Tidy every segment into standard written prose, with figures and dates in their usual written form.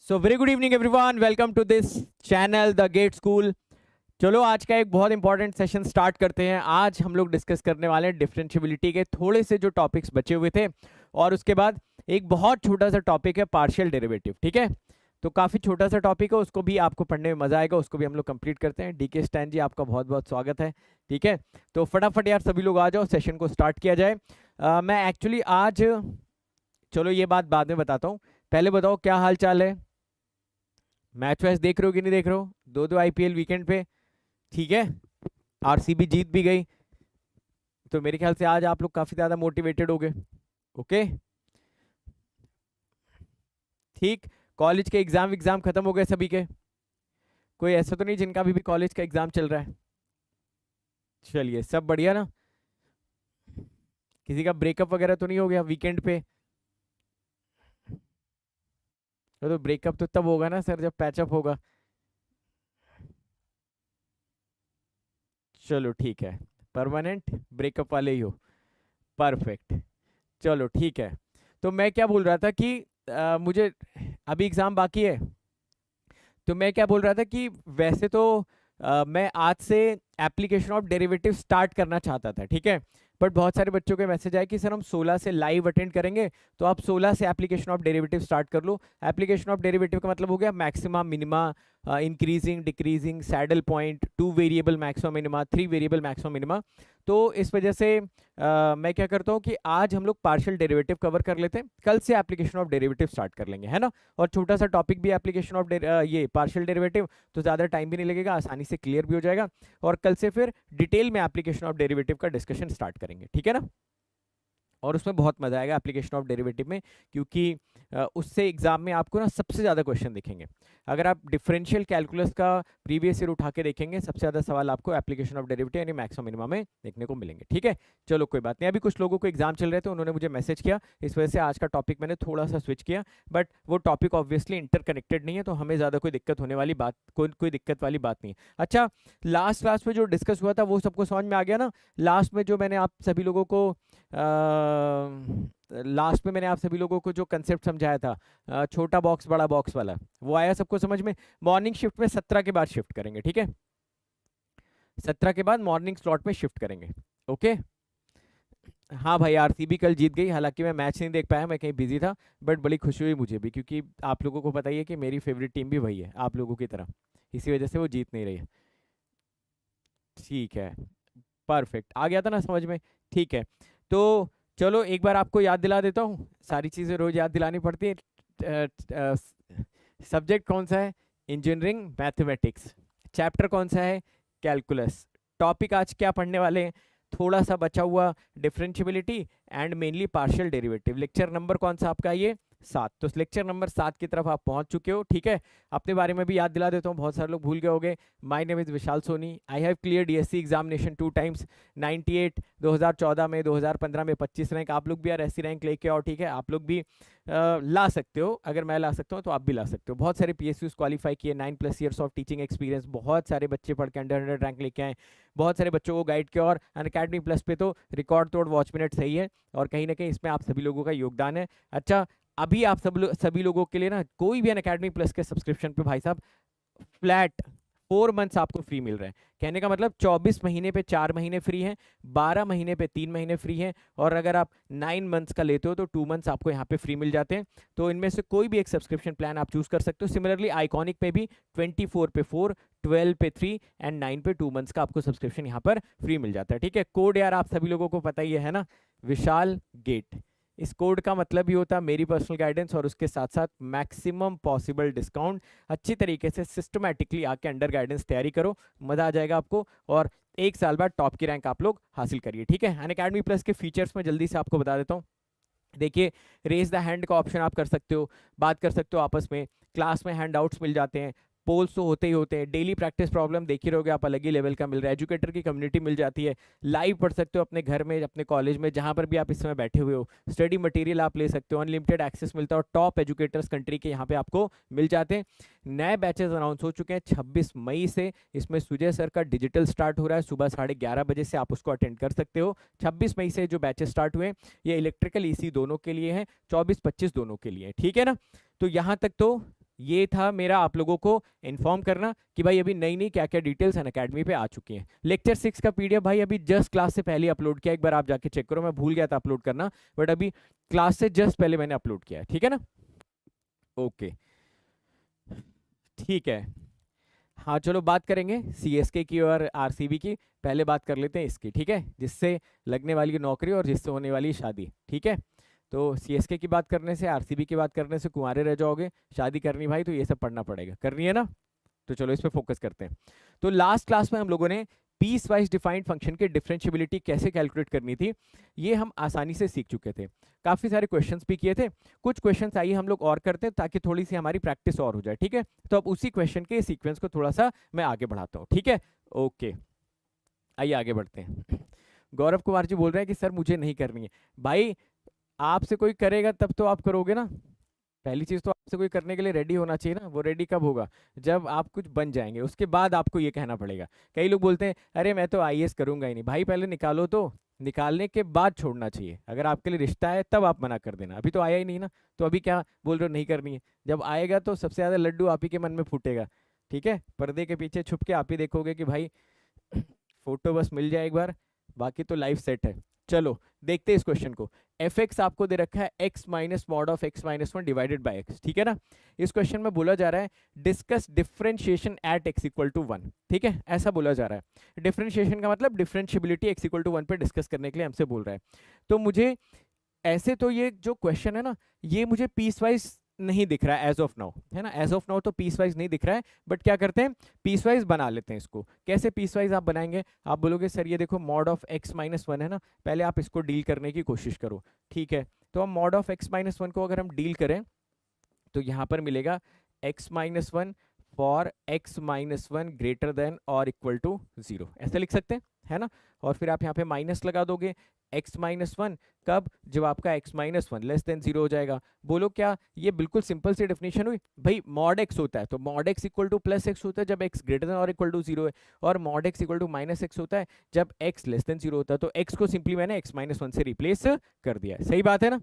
So very good evening everyone, welcome to this channel the Gate School. चलो आज का एक बहुत इंपॉर्टेंट सेशन स्टार्ट करते हैं। आज हम लोग डिस्कस करने वाले हैं डिफरेंशियबिलिटी के थोड़े से जो टॉपिक्स बचे हुए थे, और उसके बाद एक बहुत छोटा सा टॉपिक है पार्शियल डेरिवेटिव। ठीक है, तो काफ़ी छोटा सा टॉपिक है, उसको भी आपको पढ़ने में मजा आएगा, उसको भी हम लोग कंप्लीट करते हैं। डीके स्टैन जी, आपका बहुत बहुत स्वागत है। ठीक है, तो फटाफट यार सभी लोग आ जाओ, सेशन को स्टार्ट किया जाए। मैं एक्चुअली आज, चलो ये बात बाद में बताता हूँ, पहले बताओ क्या हाल चाल है। मैच वैच देख रहे हो कि नहीं देख रहे हो? दो आईपीएल वीकेंड पे, ठीक है। आरसीबी जीत भी गई, तो मेरे ख्याल से आज आप लोग काफी ज्यादा मोटिवेटेड हो गए। ओके, ठीक। कॉलेज के एग्जाम खत्म हो गए सभी के? कोई ऐसा तो नहीं जिनका अभी भी कॉलेज का एग्जाम चल रहा है? चलिए, सब बढ़िया ना? किसी का ब्रेकअप वगैरह तो नहीं हो गया वीकेंड पे? तो ब्रेकअप तो तब होगा ना सर जब पैचअप होगा। चलो ठीक है, परमानेंट ब्रेकअप वाले ही हो। परफेक्ट। चलो ठीक है, तो मैं क्या बोल रहा था कि मुझे अभी एग्जाम बाकी है, तो मैं क्या बोल रहा था कि वैसे तो मैं आज से एप्लीकेशन ऑफ डेरिवेटिव स्टार्ट करना चाहता था, ठीक है। बट बहुत सारे बच्चों के मैसेज आए कि सर हम 16 से लाइव अटेंड करेंगे, तो आप 16 से एप्लीकेशन ऑफ डेरिवेटिव स्टार्ट कर लो। एप्लीकेशन ऑफ डेरिवेटिव का मतलब हो गया maxima minima, increasing decreasing, saddle point, 2 variable maxima minima, 3 variable maxima minima. तो इस वजह से मैं क्या करता हूँ कि आज हम लोग पार्शियल डेरिवेटिव कवर कर लेते हैं, कल से एप्लीकेशन ऑफ डेरिवेटिव स्टार्ट कर लेंगे, है ना। और छोटा सा टॉपिक भी एप्लीकेशन ऑफ ये पार्शियल डेरिवेटिव, तो ज़्यादा टाइम भी नहीं लगेगा, आसानी से क्लियर भी हो जाएगा। और कल से फिर डिटेल में एप्लीकेशन ऑफ डेरिवेटिव का डिस्कशन स्टार्ट करेंगे, ठीक है ना। और उसमें बहुत मजा आएगा एप्लीकेशन ऑफ डेरिवेटिव में, क्योंकि उससे एग्जाम में आपको ना सबसे ज़्यादा क्वेश्चन दिखेंगे। अगर आप डिफरेंशियल कैलकुलस का प्रीवियस ईयर उठा के देखेंगे, सबसे ज़्यादा सवाल आपको एप्लीकेशन ऑफ डेरिवेटिव यानी मैक्सिमम मिनिमम में देखने को मिलेंगे, ठीक है। चलो कोई बात नहीं, अभी कुछ लोगों को एग्जाम चल रहे थे, उन्होंने मुझे मैसेज किया, इस वजह से आज का टॉपिक मैंने थोड़ा सा स्विच किया। बट वो टॉपिक ऑब्वियसली इंटरकनेक्टेड नहीं है, तो हमें ज़्यादा कोई दिक्कत होने वाली बात, कोई दिक्कत वाली बात नहीं है। अच्छा, लास्ट क्लास में जो डिस्कस हुआ था वो सबको समझ में आ गया ना? लास्ट में जो मैंने आप सभी लोगों को लास्ट में मैंने आप सभी लोगों को जो कंसेप्ट समझाया था, छोटा बॉक्स बड़ा बॉक्स वाला, वो आया सबको समझ में? मॉर्निंग शिफ्ट में 17 के बाद शिफ्ट करेंगे, ठीक है। 17 के बाद मॉर्निंग स्लॉट में शिफ्ट करेंगे। ओके। हाँ भाई, आरसीबी कल जीत गई, हालांकि मैं मैच नहीं देख पाया, मैं कहीं बिजी था। बट बड़ी खुशी हुई मुझे भी, क्योंकि आप लोगों को पता ही है कि मेरी फेवरेट टीम भी वही है, आप लोगों की तरह। इसी वजह से वो जीत नहीं रही है। ठीक है, परफेक्ट, आ गया था ना समझ में? ठीक है, तो चलो एक बार आपको याद दिला देता हूँ, सारी चीज़ें रोज याद दिलानी पड़ती है। सब्जेक्ट कौन सा है? Engineering mathematics. चैप्टर कौन सा है? कैलकुलस। टॉपिक आज क्या पढ़ने वाले हैं? थोड़ा सा बचा हुआ differentiability and mainly partial derivative. Lecture number कौन सा आपका? ये 7। तो लेक्चर नंबर 7 की तरफ आप पहुंच चुके हो, ठीक है। अपने बारे में भी याद दिला देता हूँ, बहुत सारे लोग भूल गए होंगे। My name is Vishal Soni, I have clear DSC examination 2 times, 98 2014 में, 2015 में 25 रैंक। आप लोग भी यार ऐसी रैंक लेके आओ, ठीक है। आप लोग भी ला सकते हो, अगर मैं ला सकता हूँ तो आप भी ला सकते हो। बहुत सारे पीएसयूज क्वालिफाई किए, 9+ ईयर्स ऑफ टीचिंग एक्सपीरियंस, बहुत सारे बच्चे पढ़ के अंडर 100 रैंक लेके आए, बहुत सारे बच्चों को गाइड किया। और अनअकैडमी प्लस पे तो रिकॉर्ड तोड़ वॉच मिनट सही है, और कहीं ना कहीं इसमें आप सभी लोगों का योगदान है। अच्छा, अभी आप सभी लोगों के लिए ना, कोई भी अनअकैडमी प्लस के सब्सक्रिप्शन पे भाई साहब फ्लैट 4 मंथ्स आपको फ्री मिल रहा है। कहने का मतलब 24 महीने पे 4 महीने फ्री हैं, 12 महीने पे 3 महीने फ्री हैं, और अगर आप 9 मंथ्स का लेते हो तो 2 मंथ्स आपको यहाँ पे फ्री मिल जाते हैं। तो इनमें से कोई भी एक सब्सक्रिप्शन प्लान आप चूज कर सकते हो। सिमिलरली आइकॉनिक पे भी 24 पे 4, 12 पे 3 एंड 9 पे 2 मंथ्स का आपको सब्सक्रिप्शन यहाँ पर फ्री मिल जाता है, ठीक है। कोड यार आप सभी लोगों को पता ही है ना, विशाल गेट। इस कोड का मतलब ही होता है मेरी पर्सनल गाइडेंस, और उसके साथ साथ मैक्सिमम पॉसिबल डिस्काउंट। अच्छी तरीके से सिस्टमैटिकली आके अंडर गाइडेंस तैयारी करो, मजा आ जाएगा आपको, और 1 साल बाद टॉप की रैंक आप लोग हासिल करिए, ठीक है। अनअकैडमी प्लस के फीचर्स में जल्दी से आपको बता देता हूँ। देखिए, रेज द हैंड का ऑप्शन आप कर सकते हो, बात कर सकते हो आपस में, क्लास में हैंड आउट्स मिल जाते हैं, पोल्स तो होते ही होते हैं, डेली प्रैक्टिस प्रॉब्लम देख ही रहोगे आप, अलग ही लेवल का मिल रहा है, एजुकेटर की कम्युनिटी मिल जाती है, लाइव पढ़ सकते हो अपने घर में, अपने कॉलेज में, जहाँ पर भी आप इस समय बैठे हुए हो, स्टडी मटेरियल आप ले सकते हो, अनलिमिटेड एक्सेस मिलता है, और टॉप एजुकेटर्स कंट्री के यहाँ पे आपको मिल जाते हैं। नए बैचेस अनाउंस हो चुके हैं 26 मई से, इसमें सुजय सर का डिजिटल स्टार्ट हो रहा है सुबह 11:30 बजे से, आप उसको अटेंड कर सकते हो। 26 मई से जो बैचेस स्टार्ट हुए, ये इलेक्ट्रिकल ईसी दोनों के लिए हैं, 24-25 दोनों के लिए, ठीक है ना। तो यहाँ तक तो ये था मेरा आप लोगों को इन्फॉर्म करना कि भाई अभी नई नई क्या क्या डिटेल्स अनअकैडमी पे आ चुकी हैं। लेक्चर 6 का पीडीएफ भाई अभी जस्ट क्लास से पहले अपलोड किया, एक बार आप जाके चेक करो, मैं भूल गया था अपलोड करना, बट अभी क्लास से जस्ट पहले मैंने अपलोड किया है, ठीक है ना। ओके ठीक है। हाँ चलो बात करेंगे सीएसके की और आरसीबी की। पहले बात कर लेते हैं इसकी, ठीक है, जिससे लगने वाली नौकरी और जिससे होने वाली शादी, ठीक है। तो सीएसके की बात करने से, आरसीबी की बात करने से कुंवारे रह जाओगे, शादी करनी भाई तो ये सब पढ़ना पड़ेगा, करनी है ना। तो चलो इस पे फोकस करते हैं। तो लास्ट क्लास में हम लोगों ने पीस वाइज डिफाइंड फंक्शन की डिफरेंशियबिलिटी कैसे कैलकुलेट करनी थी ये हम आसानी से सीख चुके थे। काफी सारे क्वेश्चंस भी किए थे, कुछ क्वेश्चंस आइए हम लोग और करते हैं ताकि थोड़ी सी हमारी प्रैक्टिस और हो जाए, ठीक है। तो अब उसी क्वेश्चन के सीक्वेंस को थोड़ा सा मैं आगे बढ़ाता हूँ, ठीक है। ओके आइए आगे बढ़ते हैं। गौरव कुमार जी बोल रहे हैं कि सर मुझे नहीं करनी है। भाई आपसे कोई करेगा तब तो आप करोगे ना। पहली चीज तो आपसे कोई करने के लिए रेडी होना चाहिए ना। वो रेडी कब होगा, जब आप कुछ बन जाएंगे, उसके बाद आपको ये कहना पड़ेगा। कई लोग बोलते हैं अरे मैं तो आईएएस करूंगा ही नहीं। भाई पहले निकालो, तो निकालने के बाद छोड़ना चाहिए। अगर आपके लिए रिश्ता है तब आप मना कर देना, अभी तो आया ही नहीं ना। तो अभी क्या बोल रहे हो नहीं करनी है, जब आएगा तो सबसे ज्यादा लड्डू आप ही के मन में फूटेगा, ठीक है। पर्दे के पीछे छुप के आप ही देखोगे कि भाई फोटो बस मिल जाए एक बार, बाकी तो लाइफ सेट है। चलो देखते हैं इस क्वेश्चन को। एफ एक्स आपको दे रखा है x minus mod of x minus one divided by x, ठीक है ना। इस क्वेश्चन में बोला जा रहा है discuss differentiation at x equal to one, ठीक है, ऐसा बोला जा रहा है। डिफरेंशिएशन का मतलब differentiability x equal to one पे डिस्कस करने के लिए हमसे बोल रहा है। तो मुझे ऐसे तो ये जो क्वेश्चन है ना, ये मुझे पीस वाइज नहीं दिख रहा है एज ऑफ नाउ, है ना। एज ऑफ नाउ तो पीस वाइज नहीं दिख रहा है, बट क्या करते हैं पीस वाइज बना लेते हैं इसको। कैसे पीस वाइज आप बनाएंगे, आप बोलोगे सर ये देखो mod of x minus one है ना, पहले आप इसको डील करने की कोशिश करो, ठीक है। तो हम mod of x minus one को अगर हम डील करें तो यहाँ पर मिलेगा x minus one for x minus one greater than और इक्वल टू जीरो, ऐसे लिख सकते हैं, है ना। और फिर आप यहाँ पे माइनस लगा दोगे x माइनस वन, कब, जब आपका x minus one less than zero हो जाएगा। बोलो क्या ये बिल्कुल सिंपल सी डेफिनेशन हुई। भाई मॉड x होता है तो mod x equal to plus x होता है जब x ग्रेटर देन और इक्वल टू जीरो है, और mod x equal to minus x होता है जब x लेस देन जीरो होता है। तो x को सिंपली मैंने x माइनस वन से रिप्लेस कर दिया है, सही बात है ना।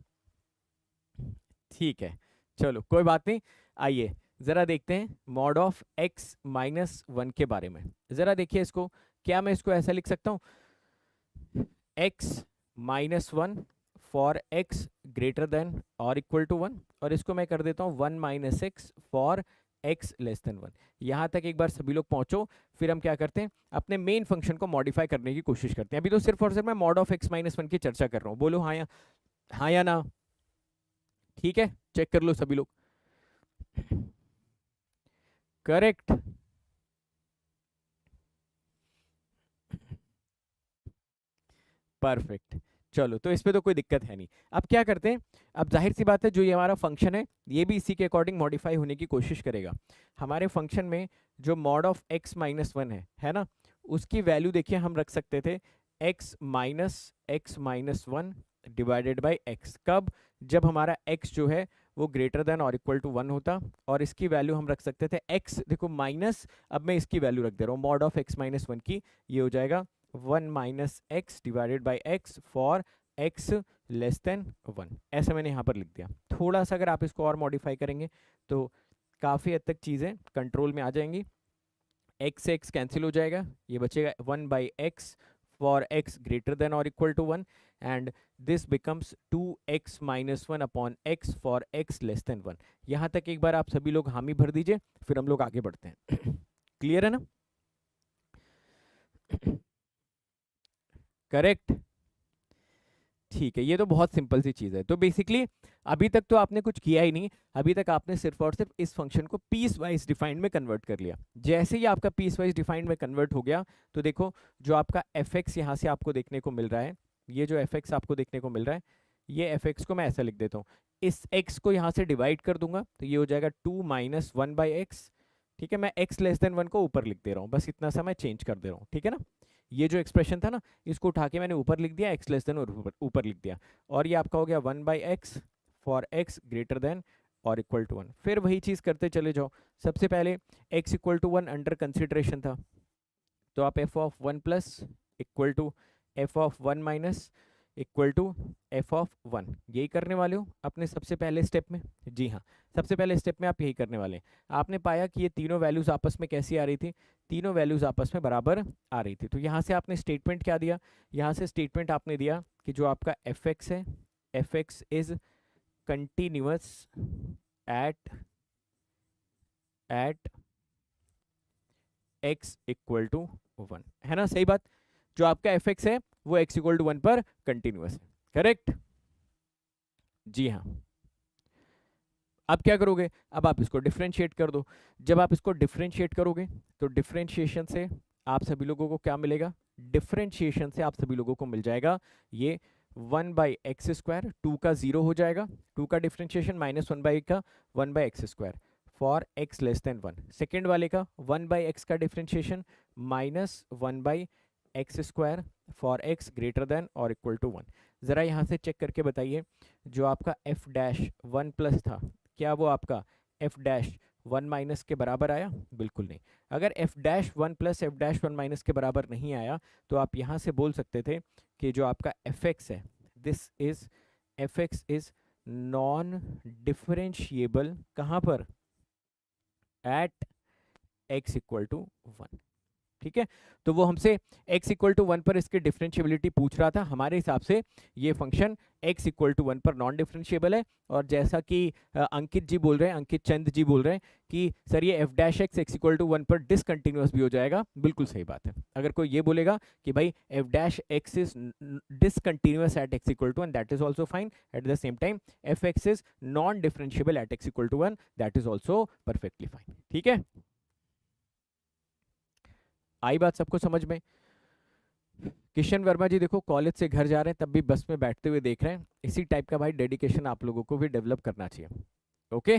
ठीक है चलो कोई बात नहीं। आइए जरा देखते हैं mod of x minus one के बारे में। जरा देखिए इसको, क्या मैं इसको ऐसा लिख सकता हूँ x minus one for x greater than और इक्वल टू वन, और इसको मैं कर देता हूँ one minus x for x less than one. यहाँ तक एक बार सभी लोग पहुंचो, फिर हम क्या करते हैं अपने मेन फंक्शन को मॉडिफाई करने की कोशिश करते हैं। अभी तो सिर्फ और सिर्फ मैं mod of x minus one की चर्चा कर रहा हूँ, बोलो हाँ या ना। ठीक है चेक कर लो सभी लोग। Correct, perfect. चलो तो इस पे तो कोई दिक्कत है नहीं। अब क्या करते हैं, अब जाहिर सी बात है जो ये हमारा फंक्शन है ये भी इसी के अकॉर्डिंग मॉडिफाई होने की कोशिश करेगा। हमारे फंक्शन में जो mod of x minus one है ना, उसकी वैल्यू देखिए हम रख सकते थे x minus one divided by x, कब, जब हमारा x जो है वो ग्रेटर देन और इक्वल टू वन होता। और इसकी वैल्यू हम रख सकते थे x, देखो माइनस, अब मैं इसकी वैल्यू रख दे रहा हूँ mod of x minus one की, ये हो जाएगा one minus x divided by x for x less than one, ऐसा मैंने यहाँ पर लिख दिया। थोड़ा सा अगर आप इसको और मॉडिफाई करेंगे तो काफ़ी हद तक चीज़ें कंट्रोल में आ जाएंगी। एक्स से एक्स कैंसिल हो जाएगा, ये बचेगा one by x for x greater than और equal to one, and this becomes two x minus one upon x for x less than one. यहाँ तक एक बार आप सभी लोग हामी भर दीजिए, फिर हम लोग आगे बढ़ते हैं। क्लियर है ना, करेक्ट। ठीक है, ये तो बहुत सिंपल सी चीज़ है। तो बेसिकली अभी तक तो आपने कुछ किया ही नहीं, अभी तक आपने सिर्फ और सिर्फ इस फंक्शन को पीस वाइज डिफाइंड में कन्वर्ट कर लिया। जैसे ही आपका पीस वाइज डिफाइंड में कन्वर्ट हो गया तो देखो जो आपका एफ एक्स यहाँ से आपको देखने को मिल रहा है, ये जो एफ एक्स आपको देखने को मिल रहा है, ये एफ एक्स को मैं ऐसा लिख देता हूँ, इस एक्स को यहाँ से डिवाइड कर दूंगा तो ये हो जाएगा two minus one by x. ठीक है, मैं एक्स लेस देन वन को ऊपर लिख दे रहा हूँ, बस इतना सा मैं चेंज कर दे रहा हूँ, ठीक है ना। ये जो एक्सप्रेशन था ना, इसको उठा के मैंने ऊपर लिख दिया, एक्स लेस देन और ऊपर लिख दिया, और ये आपका हो गया one by x for x greater than और इक्वल टू वन। फिर वही चीज़ करते चले जाओ। सबसे पहले x equal to one under consideration था, तो आप f of one plus equal to f of one minus equal to f of 1, यही करने वाले हो अपने सबसे पहले स्टेप में। जी हाँ, सबसे पहले स्टेप में आप यही करने वाले हैं। आपने पाया कि ये तीनों वैल्यूज़ आपस में कैसी आ रही थी, तीनों वैल्यूज़ आपस में बराबर आ रही थी। तो यहाँ से आपने स्टेटमेंट क्या दिया, यहाँ से स्टेटमेंट आपने दिया कि जो आपका एफ एक्स है, f x is continuous at x equal to 1, है ना, सही बात। जो आपका एफ एक्स है वो x इक्वल टू 1 पर कंटिन्यूअस है, करेक्ट। जी हाँ, अब क्या करोगे, अब आप इसको डिफरेंशिएट कर दो। जब आप इसको डिफरेंशिएट करोगे तो डिफरेंशिएशन से आप सभी लोगों को क्या मिलेगा, डिफरेंशिएशन से आप सभी लोगों को मिल जाएगा ये 1/x², 2 का 0 हो जाएगा, 2 का डिफरेंशिएशन माइनस 1 का 1/x² for x less than 1। Second वाले का 1/x का differentiation minus 1/x² for x greater than और इक्वल टू 1। ज़रा यहाँ से चेक करके बताइए, जो आपका f डैश 1 प्लस था, क्या वो आपका f डैश 1 माइनस के बराबर आया? बिल्कुल नहीं। अगर f dash 1 plus f dash 1 minus के बराबर नहीं आया तो आप यहाँ से बोल सकते थे कि जो आपका fx है, this is fx is non differentiable, कहाँ पर, एट x इक्वल टू 1। ठीक है, तो वो हमसे x इक्वल टू 1 पर इसकी डिफरेंशिएबिलिटी पूछ रहा था। हमारे हिसाब से ये फंक्शन x इक्वल टू 1 पर नॉन डिफरेंशिएबल है। और जैसा कि अंकित जी बोल रहे हैं, अंकित चंद जी बोल रहे हैं कि सर ये f dash x equal to 1 पर डिसकंटिन्यूअस भी हो जाएगा, बिल्कुल सही बात है। अगर कोई ये बोलेगा कि भाई f dash x is discontinuous at x equal to 1, that is also fine. At the same time f x is non differentiable at x equal to 1, that is also perfectly fine. ठीक है, आई बात सबको समझ में? किशन वर्मा जी देखो college से घर जा रहे हैं तब भी बस में बैठते हुए देख रहे हैं। इसी टाइप का भाई डेडिकेशन आप लोगों को भी डेवलप करना चाहिए। ओके,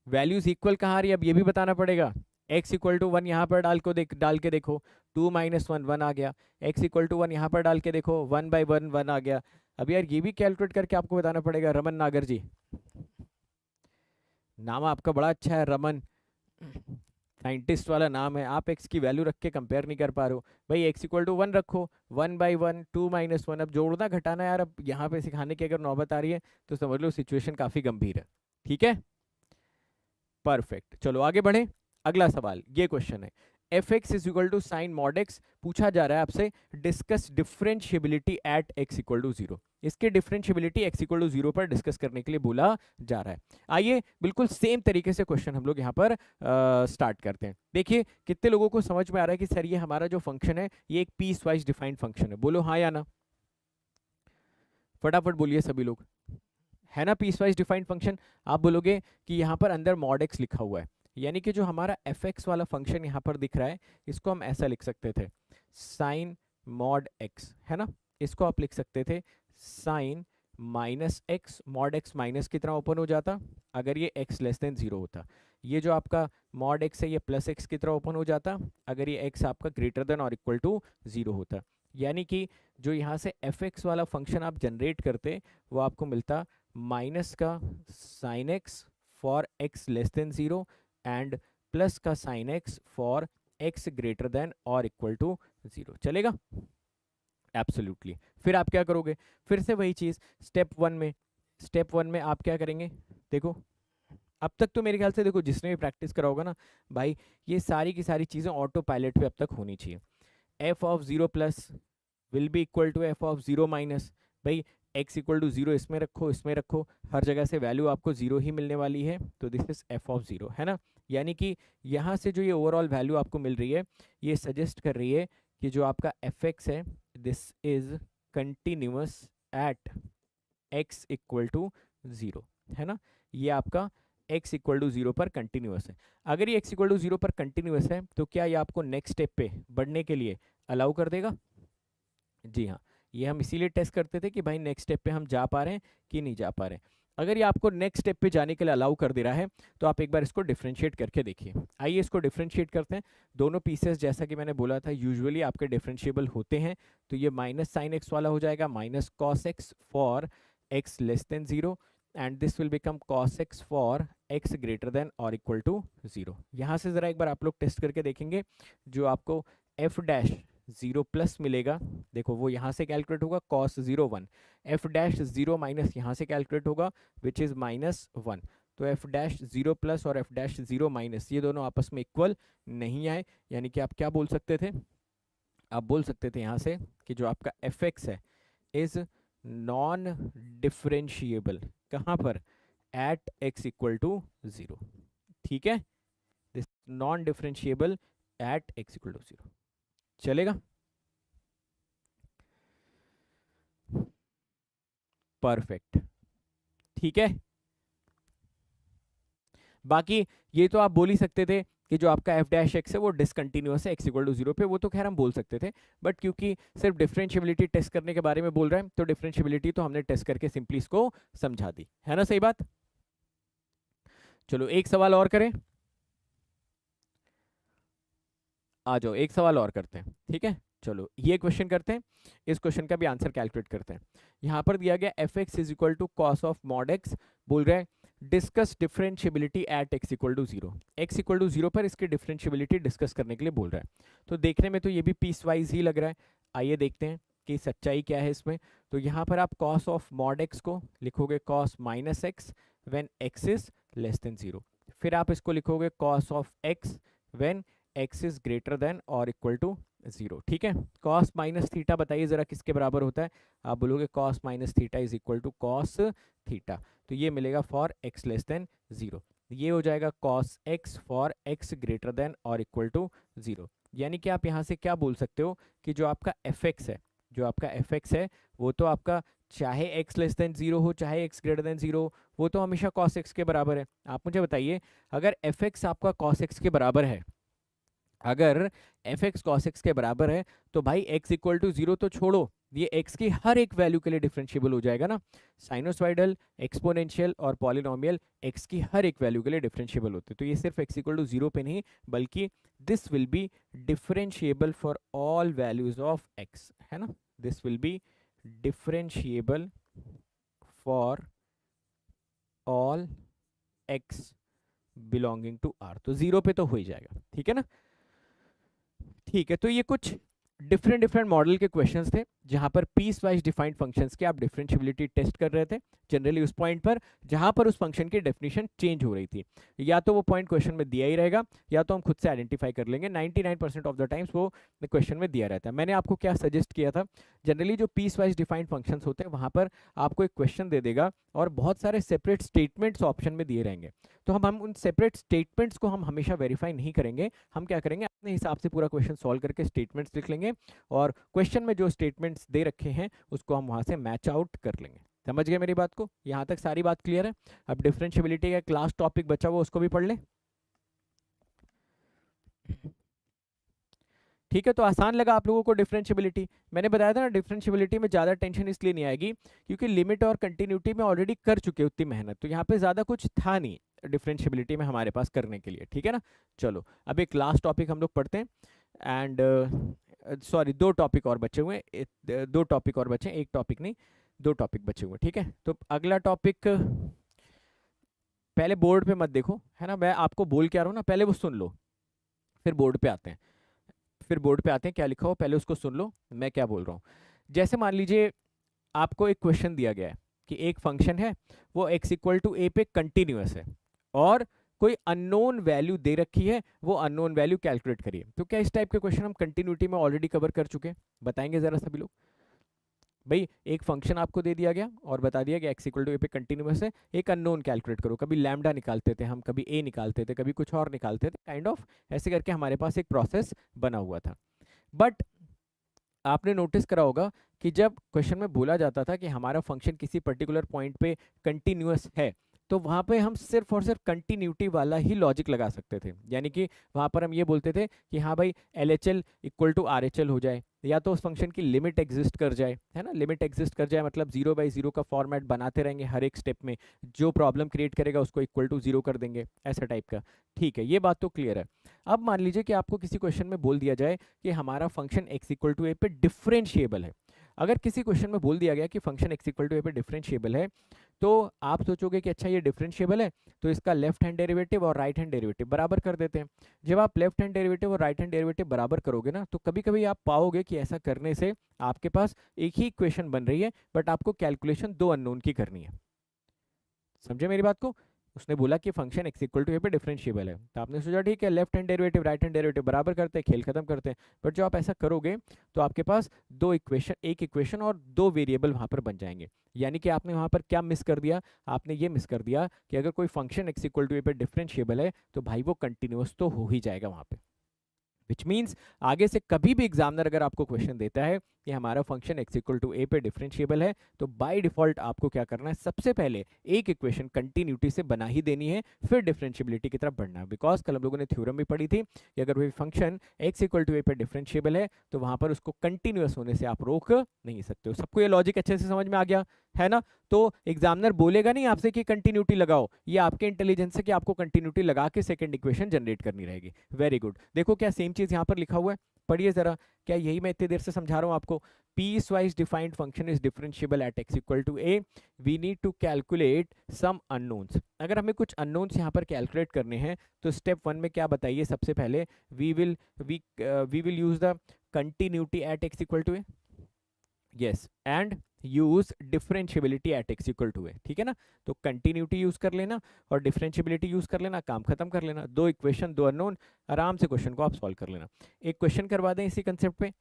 वैल्यूज इक्वल कहाँ आ रही है अब ये भी बताना पड़ेगा। x इक्वल टू 1 यहाँ पर डाल के देखो, 2 माइनस 1 1 आ गया। x इक्वल टू 1 यहाँ पर डाल के देखो, 1/1 1 आ गया। अब यार ये भी कैलकुलेट करके आपको बताना पड़ेगा। रमन नागर जी, नाम आपका बड़ा अच्छा है रमन, साइंटिस्ट वाला नाम है। आप x की वैल्यू रख के कंपेयर नहीं कर पा रहे हो भाई। x इक्वल टू 1 रखो, 1/1 2 माइनस 1। अब जोड़ना घटाना यार, अब यहाँ पे सिखाने की अगर नौबत आ रही है तो समझ लो सिचुएशन काफ़ी गंभीर है। ठीक है, परफेक्ट, चलो आगे बढ़े। अगला सवाल ये क्वेश्चन है, f x is equal to sine mod x. पूछा जा रहा है आपसे discuss differentiability at x equal to 0। इसके डिफरेंशिएबिलिटी एक्स इक्वल टू 0 पर डिस्कस करने के लिए बोला जा रहा है। आइए बिल्कुल सेम तरीके से क्वेश्चन हम लोग यहाँ पर स्टार्ट करते हैं। देखिए कितने लोगों को समझ में आ रहा है कि सर ये हमारा जो फंक्शन है ये एक पीस वाइज डिफाइंड फंक्शन है? बोलो हाँ या ना, फटाफट बोलिए सभी लोग। है ना पीस वाइज डिफाइंड फंक्शन। आप बोलोगे कि यहाँ पर अंदर मॉड एक्स लिखा हुआ है, यानी कि जो हमारा एफ एक्स वाला फंक्शन यहाँ पर दिख रहा है इसको हम ऐसा लिख सकते थे, साइन मॉड एक्स, है ना। इसको आप लिख सकते थे sine minus x. Mod x minus की तरह ओपन हो जाता अगर ये एक्स लेस देन 0 होता। ये जो आपका मॉड एक्स है ये प्लस एक्स की तरह ओपन हो जाता अगर ये एक्स आपका ग्रेटर देन और इक्वल टू 0 होता। यानी कि जो यहाँ से एफ एक्स वाला फंक्शन आप जनरेट करते वो आपको मिलता माइनस का sign x for x less than 0 and plus का sign x for x greater than और इक्वल टू 0। चलेगा? एब्सोल्युटली। फिर आप क्या करोगे, फिर से वही चीज़ स्टेप वन में आप क्या करेंगे। देखो अब तक तो मेरे ख्याल से देखो जिसने भी प्रैक्टिस करा होगा ना भाई, ये सारी की सारी चीज़ें ऑटो पायलट पे अब तक होनी चाहिए। F of 0 plus will be equal to f of 0 minus. भाई x इक्वल टू 0 इसमें रखो इसमें रखो, हर जगह से वैल्यू आपको 0 ही मिलने वाली है, तो दिस इज f ऑफ 0, है ना। यानी कि यहाँ से जो ये ओवरऑल वैल्यू आपको मिल रही है ये सजेस्ट कर रही है कि जो आपका fx है this is continuous at x equal to 0, है ना। ये आपका x इक्वल टू 0 पर कंटिन्यूअस है। अगर ये x इक्वल टू 0 पर कंटिन्यूअस है तो क्या ये आपको नेक्स्ट स्टेप पे बढ़ने के लिए अलाउ कर देगा? जी हाँ, ये हम इसीलिए टेस्ट करते थे कि भाई नेक्स्ट स्टेप पे हम जा पा रहे हैं कि नहीं जा पा रहे हैं। अगर ये आपको नेक्स्ट स्टेप पे जाने के लिए अलाउ कर दे रहा है तो आप एक बार इसको डिफरेंशिएट करके देखिए। आइए इसको डिफरेंशिएट करते हैं। दोनों पीसेस जैसा कि मैंने बोला था यूजुअली आपके डिफरेंशिएबल होते हैं, तो ये माइनस साइन एक्स वाला हो जाएगा minus cos x for x less than 0 and this will become cos x for x greater than और इक्वल टू 0। यहाँ से ज़रा एक बार आप लोग टेस्ट करके देखेंगे, जो आपको f डैश 0 प्लस मिलेगा, देखो वो यहाँ से कैलकुलेट होगा cos 0 1, f डैश 0 माइनस यहाँ से कैलकुलेट होगा विच इज़ -1। तो f डैश 0 प्लस और f डैश 0 माइनस ये दोनों आपस में इक्वल नहीं आए, यानी कि आप क्या बोल सकते थे, आप बोल सकते थे यहाँ से कि जो आपका fx है इज नॉन डिफरेंशिएबल, कहाँ पर, एट x इक्वल टू 0, ठीक है, this non differentiable at x equal to 0, चलेगा, परफेक्ट, ठीक है। बाकी ये तो आप बोल ही सकते थे कि जो आपका f डैश एक्स है वो डिसकंटिन्यूअस है x इक्वल टू 0 पे, वो तो खैर हम बोल सकते थे, बट क्योंकि सिर्फ डिफरेंशिएबिलिटी टेस्ट करने के बारे में बोल रहा है तो डिफरेंशिएबिलिटी तो हमने टेस्ट करके सिंपली इसको समझा दी, है ना, सही बात। चलो एक सवाल और करें, आ जाओ एक सवाल और करते हैं, ठीक है। चलो ये क्वेश्चन करते हैं, इस क्वेश्चन का भी आंसर कैलकुलेट करते हैं। यहाँ पर दिया गया f x is equal to cos of mod x, बोल रहे हैं discuss differentiability at x equal to 0, x equal to 0 पर इसकी डिफरेंशिएबिलिटी डिस्कस करने के लिए बोल रहा है। तो देखने में तो ये भी पीस वाइज ही लग रहा है, आइए देखते हैं कि सच्चाई क्या है इसमें। तो यहाँ पर आप कॉस ऑफ मॉड एक्स को लिखोगे cos minus x when x is less than 0, फिर आप इसको लिखोगे cos of x when x is greater than और इक्वल टू 0, ठीक है। cos माइनस थीटा बताइए जरा किसके बराबर होता है, आप बोलोगे cos minus theta is equal to cos theta, तो ये मिलेगा फॉर x लेस देन 0, ये हो जाएगा cos x for x greater than और इक्वल टू 0, यानी कि आप यहाँ से क्या बोल सकते हो कि जो आपका fx है, जो आपका fx है वो तो आपका चाहे x लेस देन 0 हो चाहे x ग्रेटर देन 0 हो, वो तो हमेशा cos x के बराबर है। आप मुझे बताइए अगर fx आपका cos x के बराबर है, अगर एफ एक्स कॉस एक्स के बराबर है तो भाई x इक्वल टू 0 तो छोड़ो, ये x की हर एक वैल्यू के लिए डिफरेंशिएबल हो जाएगा ना, साइनोसॉइडल, एक्सपोनेंशियल और पॉलिनोमियल x की हर एक वैल्यू के लिए डिफरेंशिएबल होते हैं। तो ये सिर्फ x इक्वल टू 0 पे नहीं बल्कि this will be differentiable for all values of x, है ना, this will be differentiable for all x belonging to r, तो 0 पे तो हो ही जाएगा, ठीक है ना। ठीक है, तो ये कुछ डिफरेंट मॉडल के क्वेश्चंस थे जहां पर पीस वाइज डिफाइंड फंक्शंस के आप डिफरेंशिएबिलिटी टेस्ट कर रहे थे, जनरली उस पॉइंट पर जहां पर उस फंक्शन की डेफिनेशन चेंज हो रही थी, या तो वो पॉइंट क्वेश्चन में दिया ही रहेगा या तो हम खुद से आइडेंटिफाई कर लेंगे, 99% ऑफ द टाइम्स वो क्वेश्चन में दिया रहता है। मैंने आपको क्या सजेस्ट किया था, जनरली जो पीस वाइज डिफाइंड फंक्शंस होते हैं वहां पर आपको एक क्वेश्चन दे देगा और बहुत सारे सेपरेट स्टेटमेंट्स ऑप्शन में दिए रहेंगे, तो हम उन सेपरेट स्टेटमेंट्स को हम हमेशा वेरीफाई नहीं करेंगे, हम क्या करेंगे अपने हिसाब से पूरा क्वेश्चन सॉल्व करके स्टेटमेंट्स लिख लेंगे और क्वेश्चन में जो स्टेटमेंट्स दे रखे हैं उसको हम वहां से मैच आउट कर लेंगे। समझ गए मेरी बात को, यहाँ तक सारी बात क्लियर है। अब डिफरेंशिएबिलिटी का क्लास टॉपिक बचा हुआ उसको भी पढ़ लें, ठीक है। तो आसान लगा आप लोगों को डिफरेंशिएबिलिटी, मैंने बताया था ना डिफरेंशिएबिलिटी में ज़्यादा टेंशन इसलिए नहीं आएगी क्योंकि लिमिट और कंटिन्यूटी में ऑलरेडी कर चुके उतनी मेहनत, तो यहाँ पे ज़्यादा कुछ था नहीं डिफरेंशिएबिलिटी में हमारे पास करने के लिए, ठीक है ना। चलो अब एक लास्ट टॉपिक हम लोग पढ़ते हैं, एंड सॉरी 2 टॉपिक और बचे हुए हैं, 2 टॉपिक और बचे, एक टॉपिक नहीं 2 टॉपिक बचे हुए, ठीक है। तो अगला टॉपिक पहले बोर्ड पे मत देखो, है ना, मैं आपको बोल क्या रहा हूँ ना, पहले वो सुन लो फिर बोर्ड पे आते हैं, फिर बोर्ड पे आते हैं क्या लिखा हो पहले उसको सुन लो मैं क्या बोल रहा हूँ। जैसे मान लीजिए आपको एक क्वेश्चन दिया गया है कि एक फंक्शन है वो x इक्वल टू a पे कंटिन्यूअस है और कोई अननोन वैल्यू दे रखी है, वो अननोन वैल्यू कैलकुलेट करिए। तो क्या इस टाइप के क्वेश्चन हम कंटिन्यूटी में ऑलरेडी कवर कर चुके हैं, बताएंगे जरा सभी लोग। भाई एक फंक्शन आपको दे दिया गया और बता दिया कि x इक्वल टू ए पे कंटिन्यूअस है, एक अननोन कैलकुलेट करो, कभी लैम्डा निकालते थे हम, कभी a निकालते थे, कभी कुछ और निकालते थे, काइंड ऑफ ऐसे करके हमारे पास एक प्रोसेस बना हुआ था। बट आपने नोटिस करा होगा कि जब क्वेश्चन में बोला जाता था कि हमारा फंक्शन किसी पर्टिकुलर पॉइंट पे कंटिन्यूअस है तो वहाँ पे हम सिर्फ और सिर्फ कंटिन्यूटी वाला ही लॉजिक लगा सकते थे, यानी कि वहाँ पर हम ये बोलते थे कि हाँ भाई LHL इक्वल टू RHL हो जाए, या तो उस फंक्शन की लिमिट एग्जिस्ट कर जाए, है ना, लिमिट एग्जिस्ट कर जाए मतलब 0/0 का फॉर्मेट बनाते रहेंगे हर एक स्टेप में, जो प्रॉब्लम क्रिएट करेगा उसको इक्वल टू 0 कर देंगे, ऐसा टाइप का। ठीक है, ये बात तो क्लियर है। अब मान लीजिए कि आपको किसी क्वेश्चन में बोल दिया जाए कि हमारा function x equal to a पे डिफरेंशिएबल है। अगर किसी क्वेश्चन में बोल दिया गया कि function x equal to a पे डिफरेंशिएबल है तो आप सोचोगे कि अच्छा ये डिफरेंशिएबल है, तो इसका लेफ्ट हैंड डेरिवेटिव और राइट हैंड डेरिवेटिव बराबर कर देते हैं। जब आप लेफ्ट हैंड डेरिवेटिव और राइट हैंड डेरिवेटिव बराबर करोगे ना, तो कभी कभी आप पाओगे कि ऐसा करने से आपके पास एक ही इक्वेशन बन रही है, बट आपको कैलकुलेशन दो अननोन की करनी है। समझे मेरी बात को? उसने बोला कि function x equal to a पे डिफरेंशिएबल है, तो आपने सोचा ठीक है left hand derivative right hand derivative बराबर करते हैं, खेल खत्म करते हैं। बट जो आप ऐसा करोगे तो आपके पास दो इक्वेशन, एक इक्वेशन और दो वेरिएबल वहां पर बन जाएंगे। यानी कि आपने वहां पर क्या मिस कर दिया? आपने ये मिस कर दिया कि अगर कोई function x equal to a पे डिफरेंशिएबल है तो भाई वो कंटिन्यूअस तो हो ही जाएगा वहां पे। विच मीन्स आगे से कभी भी एग्जामिनर अगर आपको क्वेश्चन देता है कि हमारा function x equal to a पे डिफरेंशिएबल है, तो बाय डिफॉल्ट आपको क्या करना है? सबसे पहले एक इक्वेशन कंटिन्यूटी से बना ही देनी है, फिर डिफरेंशिएबिलिटी की तरफ बढ़ना है। बिकॉज कल हम लोगों ने थ्योरम भी पढ़ी थी कि अगर कोई function x equal to a पे डिफरेंशिएबल है तो वहां पर उसको कंटिन्यूअस होने से आप रोक नहीं सकते हो। सबको ये लॉजिक अच्छे से समझ में आ गया है ना? तो एग्जामिनर बोलेगा नहीं आपसे कि कंटिन्यूटी लगाओ, ये आपके इंटेलिजेंस है कि आपको कंटिन्यूटी लगा के सेकंड इक्वेशन जनरेट करनी रहेगी। Very good. देखो क्या सेम चीज यहाँ पर लिखा हुआ है, पढ़िए जरा। क्या यही मैं इतनी देर से समझा रहा हूँ आपको? Piecewise defined function is differentiable at x equal to a, we need to calculate some unknowns. अगर हमें कुछ अननोन्स यहाँ पर कैलकुलेट करने हैं तो स्टेप वन में क्या बताइए? सबसे पहले we will use the continuity at x equal to a, yes, and use differentiability at x equal to a. ठीक है ना? तो कंटिन्यूटी यूज कर लेना और डिफरेंशिएबिलिटी यूज कर लेना, काम खत्म कर लेना। दो इक्वेशन दो अननोन, आराम से क्वेश्चन को आप सॉल्व कर लेना। एक क्वेश्चन करवा दें इसी कंसेप्ट पे।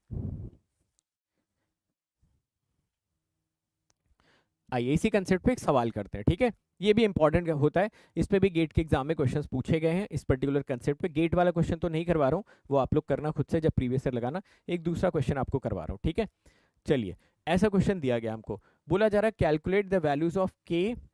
आइए इसी कंसेप्ट पे एक सवाल करते हैं, ठीक है? ये भी इंपॉर्टेंट होता है, इस पे भी गेट के एग्जाम में क्वेश्चंस पूछे गए हैं इस पर्टिकुलर कंसेप्ट पे। गेट वाला क्वेश्चन तो नहीं करवा रहा हूँ, वो आप लोग करना खुद से जब प्रीवियस ईयर लगाना। एक दूसरा क्वेश्चन आपको करवा रहा हूँ, ठीक है? चलिए, ऐसा क्वेश्चन दिया गया हमको, बोला जा रहा है calculate the values of k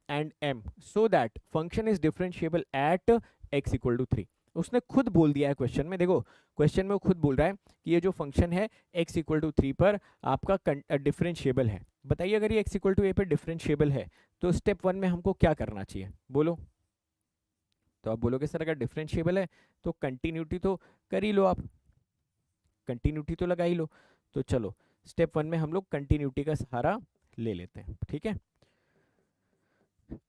and m so that function is differentiable at x equal to 3। उसने खुद बोल दिया है क्वेश्चन में, देखो क्वेश्चन में वो खुद बोल रहा है कि ये जो फंक्शन है x इक्वल टू 3 पर आपका डिफरेंशिएबल है। बताइए अगर ये x इक्वल टू a पर डिफरेंशिएबल है तो स्टेप वन में हमको क्या करना चाहिए? बोलो। तो आप बोलोगे सर अगर डिफरेंशिएबल है तो कंटिन्यूटी तो कर ही लो, आप कंटिन्यूटी तो लगा ही लो। तो चलो स्टेप वन में हम लोग कंटिन्यूटी का सहारा ले लेते हैं, ठीक है?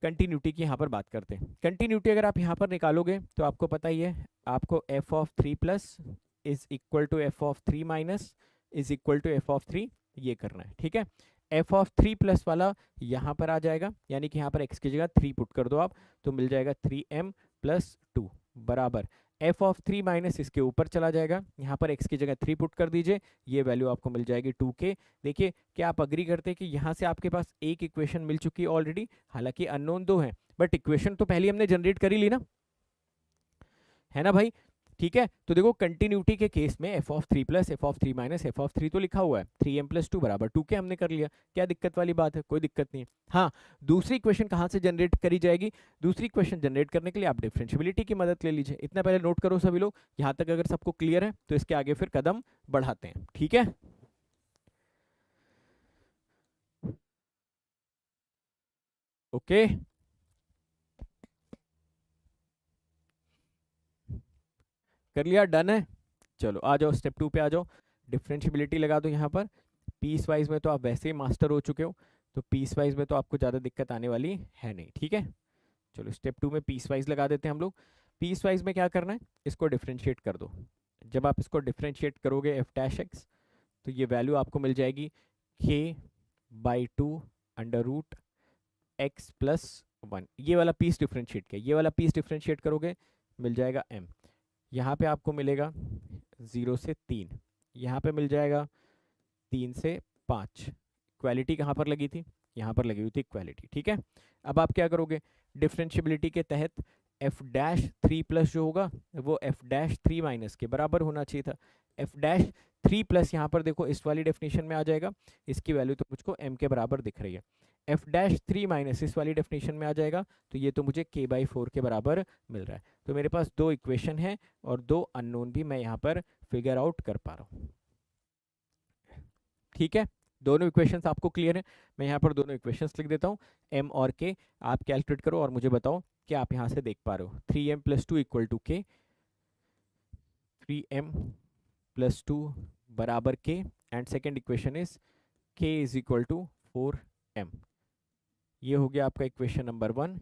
कंटिन्यूटी की यहाँ पर बात करते हैं। कंटिन्यूटी अगर आप यहाँ पर निकालोगे तो आपको पता ही है, आपको f of 3 plus is equal to f of 3 minus is equal to f of 3 ये करना है, ठीक है? एफ ऑफ 3 प्लस वाला यहाँ पर आ जाएगा, यानी कि यहाँ पर x की जगह 3 पुट कर दो आप, तो मिल जाएगा 3m प्लस 2 बराबर एफ ऑफ 3 माइनस इसके ऊपर चला जाएगा, यहाँ पर x की जगह 3 पुट कर दीजिए, ये वैल्यू आपको मिल जाएगी 2k। देखिए क्या आप अग्री करते हैं कि यहाँ से आपके पास एक इक्वेशन मिल चुकी है ऑलरेडी? हालांकि अननोन दो है, बट इक्वेशन तो पहले हमने जनरेट कर ही ली ना, है ना भाई? ठीक है, तो देखो कंटिन्यूटी के केस में F of 3 plus F of 3 minus f of 3 तो लिखा हुआ है, 3m प्लस 2 बराबर 2k हमने कर लिया। क्या दिक्कत वाली बात है? कोई दिक्कत नहीं है। हाँ, दूसरी इक्वेशन कहाँ से जनरेट करी जाएगी? दूसरी इक्वेशन जनरेट करने के लिए आप डिफरेंशिएबिलिटी की मदद ले लीजिए। इतना पहले नोट करो सभी लोग, यहाँ तक अगर सबको क्लियर है तो इसके आगे फिर कदम बढ़ाते हैं, ठीक है? ओके, कर लिया, डन है? चलो आ जाओ स्टेप टू पे आ जाओ। डिफरेंशिएबिलिटी लगा दो यहाँ पर। पीस वाइज में तो आप वैसे ही मास्टर हो चुके हो, तो पीस वाइज में तो आपको ज़्यादा दिक्कत आने वाली है नहीं, ठीक है? चलो स्टेप टू में पीस वाइज लगा देते हैं हम लोग। पीस वाइज में क्या करना है? इसको डिफरेंशिएट कर दो। जब आप इसको डिफरेंशिएट करोगे एफ डैश एक्स, तो ये वैल्यू आपको मिल जाएगी k by 2 under root x plus 1। ये वाला पीस डिफरेंशिएट किया, ये वाला पीस डिफरेंशिएट करोगे मिल जाएगा m। यहाँ पे आपको मिलेगा 0 से 3, यहाँ पे मिल जाएगा 3 से 5। इक्वालिटी कहाँ पर लगी थी? यहाँ पर लगी हुई थी इक्वालिटी, ठीक है? अब आप क्या करोगे? डिफरेंशिएबिलिटी के तहत एफ डैश 3 प्लस जो होगा वो एफ डैश 3 माइनस के बराबर होना चाहिए था। एफ डैश 3 प्लस यहाँ पर देखो इस वाली डेफिनेशन में आ जाएगा, इसकी वैल्यू तो मुझको m के बराबर दिख रही है। एफ डैश 3 माइनस इस वाली डेफिनेशन में आ जाएगा, तो ये तो मुझे k बाई 4 के बराबर मिल रहा है। तो मेरे पास दो इक्वेशन है और दो अननोन भी मैं यहाँ पर फिगर आउट कर पा रहा हूँ, ठीक है? दोनों इक्वेशंस आपको क्लियर है? मैं यहाँ पर दोनों इक्वेशंस लिख देता हूँ, m और k। आप कैलकुलेट करो और मुझे बताओ कि आप यहाँ से देख पा रहे हो। 3m plus 2 equal to k, 3m plus 2 बराबर k, and second equation is k is equal to 4m। ये हो गया आपका इक्वेशन नंबर 1,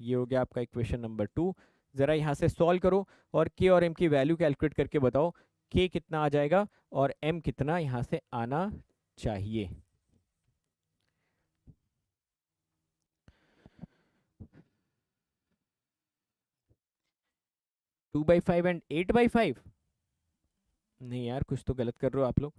ये हो गया आपका इक्वेशन नंबर 2। ज़रा यहाँ से सॉल्व करो और के और एम की वैल्यू कैलकुलेट करके बताओ के कितना आ जाएगा और एम कितना यहाँ से आना चाहिए। Two by five and 8/5? नहीं यार, कुछ तो गलत कर रहे हो आप लोग।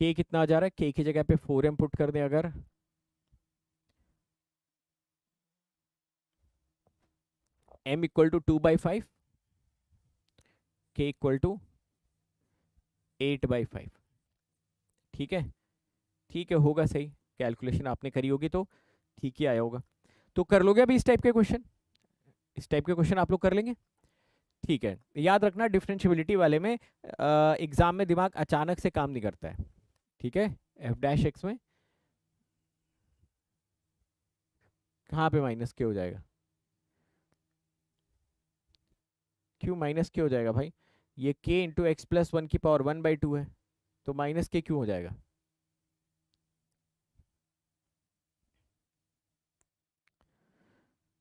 के कितना आ जा रहा है, के की जगह पे 4m पुट कर दें अगर, m इक्वल टू 2/5, के इक्वल टू 8/5। ठीक है, ठीक है, होगा सही, कैलकुलेशन आपने करी होगी तो ठीक ही आया होगा। तो कर लोगे अभी इस टाइप के क्वेश्चन, इस टाइप के क्वेश्चन आप लोग कर लेंगे? ठीक है, याद रखना डिफरेंशियबिलिटी वाले में एग्जाम में दिमाग अचानक से काम नहीं करता है। ठीक है, एफ डैश एक्स में कहाँ पे माइनस के हो जाएगा? क्यों माइनस के हो जाएगा भाई? ये के इंटू एक्स प्लस 1 की पावर 1/2 है, तो माइनस के क्यों हो जाएगा?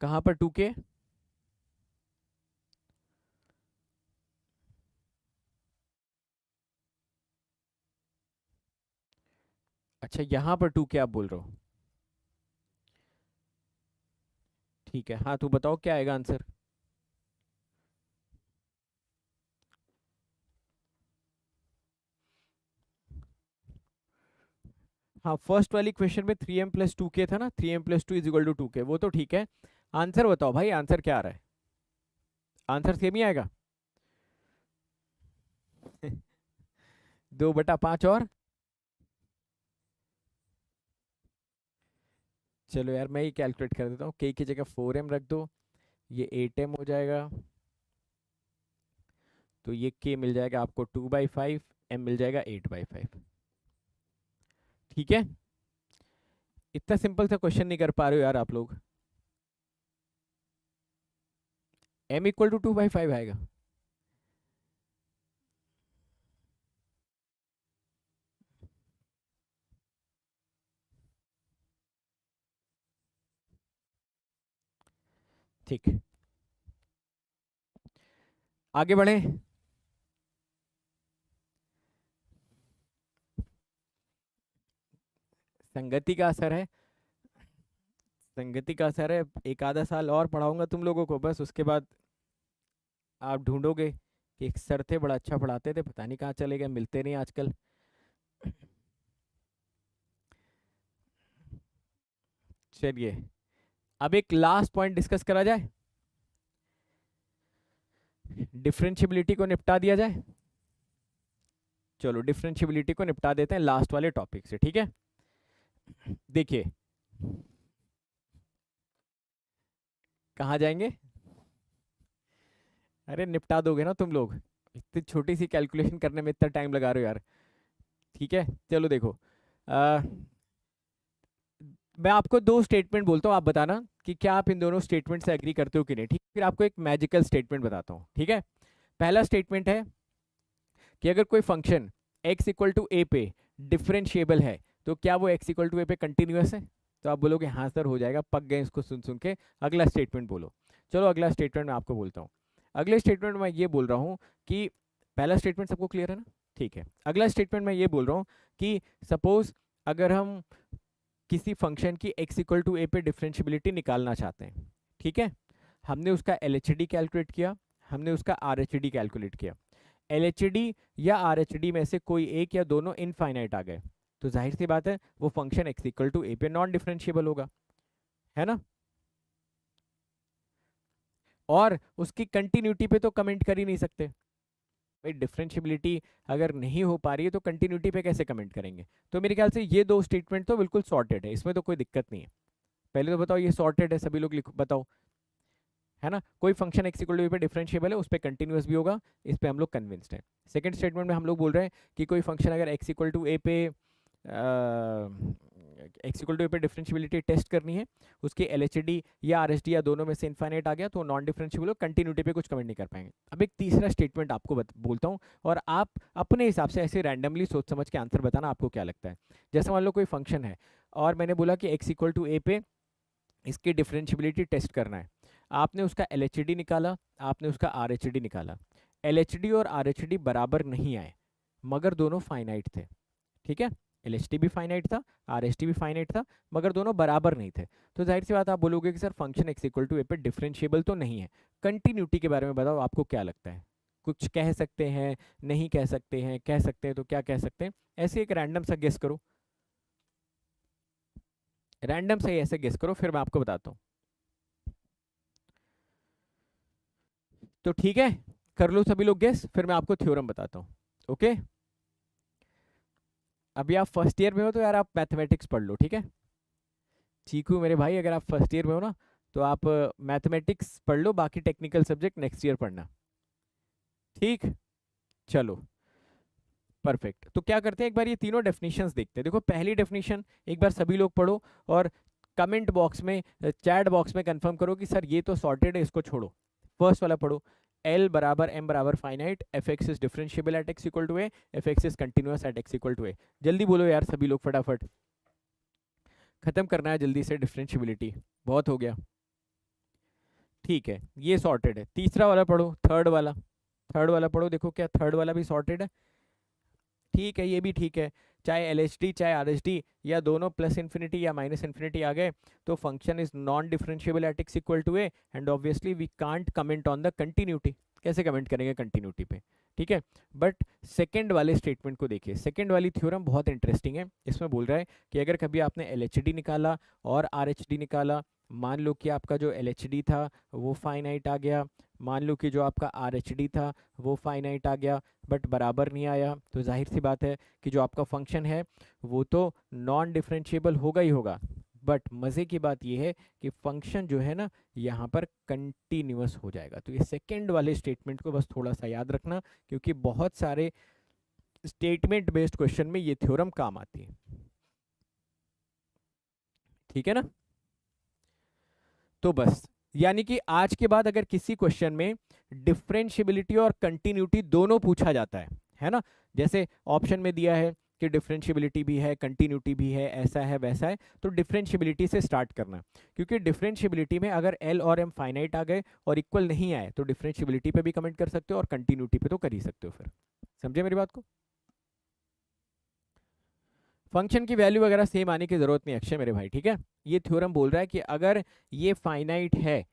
कहाँ पर 2k? अच्छा, यहाँ पर 2k आप बोल रहे हो? ठीक है, हाँ, तू बताओ क्या आएगा आंसर। हाँ, फर्स्ट वाली क्वेश्चन में 3m प्लस 2k था ना, 3m plus 2 is equal to 2k, वो तो ठीक है। आंसर बताओ भाई, आंसर क्या आ रहा है? आंसर सेम ही आएगा। 2/5 और, चलो यार मैं ही कैलकुलेट कर देता हूँ, के की जगह 4m रख दो, ये 8m हो जाएगा, तो ये k मिल जाएगा आपको 2/5, m मिल जाएगा 8/5। ठीक है, इतना सिंपल सा क्वेश्चन नहीं कर पा रहे हो यार आप लोग। m इक्वल टू 2/5 आएगा। ठीक, आगे बढ़े। संगति का असर है, संगति का असर है, एक आधा साल और पढ़ाऊंगा तुम लोगों को, बस उसके बाद आप ढूंढोगे कि एक सर थे बड़ा अच्छा पढ़ाते थे, पता नहीं कहाँ चले गए, मिलते नहीं आजकल। चलिए, अब एक लास्ट पॉइंट डिस्कस करा जाए, डिफरेंशियबिलिटी को निपटा दिया जाए। चलो डिफरेंशियबिलिटी को निपटा देते हैं लास्ट वाले टॉपिक से, ठीक है। देखिए, कहाँ जाएंगे? अरे निपटा दोगे ना तुम लोग, इतनी छोटी सी कैलकुलेशन करने में इतना टाइम लगा रहे हो यार। ठीक है, चलो देखो, आ, मैं आपको दो स्टेटमेंट बोलता हूँ, आप बताना कि क्या आप इन दोनों स्टेटमेंट से एग्री करते हो कि नहीं। ठीक, फिर आपको एक मैजिकल स्टेटमेंट बताता हूँ। ठीक है, पहला स्टेटमेंट है कि अगर कोई function x equal to a पे डिफरेंशिएबल है, तो क्या वो x इक्वल टू ए पे कंटिन्यूस है? तो आप बोलोगे हाँ सर, हो जाएगा, पक गए इसको सुन सुन के। अगला स्टेटमेंट बोलो। चलो अगला स्टेटमेंट मैं आपको बोलता हूँ। अगले स्टेटमेंट में ये बोल रहा हूँ कि पहला स्टेटमेंट सबको क्लियर है ना? ठीक है, अगला स्टेटमेंट में ये बोल रहा हूँ कि सपोज अगर हम किसी फंक्शन की x इक्वल टू ए पे डिफरेंशियबिलिटी निकालना चाहते हैं, ठीक है, हमने उसका LHD कैलकुलेट किया, हमने उसका RHD कैलकुलेट किया। LHD या RHD में से कोई एक या दोनों इनफाइनाइट आ गए, तो जाहिर सी बात है वो function x equal to a पे नॉन डिफरेंशिएबल होगा, है ना? और उसकी कंटिन्यूटी पे तो कमेंट कर ही नहीं सकते भाई, डिफरेंशियबिलिटी अगर नहीं हो पा रही है तो कंटिन्यूटी पे कैसे कमेंट करेंगे? तो मेरे ख्याल से ये दो स्टेटमेंट तो बिल्कुल सॉर्टेड है, इसमें तो कोई दिक्कत नहीं है। पहले तो बताओ ये सॉर्टेड है, सभी लोग लिखो, बताओ, है ना? कोई function x equal to a पे डिफरेंशिएबल है, उस पर कंटिन्यूस भी होगा, इस पे हम लोग कन्विंस्ड हैं। सेकंड स्टेटमेंट में हम लोग बोल रहे हैं कि कोई फंक्शन अगर x इक्वल टू ए पे एक्स इक्वल टू ए पे डिफरेंशियबिलिटी टेस्ट करनी है, उसके एलएचडी या आरएचडी या दोनों में से इनफाइनाइट आ गया तो नॉन डिफरेंशियबल हो, कंटिन्यूटी पे कुछ कमेंट नहीं कर पाएंगे। अब एक तीसरा स्टेटमेंट आपको बोलता हूँ और आप अपने हिसाब से ऐसे रैंडमली सोच समझ के आंसर बताना आपको क्या लगता है। जैसे मान लो कोई फंक्शन है और मैंने बोला कि एक्स इक्वल टू ए पे इसकी डिफरेंशियबिलिटी टेस्ट करना है, आपने उसका एलएचडी निकाला, आपने उसका आरएचडी निकाला, एलएचडी और आरएचडी बराबर नहीं आए मगर दोनों फाइनाइट थे, ठीक है, एलएचडी भी फाइनाइट था, आरएचडी भी फाइनाइट था, मगर दोनों बराबर नहीं थे, तो जाहिर सी बात आप बोलोगे कि sir function x equal to a पे डिफरेंशिएबल तो नहीं है। कंटिन्यूटी के बारे में बताओ, आपको क्या लगता है, कुछ कह सकते हैं, नहीं कह सकते हैं, कह सकते हैं तो क्या कह सकते हैं, ऐसे एक रैंडम सा गेस करो, रैंडम से ऐसे गेस करो, फिर मैं आपको बताता हूँ। तो ठीक है, कर लो सभी लोग गेस, फिर मैं आपको थ्योरम बताता हूँ। ओके, अभी आप फर्स्ट ईयर में हो तो यार आप मैथमेटिक्स पढ़ लो, ठीक है। चीकू मेरे भाई, अगर आप फर्स्ट ईयर में हो ना तो आप मैथमेटिक्स पढ़ लो, बाकी टेक्निकल सब्जेक्ट नेक्स्ट ईयर पढ़ना, ठीक। चलो परफेक्ट, तो क्या करते हैं, एक बार ये तीनों डेफिनेशंस देखते हैं। देखो पहली डेफिनेशन एक बार सभी लोग पढ़ो और कमेंट बॉक्स में, चैट बॉक्स में कंफर्म करो कि सर ये तो सॉर्टेड है, इसको छोड़ो। फर्स्ट वाला पढ़ो, L बराबर M बराबर finite, f x is differentiable at x equal to a, f x is continuous at x equal to a. जल्दी बोलो यार सभी लोग, फटाफट खत्म करना है जल्दी से, डिफरेंशिएबिलिटी बहुत हो गया, ठीक है, ये सॉर्टेड है। तीसरा वाला पढ़ो, थर्ड वाला, थर्ड वाला पढ़ो, देखो क्या थर्ड वाला भी सॉर्टेड है, ठीक है, ये भी ठीक है, चाहे एलएचडी चाहे आरएचडी या दोनों प्लस इन्फिनिटी या माइनस इन्फिनिटी आ गए तो function is non differentiable at x equal to a and obviously we can't comment on the continuity. कैसे कमेंट करेंगे कंटिन्यूटी पे, ठीक है। बट सेकंड वाले स्टेटमेंट को देखिए, सेकंड वाली थ्योरम बहुत इंटरेस्टिंग है। इसमें बोल रहा है कि अगर कभी आपने एलएचडी निकाला और आरएचडी निकाला, मान लो कि आपका जो एलएचडी था वो फाइनाइट आ गया, मान लो कि जो आपका आरएचडी था वो फाइनाइट आ गया बट बराबर नहीं आया, तो जाहिर सी बात है कि जो आपका फंक्शन है वो तो नॉन डिफरेंशिएबल होगा ही होगा। बट मज़े की बात यह है कि फंक्शन जो है ना यहाँ पर कंटिन्यूअस हो जाएगा। तो ये सेकंड वाले स्टेटमेंट को बस थोड़ा सा याद रखना, क्योंकि बहुत सारे स्टेटमेंट बेस्ड क्वेश्चन में ये थ्योरम काम आती है, ठीक है ना। तो बस यानी कि आज के बाद अगर किसी क्वेश्चन में डिफरेंशिएबिलिटी और कंटिन्यूटी दोनों पूछा जाता है ना, जैसे ऑप्शन में दिया है कि डिफरेंशिएबिलिटी भी है कंटिन्यूटी भी है, ऐसा है वैसा है, तो डिफरेंशिएबिलिटी से स्टार्ट करना, क्योंकि डिफरेंशिएबिलिटी में अगर एल और एम फाइनाइट आ गए और इक्वल नहीं आए तो डिफरेंशिएबिलिटी पे भी कमेंट कर सकते हो और कंटिन्यूटी पे तो कर ही सकते हो। फिर समझे मेरी बात को, फंक्शन की वैल्यू वगैरह सेम आने की जरूरत नहीं अक्षय मेरे भाई, ठीक है। ये थ्योरम बोल रहा है कि अगर ये फाइनाइट है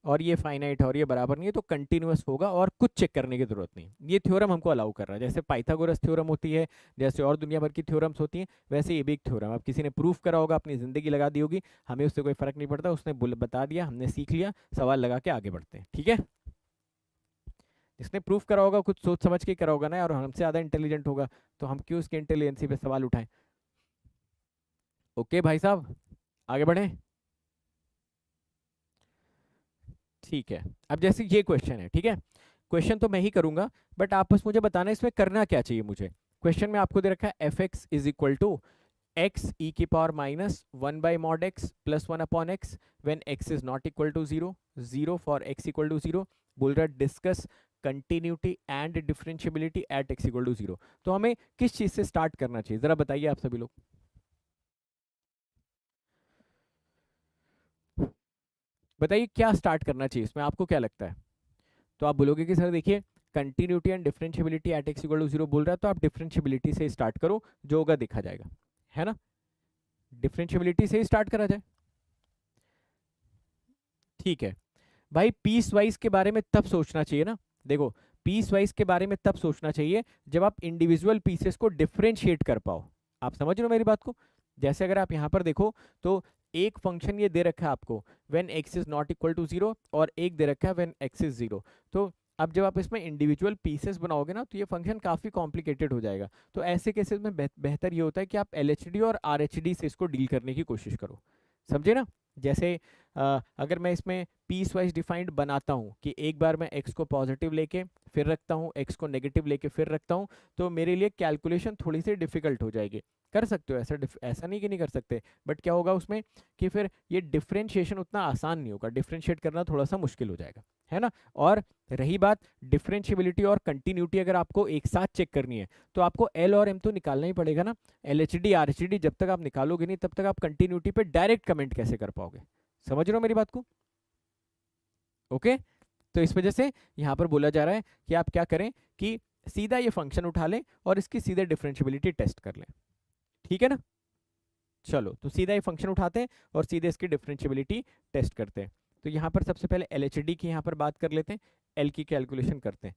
और ये फाइनाइट है और ये बराबर नहीं है तो कंटिन्यूअस होगा और कुछ चेक करने की जरूरत नहीं। ये थ्योरम हमको अलाउ कर रहा है, जैसे पाइथागोरस थ्योरम होती है, जैसे और दुनिया भर की थ्योरम्स होती हैं, वैसे ये भी एक थ्योरम। अब किसी ने प्रूफ करा होगा, अपनी जिंदगी लगा दी होगी, हमें उससे कोई फर्क नहीं पड़ता, उसने बता दिया, हमने सीख लिया, सवाल लगा के आगे बढ़ते हैं, ठीक है। जिसने प्रूफ करा होगा कुछ सोच समझ के करा होगा ना, और हमसे ज़्यादा इंटेलिजेंट होगा, तो हम क्यों उसकी इंटेलिजेंसी पे सवाल उठाएं। ओके भाई साहब, आगे बढ़े, ठीक है। अब जैसे ये क्वेश्चन है, ठीक है, क्वेश्चन तो मैं ही करूंगा बट आप बस मुझे बताना इसमें करना क्या चाहिए मुझे। क्वेश्चन में आपको दे रखा है f x is equal to x e की power minus 1 by mod x plus 1 upon x when x is not equal to 0, 0 for x equal to 0। बोल रहा है discuss continuity and differentiability at x equal to 0। तो हमें किस चीज से start करना चाहिए जरा बताइए आप सभी लोग, बताइए क्या स्टार्ट करना चाहिए इसमें, आपको क्या लगता है। तो आप बोलोगे कि सर देखिए continuity and differentiability at x equal to 0 बोल रहा है, तो आप डिफरेंशिएबिलिटी से स्टार्ट करो, जो होगा देखा जाएगा, है ना। डिफरेंशिएबिलिटी से ही स्टार्ट करा जाए, ठीक है भाई। पीस वाइज के बारे में तब सोचना चाहिए ना, देखो पीस वाइज के बारे में तब सोचना चाहिए जब आप इंडिविजुअल पीसेस को डिफरेंशिएट कर पाओ। आप समझ रहे हो मेरी बात को। जैसे अगर आप यहाँ पर देखो तो एक फंक्शन ये दे रखा है आपको when x is not equal to 0 और एक दे रखा है व्हेन एक्स इज 0। तो अब जब आप इसमें इंडिविजुअल पीसेस बनाओगे ना तो ये फंक्शन काफ़ी कॉम्प्लिकेटेड हो जाएगा। तो ऐसे केसेस में बेहतर ये होता है कि आप एलएचडी और आरएचडी से इसको डील करने की कोशिश करो, समझे ना। जैसे अगर मैं इसमें पीस वाइज डिफाइंड बनाता हूँ कि एक बार मैं x को पॉजिटिव लेके फिर रखता हूँ, x को नेगेटिव लेके फिर रखता हूँ, तो मेरे लिए कैलकुलेशन थोड़ी सी डिफिकल्ट हो जाएगी। कर सकते हो ऐसा, ऐसा नहीं कि नहीं कर सकते, बट क्या होगा उसमें कि फिर ये डिफ्रेंशिएशन उतना आसान नहीं होगा, डिफ्रेंशिएट करना थोड़ा सा मुश्किल हो जाएगा, है ना। और रही बात डिफरेंशिएबिलिटी और कंटिन्यूटी, अगर आपको एक साथ चेक करनी है तो आपको एल और एम तो निकालना ही पड़ेगा ना। एलएचडी आरएचडी जब तक आप निकालोगे नहीं तब तक आप कंटिन्यूटी पे डायरेक्ट कमेंट कैसे कर पाओगे। समझ रहे हो मेरी बात को? ओके, तो इस वजह से यहाँ पर बोला जा रहा है कि आप क्या करें कि सीधा ये फंक्शन उठा लें और इसकी सीधे डिफरेंशिएबिलिटी टेस्ट कर लें, ठीक है ना। चलो तो सीधा ये फंक्शन उठाते हैं और सीधे इसकी डिफरेंशिएबिलिटी टेस्ट करते हैं। तो यहाँ पर सबसे पहले एलएचडी की यहाँ पर बात कर लेते हैं, एल की कैलकुलेशन करते हैं।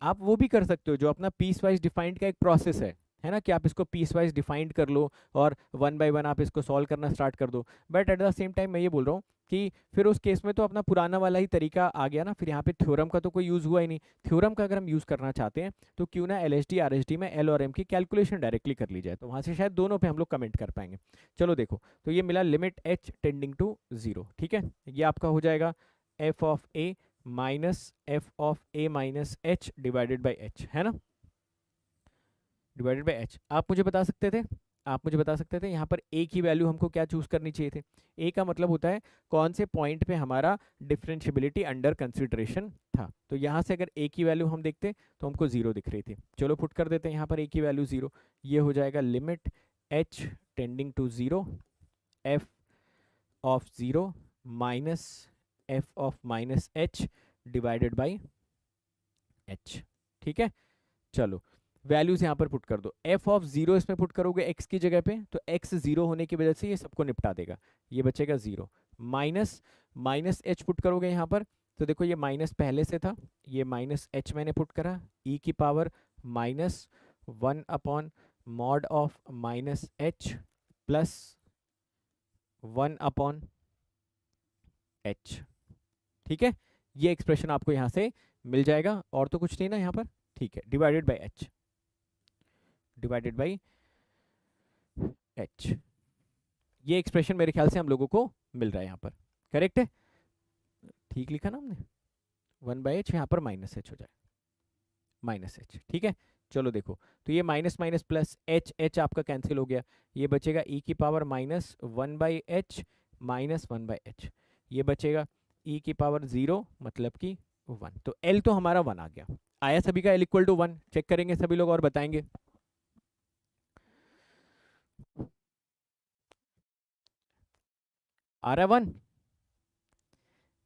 आप वो भी कर सकते हो जो अपना पीस वाइज डिफाइंड का एक प्रोसेस है ना, कि आप इसको पीस वाइज डिफाइंड कर लो और वन बाय वन आप इसको सॉल्व करना स्टार्ट कर दो। But at the same time मैं ये बोल रहा हूँ कि फिर उस केस में तो अपना पुराना वाला ही तरीका आ गया ना, फिर यहाँ पे थ्योरम का तो कोई यूज़ हुआ ही नहीं। थ्योरम का अगर हम यूज़ करना चाहते हैं तो क्यों ना एलएचडी आरएचडी में एल और एम की कैलकुलेशन डायरेक्टली कर ली जाए, तो वहाँ से शायद दोनों पे हम लोग कमेंट कर पाएंगे। चलो देखो, तो ये मिला लिमिट एच टेंडिंग टू 0, ठीक है। ये आपका हो जाएगा F of A minus f of A minus h divided by H, है ना, डिवाइडेड बाई एच। आप मुझे बता सकते थे, यहाँ पर ए की वैल्यू हमको क्या चूज करनी चाहिए थे। ए का मतलब होता है कौन से पॉइंट पे हमारा डिफरेंशिएबिलिटी अंडर कंसिडरेशन था। तो यहाँ से अगर ए की वैल्यू हम देखते तो हमको 0 दिख रही थी। चलो पुट कर देते हैं यहाँ पर ए की वैल्यू 0। ये हो जाएगा limit h tending to 0 f of 0 minus f of minus h divided by h, ठीक है। चलो वैल्यूज यहाँ पर पुट कर दो। एफ ऑफ 0 इसमें पुट करोगे एक्स की जगह पे, तो एक्स 0 होने की वजह से ये सबको निपटा देगा, ये बचेगा 0 माइनस माइनस एच पुट करोगे यहाँ पर, तो देखो ये माइनस पहले से था, ये माइनस एच मैंने पुट करा, ई की power minus 1 upon mod of minus H plus 1 upon H, ठीक है। ये एक्सप्रेशन आपको यहाँ से मिल जाएगा और तो कुछ नहीं ना यहाँ पर, ठीक है, divided by H, divided by H. ये एक्सप्रेशन मेरे ख्याल से हम लोगों को मिल रहा है यहाँ पर, करेक्ट है, ठीक लिखा ना हमने। 1/h यहाँ पर माइनस एच हो जाए, माइनस एच, ठीक है। चलो देखो, तो ये minus minus plus H, H आपका कैंसिल हो गया, ये बचेगा ई की power minus 1/h minus 1/h, ये बचेगा ई की पावर 0 मतलब कि 1। तो एल तो हमारा 1 आ गया। आया सभी का एल इक्वल टू 1? चेक करेंगे सभी लोग और बताएंगे। आ रहा 1?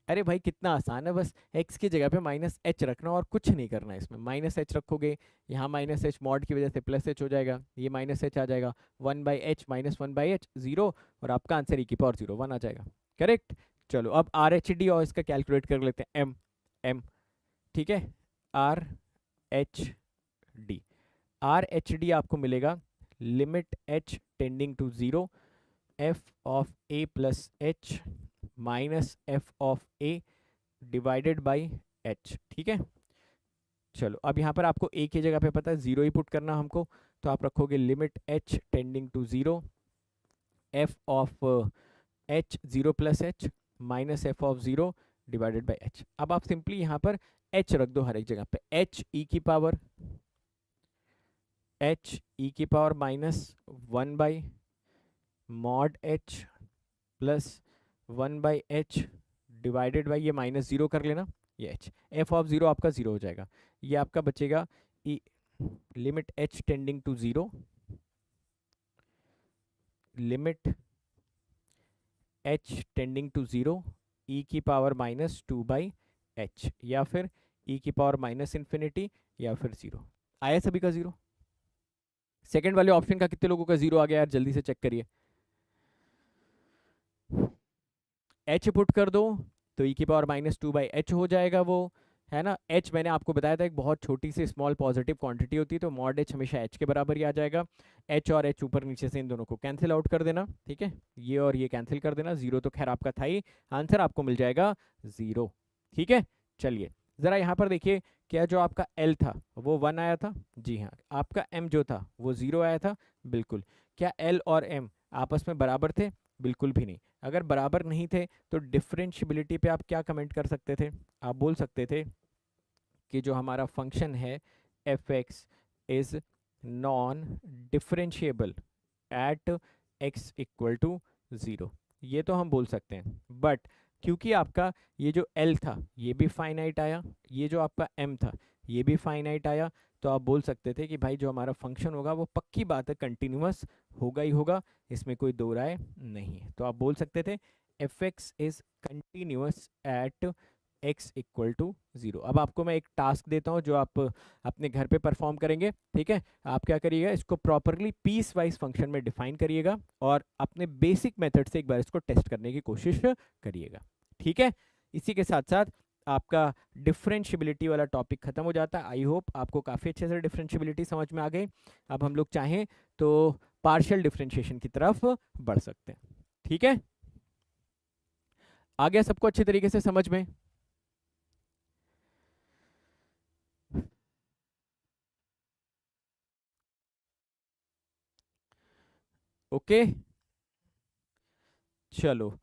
अरे भाई कितना आसान है, बस x की जगह पे माइनस एच रखना और कुछ नहीं करना है इसमें। माइनस एच रखोगे, यहाँ माइनस एच मॉड की वजह से प्लस एच हो जाएगा, ये माइनस एच आ जाएगा, 1/h माइनस 1/h 0, और आपका आंसर ई की पावर 0 1 आ जाएगा, करेक्ट। चलो अब आर एच डी और इसका कैलकुलेट कर लेते हैं, एम एम, ठीक है, R H D. R H D आपको मिलेगा limit h tending to 0 f of a plus h minus f of a divided by h, ठीक है। चलो अब यहाँ पर आपको ए की जगह पे पता है 0 ही पुट करना हमको, तो आप रखोगे limit h tending to 0 f of h 0 plus h minus f of 0 divided by h. अब आप सिंपली यहाँ पर एच रख दो हर एक जगह पे, एच ई की power minus 1 by mod H plus 1/h divided by, ये माइनस 0 कर लेना, ये h, एफ ऑफ 0 आपका 0 हो जाएगा, ये आपका बचेगा e limit h tending to 0 limit h tending to 0 e की पावर माइनस 2/h, या फिर e की पावर माइनस इन्फिनिटी, या फिर 0। आया सभी का 0? सेकेंड वाले ऑप्शन का कितने लोगों का 0 आ गया यार, जल्दी से चेक करिए। h पुट कर दो तो e की पावर माइनस 2/h हो जाएगा वो, है ना। h मैंने आपको बताया था एक बहुत छोटी सी स्मॉल पॉजिटिव क्वांटिटी होती है, तो मॉड h हमेशा h के बराबर ही आ जाएगा। h और h ऊपर नीचे से इन दोनों को कैंसिल आउट कर देना, ठीक है, ये और ये कैंसिल कर देना, 0 तो खैर आपका था ही, आंसर आपको मिल जाएगा 0, ठीक है। चलिए ज़रा यहाँ पर देखिए, क्या जो आपका L था वो 1 आया था? जी हाँ। आपका M जो था वो 0 आया था? बिल्कुल। क्या L और M आपस में बराबर थे? बिल्कुल भी नहीं। अगर बराबर नहीं थे तो डिफरेंशियबिलिटी पे आप क्या कमेंट कर सकते थे? आप बोल सकते थे कि जो हमारा फंक्शन है f x is non differentiable at x equal to zero. ये तो हम बोल सकते हैं, बट क्योंकि आपका ये जो एल था ये भी फाइनाइट आया, ये जो आपका एम था ये भी फाइनाइट आया, तो आप बोल सकते थे कि भाई जो हमारा फंक्शन होगा वो पक्की बात है कंटिन्यूअस होगा ही होगा, इसमें कोई दो राय नहीं है। तो आप बोल सकते थे f x is continuous at x equal to zero. अब आपको मैं एक टास्क देता हूँ जो आप अपने घर पे परफॉर्म करेंगे, ठीक है? आप क्या करिएगा, इसको प्रॉपरली पीस वाइज फंक्शन में डिफाइन करिएगा और अपने बेसिक मेथड से एक बार इसको टेस्ट करने की कोशिश करिएगा, ठीक है? इसी के साथ साथ आपका डिफरेंशियबिलिटी वाला टॉपिक खत्म हो जाता है। आई होप आपको काफ़ी अच्छे से डिफरेंशियबिलिटी समझ में आ गई। अब हम लोग चाहें तो पार्शियल डिफरेंशिएशन की तरफ बढ़ सकते हैं, ठीक है? आ गया सबको अच्छी तरीके से समझ में? ओके, चलो।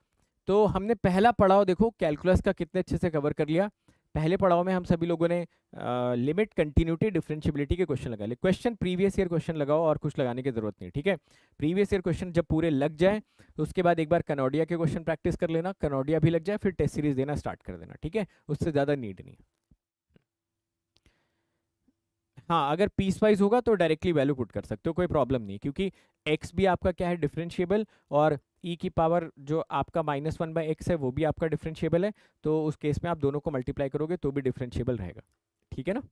तो हमने पहला पड़ाव देखो कैलकुलस का कितने अच्छे से कवर कर लिया। पहले पड़ाव में हम सभी लोगों ने लिमिट, कंटिन्यूटी, डिफरेंशियबिलिटी के क्वेश्चन लगा लिए। क्वेश्चन प्रीवियस ईयर क्वेश्चन लगाओ और कुछ लगाने की जरूरत नहीं, ठीक है? प्रीवियस ईयर क्वेश्चन जब पूरे लग जाए तो उसके बाद एक बार कनौडिया के क्वेश्चन प्रैक्टिस कर लेना, कनौडिया भी लग जाए फिर टेस्ट सीरीज देना स्टार्ट कर देना, ठीक है? उससे ज़्यादा नीड नहीं। हाँ, अगर पीस वाइज होगा तो डायरेक्टली वैल्यू पुट कर सकते हो, कोई प्रॉब्लम नहीं, क्योंकि एक्स भी आपका क्या है, डिफरेंशिएबल, और ई की पावर जो आपका -1/x है वो भी आपका डिफरेंशिएबल है, तो उस केस में आप दोनों को मल्टीप्लाई करोगे तो भी डिफरेंशिएबल रहेगा, ठीक है ना?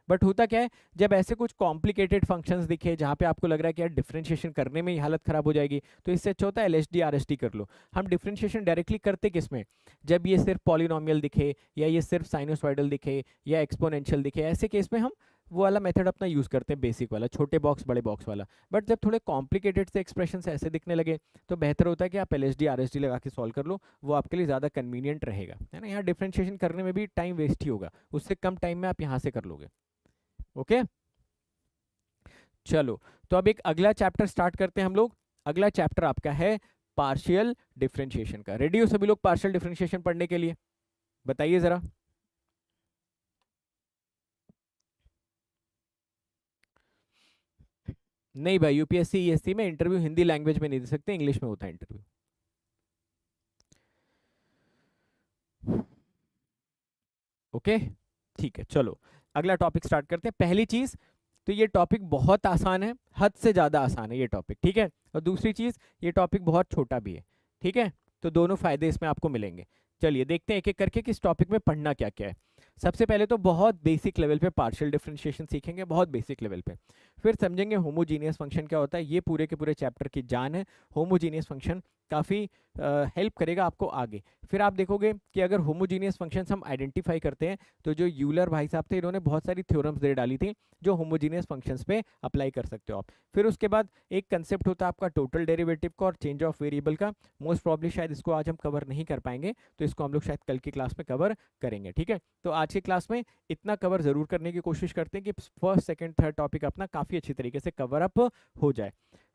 बट होता क्या है, जब ऐसे कुछ कॉम्प्लिकेटेड फंक्शंस दिखे जहाँ पे आपको लग रहा है कि यार डिफरेंशिएशन करने में ही हालत खराब हो जाएगी, तो इससे अच्छा होता है एलएचडी आरएचडी कर लो। हम डिफरेंशिएशन डायरेक्टली करते किस में, जब ये सिर्फ पॉलिनोमियल दिखे या ये सिर्फ साइनोसॉइडल दिखे या एक्सपोनेंशियल दिखे, ऐसे केस में हम वो वाला मेथड अपना यूज़ करते हैं, बेसिक वाला, छोटे बॉक्स बड़े बॉक्स वाला। बट जब थोड़े कॉम्प्लिकेटेड से एक्सप्रेशन ऐसे दिखने लगे तो बेहतर होता है कि आप एलएचडी आरएचडी लगा के सॉल्व कर लो, वो आपके लिए ज़्यादा कन्वीनियंट रहेगा, है ना? यहाँ डिफरेंशिएशन करने में भी टाइम वेस्ट ही होगा, उससे कम टाइम में आप यहाँ से कर लोगे। ओके, चलो। तो अब एक अगला चैप्टर स्टार्ट करते हैं हम लोग। अगला चैप्टर आपका है पार्शियल डिफरेंशिएशन का। रेडी हो सभी लोग पार्शियल डिफरेंशिएशन पढ़ने के लिए? बताइए जरा। नहीं भाई, यूपीएससी ईएससी में इंटरव्यू हिंदी लैंग्वेज में नहीं दे सकते, इंग्लिश में होता है इंटरव्यू। ओके, ठीक है, चलो अगला टॉपिक स्टार्ट करते हैं। पहली चीज तो ये टॉपिक बहुत आसान है, हद से ज़्यादा आसान है ये टॉपिक, ठीक है? और दूसरी चीज़, ये टॉपिक बहुत छोटा भी है, ठीक है? तो दोनों फायदे इसमें आपको मिलेंगे। चलिए देखते हैं एक एक करके कि इस टॉपिक में पढ़ना क्या क्या है। सबसे पहले तो बहुत बेसिक लेवल पे पार्शियल डिफरेंशिएशन सीखेंगे, बहुत बेसिक लेवल पे। फिर समझेंगे होमोजीनियस फंक्शन क्या होता है, ये पूरे के पूरे चैप्टर की जान है। होमोजीनियस फंक्शन काफ़ी हेल्प करेगा आपको आगे। फिर आप देखोगे कि अगर होमोजीनियस फंक्शंस हम आइडेंटिफाई करते हैं तो जो यूलर भाई साहब थे इन्होंने बहुत सारी थ्योरम्स दे डाली थी जो होमोजीनियस फंक्शंस पे अप्लाई कर सकते हो आप। फिर उसके बाद एक कंसेप्ट होता है आपका टोटल डेरिवेटिव का और चेंज ऑफ वेरिएबल का। मोस्ट प्रॉब्ली शायद इसको आज हम कवर नहीं कर पाएंगे, तो इसको हम लोग शायद कल की क्लास में कवर करेंगे, ठीक है? तो आज की क्लास में इतना कवर जरूर करने की कोशिश करते हैं कि फर्स्ट सेकंड थर्ड टॉपिक अपना काफ़ी अच्छी तरीके से कवर अप हो जाए।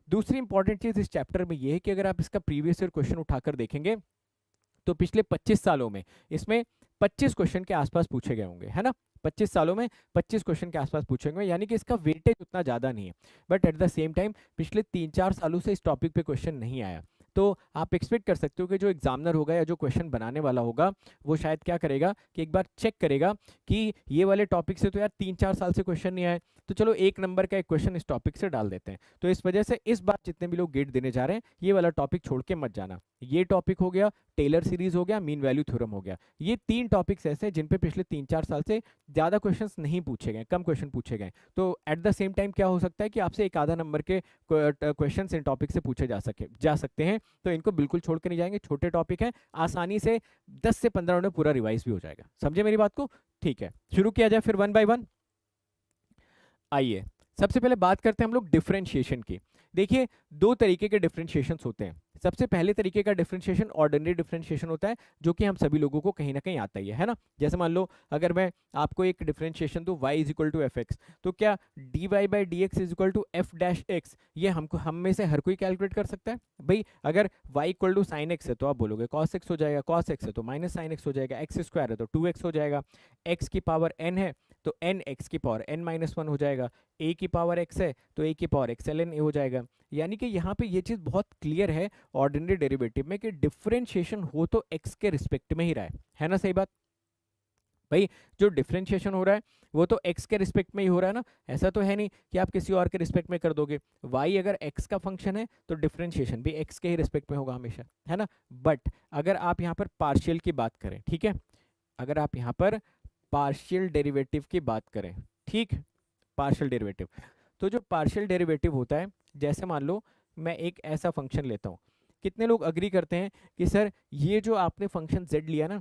दूसरी इंपॉर्टेंट चीज़ इस चैप्टर में ये है कि अगर आप इसका प्रीवियस ईयर क्वेश्चन उठाकर देखेंगे तो पिछले 25 सालों में इसमें 25 क्वेश्चन के आसपास पूछे गए होंगे, है ना? 25 सालों में 25 क्वेश्चन के आसपास पूछे होंगे, यानी कि इसका वेटेज उतना ज़्यादा नहीं है। But at the same time पिछले 3-4 सालों से इस टॉपिक पे क्वेश्चन नहीं आया, तो आप एक्सपेक्ट कर सकते हो कि जो एग्जामिनर होगा या जो क्वेश्चन बनाने वाला होगा वो शायद क्या करेगा कि एक बार चेक करेगा कि ये वाले टॉपिक से तो यार 3-4 साल से क्वेश्चन नहीं आए, तो चलो एक नंबर का एक क्वेश्चन इस टॉपिक से डाल देते हैं। तो इस वजह से इस बार जितने भी लोग गेट देने जा रहे हैं ये वाला टॉपिक छोड़ के मत जाना। ये टॉपिक हो गया, टेलर सीरीज हो गया, मीन वैल्यू थ्योरम हो गया, ये 3 टॉपिक्स ऐसे हैं जिन पे पिछले 3-4 साल से ज़्यादा क्वेश्चंस नहीं पूछे गए, कम क्वेश्चन पूछे गए। तो एट द सेम टाइम क्या हो सकता है कि आपसे एक आधा नंबर के क्वेश्चंस इन टॉपिक से पूछे जा सकते हैं, तो इनको बिल्कुल छोड़ के नहीं जाएंगे। छोटे टॉपिक हैं, आसानी से 10 से 15 मिनट में पूरा रिवाइज भी हो जाएगा। समझे मेरी बात को? ठीक है, शुरू किया जाए फिर वन बाय वन। आइए सबसे पहले बात करते हैं हम लोग डिफरेंशिएशन की। देखिए दो तरीके के डिफरेंशिएशंस होते हैं। सबसे पहले तरीके का डिफरेंशिएशन ऑर्डिनरी डिफरेंशिएशन होता है, जो कि हम सभी लोगों को कहीं ना कहीं आता ही है ना। जैसे मान लो अगर मैं आपको एक डिफरेंशिएशन दूं y is equal to f x, तो क्या d y by d x is equal to f dash x, ये हमको हम में से हर कोई कैलकुलेट कर सकता है भाई। अगर y equal to sine x है तो आप बोलोगे कॉस एक्स हो जाएगा, कॉस एक्स है तो माइनस साइन एक्स हो जाएगा, एक्स स्क्वायर है तो 2x हो जाएगा, x की पावर n है तो n x की पावर n माइनस वन हो जाएगा, a की पावर x है तो a की पावर x ln a हो जाएगा। यानी कि यहाँ पे ये चीज़ बहुत क्लियर है ऑर्डिनरी डेरिवेटिव में कि डिफरेंशिएशन हो तो x के रिस्पेक्ट में ही रहा है ना, सही बात भाई। जो डिफरेंशिएशन हो रहा है वो तो x के रिस्पेक्ट में ही हो रहा है ना, ऐसा तो है नहीं कि आप किसी और के रिस्पेक्ट में कर दोगे। y अगर x का फंक्शन है तो डिफरेंशिएशन भी x के ही रिस्पेक्ट में होगा हमेशा, है ना। बट अगर आप यहाँ पर पार्शियल की बात करें, ठीक है, अगर आप यहाँ पर पार्शियल डेरिवेटिव की बात करें, ठीक, पार्शियल डेरिवेटिव, तो जो पार्शियल डेरिवेटिव होता है, जैसे मान लो मैं एक ऐसा फंक्शन लेता हूँ, कितने लोग अग्री करते हैं कि सर ये जो आपने फंक्शन z लिया ना,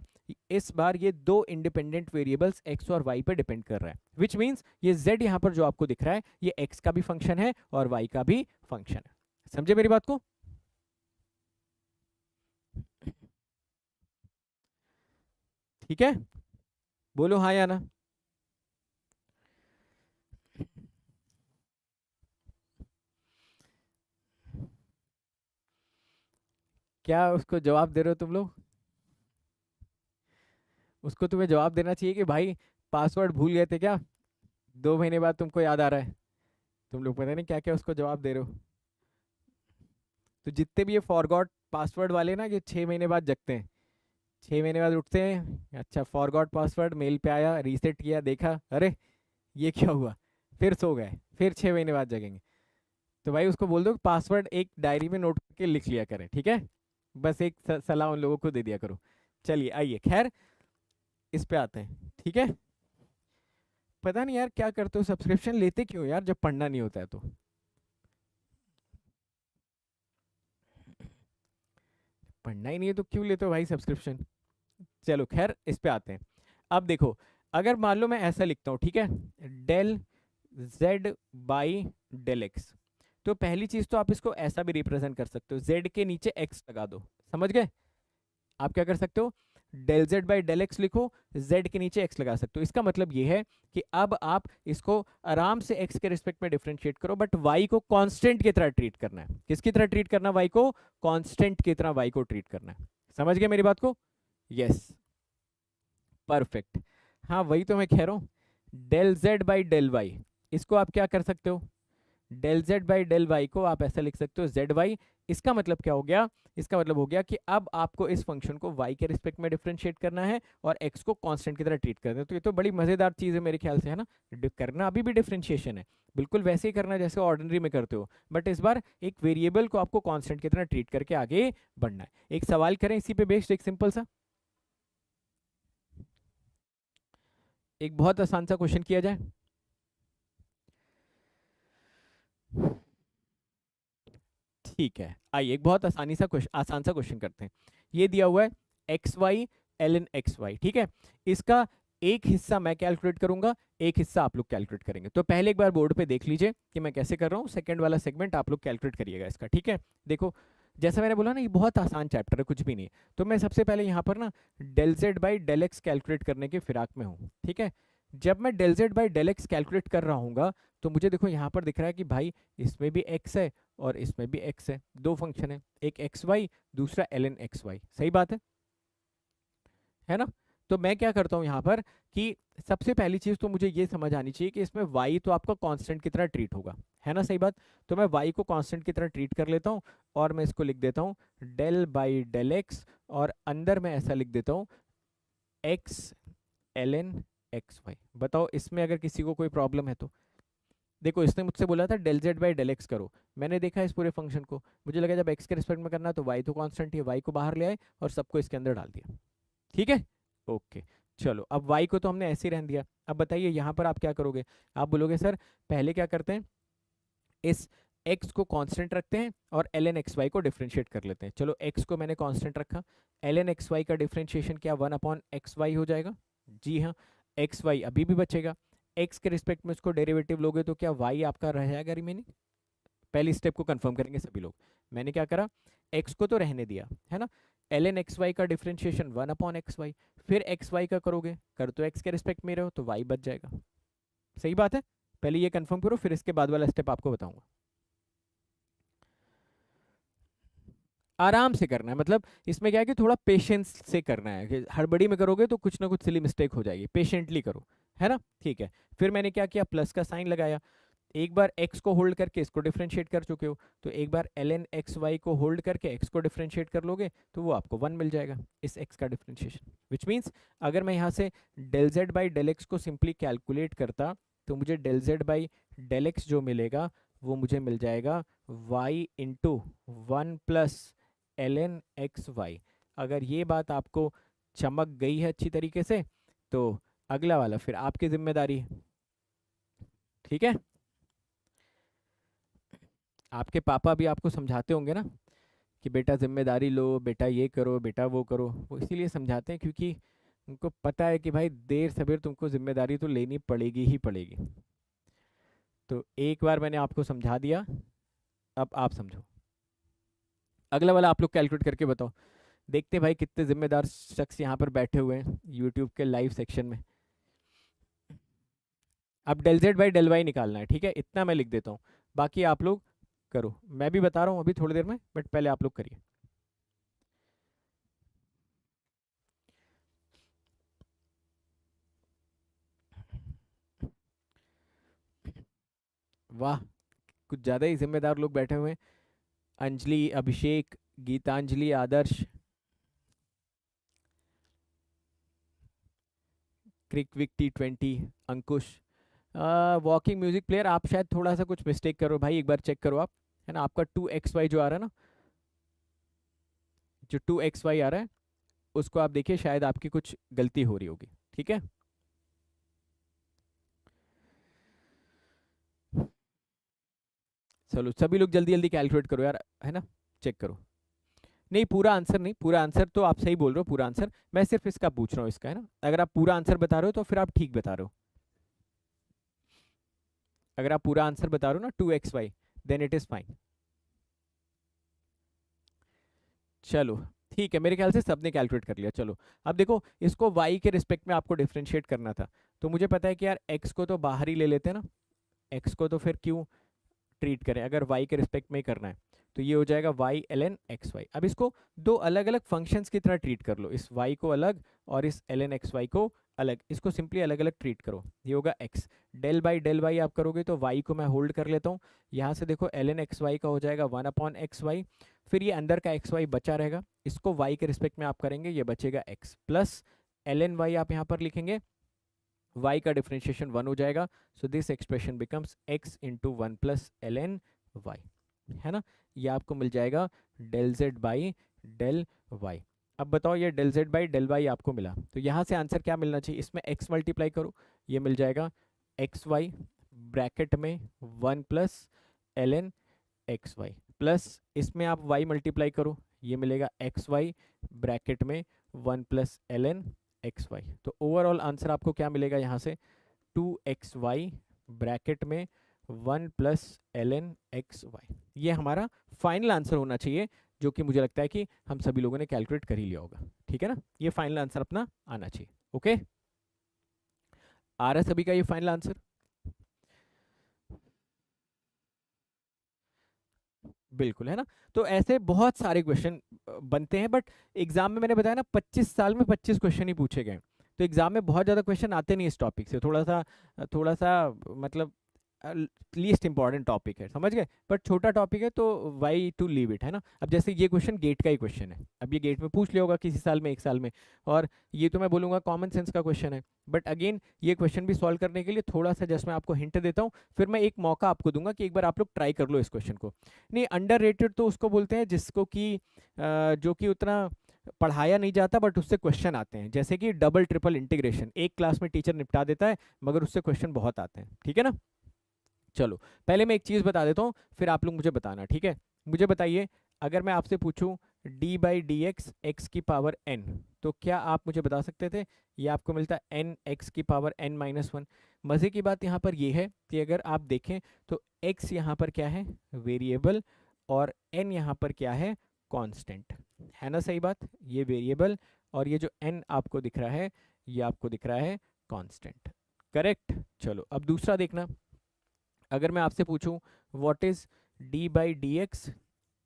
इस बार ये दो इंडिपेंडेंट वेरिएबल्स x और y पर डिपेंड कर रहा है, विच मीन्स ये z यहाँ पर जो आपको दिख रहा है ये x का भी फंक्शन है और y का भी फंक्शन है। समझे मेरी बात को? ठीक है, बोलो हाँ या ना। क्या उसको जवाब दे रहे हो तुम लोग? उसको तुम्हें जवाब देना चाहिए कि भाई पासवर्ड भूल गए थे क्या, 2 महीने बाद तुमको याद आ रहा है। तुम लोग पता नहीं क्या क्या उसको जवाब दे रहे हो। तो जितने भी ये फॉरगॉट पासवर्ड वाले ना, ये 6 महीने बाद जगते हैं, 6 महीने बाद उठते हैं, अच्छा फॉरगॉट पासवर्ड मेल पे आया, रीसेट किया, देखा अरे ये क्या हुआ, फिर सो गए, फिर 6 महीने बाद जगेंगे। तो भाई उसको बोल दो पासवर्ड एक डायरी में नोट करके लिख लिया करें, ठीक है। बस एक सलाह उन लोगों को दे दिया करो। चलिए आइए, खैर इस पे आते हैं, ठीक है। पता नहीं यार क्या करते हो, सब्सक्रिप्शन लेते क्यों यार जब पढ़ना नहीं होता है तो। पढ़ना ही नहीं है तो क्यों लेते हो भाई सब्सक्रिप्शन। चलो खैर इस पे आते हैं। अब देखो, अगर मान लो मैं ऐसा लिखता हूँ, ठीक है, del z by del x, तो पहली चीज तो आप इसको ऐसा भी रिप्रेजेंट कर सकते हो, z के नीचे x लगा दो, समझ गए। आप क्या कर सकते हो, del z by del x लिखो, z के नीचे x लगा सकते हो। इसका मतलब ये है कि अब आप इसको आराम से x के रिस्पेक्ट में डिफरेंशिएट करो, बट y को कांस्टेंट की तरह ट्रीट करना है। किसकी तरह ट्रीट करना है, y को कांस्टेंट की तरह y को ट्रीट करना है। समझ गए मेरी बात को? Yes, perfect. हाँ वही तो मैं कह रहा हूँ, del z by del y, इसको आप क्या कर सकते हो, del z by del y को आप ऐसा लिख सकते हो जेड वाई। इसका मतलब क्या हो गया, इसका मतलब हो गया कि अब आपको इस फंक्शन को y के रिस्पेक्ट में डिफरेंशिएट करना है और x को कांस्टेंट की तरह ट्रीट करना है। तो ये तो बड़ी मजेदार चीज़ है मेरे ख्याल से, है ना। करना अभी भी डिफरेंशिएशन है, बिल्कुल वैसे ही करना जैसे ऑर्डिनरी में करते हो, बट इस बार एक वेरिएबल को आपको कांस्टेंट की तरह ट्रीट करके आगे बढ़ना है। एक सवाल करें इसी पे बेस्ड, एक सिंपल सा, एक बहुत आसान सा क्वेश्चन किया जाए। ठीक है, आइए एक बहुत आसान सा क्वेश्चन करते हैं। ये दिया हुआ है x y l n x y, ठीक है। इसका एक हिस्सा मैं कैलकुलेट करूंगा, एक हिस्सा आप लोग कैलकुलेट करेंगे। तो पहले एक बार बोर्ड पे देख लीजिए कि मैं कैसे कर रहा हूँ, सेकंड वाला सेगमेंट आप लोग कैलकुलेट करिएगा इसका, ठीक है। देखो जैसा मैंने बोला ना, ये बहुत आसान चैप्टर है, कुछ भी नहीं। तो मैं सबसे पहले यहाँ पर ना del z by del x calculate करने के फिराक में हूँ, ठीक है। जब मैं del z by del x calculate कर रहा हूँ तो मुझे देखो यहाँ पर दिख रहा है कि भाई इसमें भी x है और इसमें भी x है, दो फंक्शन है, एक एक्स वाई दूसरा एल एन एक्स वाई, सही बात है ना। तो मैं क्या करता हूँ यहाँ पर कि सबसे पहली चीज तो मुझे ये समझ आनी चाहिए कि इसमें y तो आपका कांस्टेंट की तरह ट्रीट होगा, है ना, सही बात। तो मैं y को कांस्टेंट की तरह ट्रीट कर लेता हूँ और मैं इसको लिख देता हूँ डेल बाई डेल एक्स, और अंदर मैं ऐसा लिख देता हूँ x l n x y. बताओ इसमें अगर किसी को कोई प्रॉब्लम है तो। देखो इसने मुझसे बोला था del z by del x करो, मैंने देखा इस पूरे फंक्शन को, मुझे लगा जब एक्स के रिस्पेक्ट में करना है तो वाई तो कांस्टेंट ही है, वाई को बाहर ले आए और सबको इसके अंदर डाल दिया, ठीक है। ओके, चलो अब वाई को तो हमने ऐसे ही रहने दिया। अब बताइए यहाँ पर आप क्या करोगे, आप बोलोगे सर पहले क्या करते हैं, इस x को कांस्टेंट रखते हैं और ln xy को डिफरेंशिएट कर लेते हैं। चलो x को मैंने कांस्टेंट रखा, ln xy का डिफरेंशिएशन क्या 1 अपॉन xy हो जाएगा, जी हाँ, xy अभी भी बचेगा। x के रिस्पेक्ट में इसको डेरिवेटिव लोगे तो क्या y आपका रह जाएगा रिमेनिंग, पहली स्टेप को कंफर्म करेंगे सभी लोग। मैंने क्या करा, x को तो रहने दिया है ना, ln xy का डिफरेंशिएशन 1/xy, फिर xy का करोगे, कर तो x के रिस्पेक्ट में रहो तो y बच जाएगा। सही बात है, पहले ये कंफर्म करो, फिर इसके बाद वाला स्टेप आपको बताऊंगा। आराम से करना है, मतलब इसमें क्या है कि थोड़ा पेशेंस से करना है, कि हड़बड़ी में करोगे तो कुछ ना कुछ सिली मिस्टेक हो जाएगी, पेशेंटली करो, है ना। ठीक है, फिर मैंने क्या किया, प्लस का साइन लगाया, एक बार x को होल्ड करके इसको डिफरेंशिएट कर चुके हो, तो एक बार ln xy को होल्ड करके x को डिफरेंशिएट कर लोगे तो वो आपको 1 मिल जाएगा इस x का डिफरेंशिएशन। विच मीन्स अगर मैं यहाँ से del z by del x को सिंपली कैलकुलेट करता तो मुझे del z by del x जो मिलेगा वो मुझे मिल जाएगा y into 1 plus ln xy। अगर ये बात आपको चमक गई है अच्छी तरीके से तो अगला वाला फिर आपकी जिम्मेदारी है, ठीक है। आपके पापा भी आपको समझाते होंगे ना कि बेटा जिम्मेदारी लो, बेटा ये करो, बेटा वो करो, वो इसीलिए समझाते हैं क्योंकि उनको पता है कि भाई देर सवेर तुमको जिम्मेदारी तो लेनी पड़ेगी ही पड़ेगी। तो एक बार मैंने आपको समझा दिया, अब आप समझो। अगला वाला आप लोग कैलकुलेट करके बताओ, देखते हैं भाई कितने जिम्मेदार शख्स यहाँ पर बैठे हुए हैं यूट्यूब के लाइव सेक्शन में। अब del z by del y निकालना है, ठीक है, इतना मैं लिख देता हूँ, बाकी आप लोग करो, मैं भी बता रहा हूँ अभी थोड़ी देर में, बट पहले आप लोग करिए। वाह, कुछ ज़्यादा ही जिम्मेदार लोग बैठे हुए हैं। अंजलि, अभिषेक, गीतांजलि, आदर्श, क्रिक विक T20, अंकुश, वॉकिंग म्यूजिक प्लेयर, आप शायद थोड़ा सा कुछ मिस्टेक करो भाई, एक बार चेक करो आप, है ना। आपका 2xy जो आ रहा है ना, जो 2xy आ रहा है उसको आप देखिए, शायद आपकी कुछ गलती हो रही होगी, ठीक है। चलो सभी लोग जल्दी जल्दी कैलकुलेट करो यार, है ना, चेक करो। नहीं पूरा आंसर नहीं, पूरा आंसर तो आप सही बोल रहे हो, पूरा आंसर मैं सिर्फ इसका पूछ रहा हूँ, इसका, है ना। अगर आप पूरा आंसर बता रहे हो तो फिर आप ठीक बता रहे हो, अगर आप पूरा आंसर बता रहे हो ना 2xy, then it is fine. चलो ठीक है, मेरे ख्याल से सबने कैलकुलेट कर लिया। चलो अब देखो, इसको y के रिस्पेक्ट में आपको डिफरेंशिएट करना था, तो मुझे पता है कि यार x को तो बाहर ही ले लेते हैं ना, x को तो फिर क्यों ट्रीट करें, अगर y के रिस्पेक्ट में ही करना है तो ये हो जाएगा y ln xy। अब इसको दो अलग अलग फंक्शंस की तरह ट्रीट कर लो, इस y को अलग और इस ln xy को अलग, इसको सिंपली अलग अलग ट्रीट करो, ये होगा x। Del by del y आप करोगे तो y को मैं होल्ड कर लेता हूँ, यहाँ से देखो ln xy का हो जाएगा 1/xy, फिर ये अंदर का xy बचा रहेगा, इसको y के रिस्पेक्ट में आप करेंगे, ये बचेगा x प्लस ln y आप यहाँ पर लिखेंगे, y का डिफरेंशिएशन 1 हो जाएगा, so this expression becomes x into 1 plus ln y, है ना। ये आपको मिल जाएगा del z by del y। अब बताओ, ये del z by del y आपको मिला, तो यहाँ से आंसर क्या मिलना चाहिए, इसमें x मल्टीप्लाई करो, ये मिल जाएगा एक्स वाई ब्रैकेट में 1 plus ln x y, plus इसमें आप y मल्टीप्लाई करो, ये मिलेगा एक्स वाई ब्रैकेट में 1 प्लस ln एक्स वाई। तो ओवरऑल आंसर आपको क्या मिलेगा यहाँ से, 2xy ब्रैकेट में 1 प्लस ln xy। ये हमारा फाइनल आंसर होना चाहिए, जो कि मुझे लगता है कि हम सभी लोगों ने कैलकुलेट कर ही लिया होगा, ठीक है ना। ये फाइनल आंसर अपना आना चाहिए, ओके। आ रहा है सभी का ये फाइनल आंसर, बिल्कुल, है ना। तो ऐसे बहुत सारे क्वेश्चन बनते हैं, बट एग्जाम में मैंने बताया ना 25 साल में 25 क्वेश्चन ही पूछे गए, तो एग्जाम में बहुत ज़्यादा क्वेश्चन आते नहीं इस टॉपिक से, थोड़ा सा मतलब लीस्ट इंपॉर्टेंट टॉपिक है, समझ गए, बट छोटा टॉपिक है तो वाई टू लीव इट, है ना। अब जैसे ये क्वेश्चन गेट का ही क्वेश्चन है, अब ये गेट में पूछ लिया होगा किसी साल में, एक साल में, और ये तो मैं बोलूँगा कॉमन सेंस का क्वेश्चन है, बट अगेन ये क्वेश्चन भी सॉल्व करने के लिए थोड़ा सा जस्ट मैं आपको हिंट देता हूँ, फिर मैं एक मौका आपको दूंगा कि एक बार आप लोग ट्राई कर लो इस क्वेश्चन को। नहीं, अंडररेटेड तो उसको बोलते हैं जिसको कि जो कि उतना पढ़ाया नहीं जाता बट उससे क्वेश्चन आते हैं, जैसे कि डबल ट्रिपल इंटीग्रेशन, एक क्लास में टीचर निपटा देता है मगर उससे क्वेश्चन बहुत आते हैं, ठीक है ना। चलो पहले मैं एक चीज़ बता देता हूँ, फिर आप लोग मुझे बताना, ठीक है। मुझे बताइए, अगर मैं आपसे पूछूं D by d x x की पावर n, तो क्या आप मुझे बता सकते थे ये आपको मिलता है n एक्स की पावर n माइनस वन। मज़े की बात यहाँ पर ये है कि अगर आप देखें तो x यहाँ पर क्या है, वेरिएबल, और n यहाँ पर क्या है, कांस्टेंट, है ना। सही बात, ये वेरिएबल और ये जो n आपको दिख रहा है ये आपको दिख रहा है कांस्टेंट। करेक्ट। चलो अब दूसरा देखना, अगर मैं आपसे पूछूं what is d by d x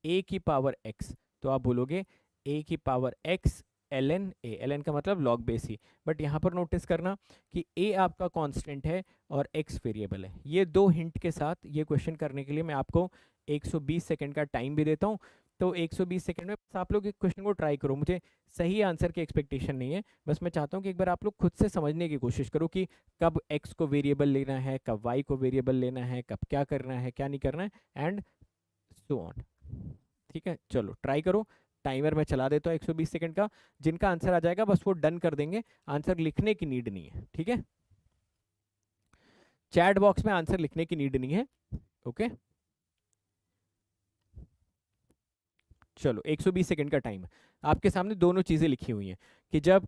a की पावर x, तो आप बोलोगे a की power x ln a, ln का मतलब log बेस ही, बट यहाँ पर नोटिस करना कि a आपका कांस्टेंट है और x वेरिएबल है। ये दो हिंट के साथ ये क्वेश्चन करने के लिए मैं आपको 120 सेकंड का टाइम भी देता हूँ। तो 120 सेकंड में बस आप लोग इस क्वेश्चन को ट्राई करो, मुझे सही आंसर की एक्सपेक्टेशन नहीं है, बस मैं चाहता हूँ कि एक बार आप लोग खुद से समझने की कोशिश करो कि कब x को वेरिएबल लेना है, कब y को वेरिएबल लेना है, कब क्या करना है क्या नहीं करना है, एंड सो ऑन। ठीक है, चलो ट्राई करो। टाइमर मैं चला देता हूँ 120 सेकंड का, जिनका आंसर आ जाएगा बस वो डन कर देंगे, आंसर लिखने की नीड नहीं है। ठीक है, चैट बॉक्स में आंसर लिखने की नीड नहीं है। ओके, चलो 120 सेकंड का टाइम है। आपके सामने दोनों चीजें लिखी हुई हैं कि जब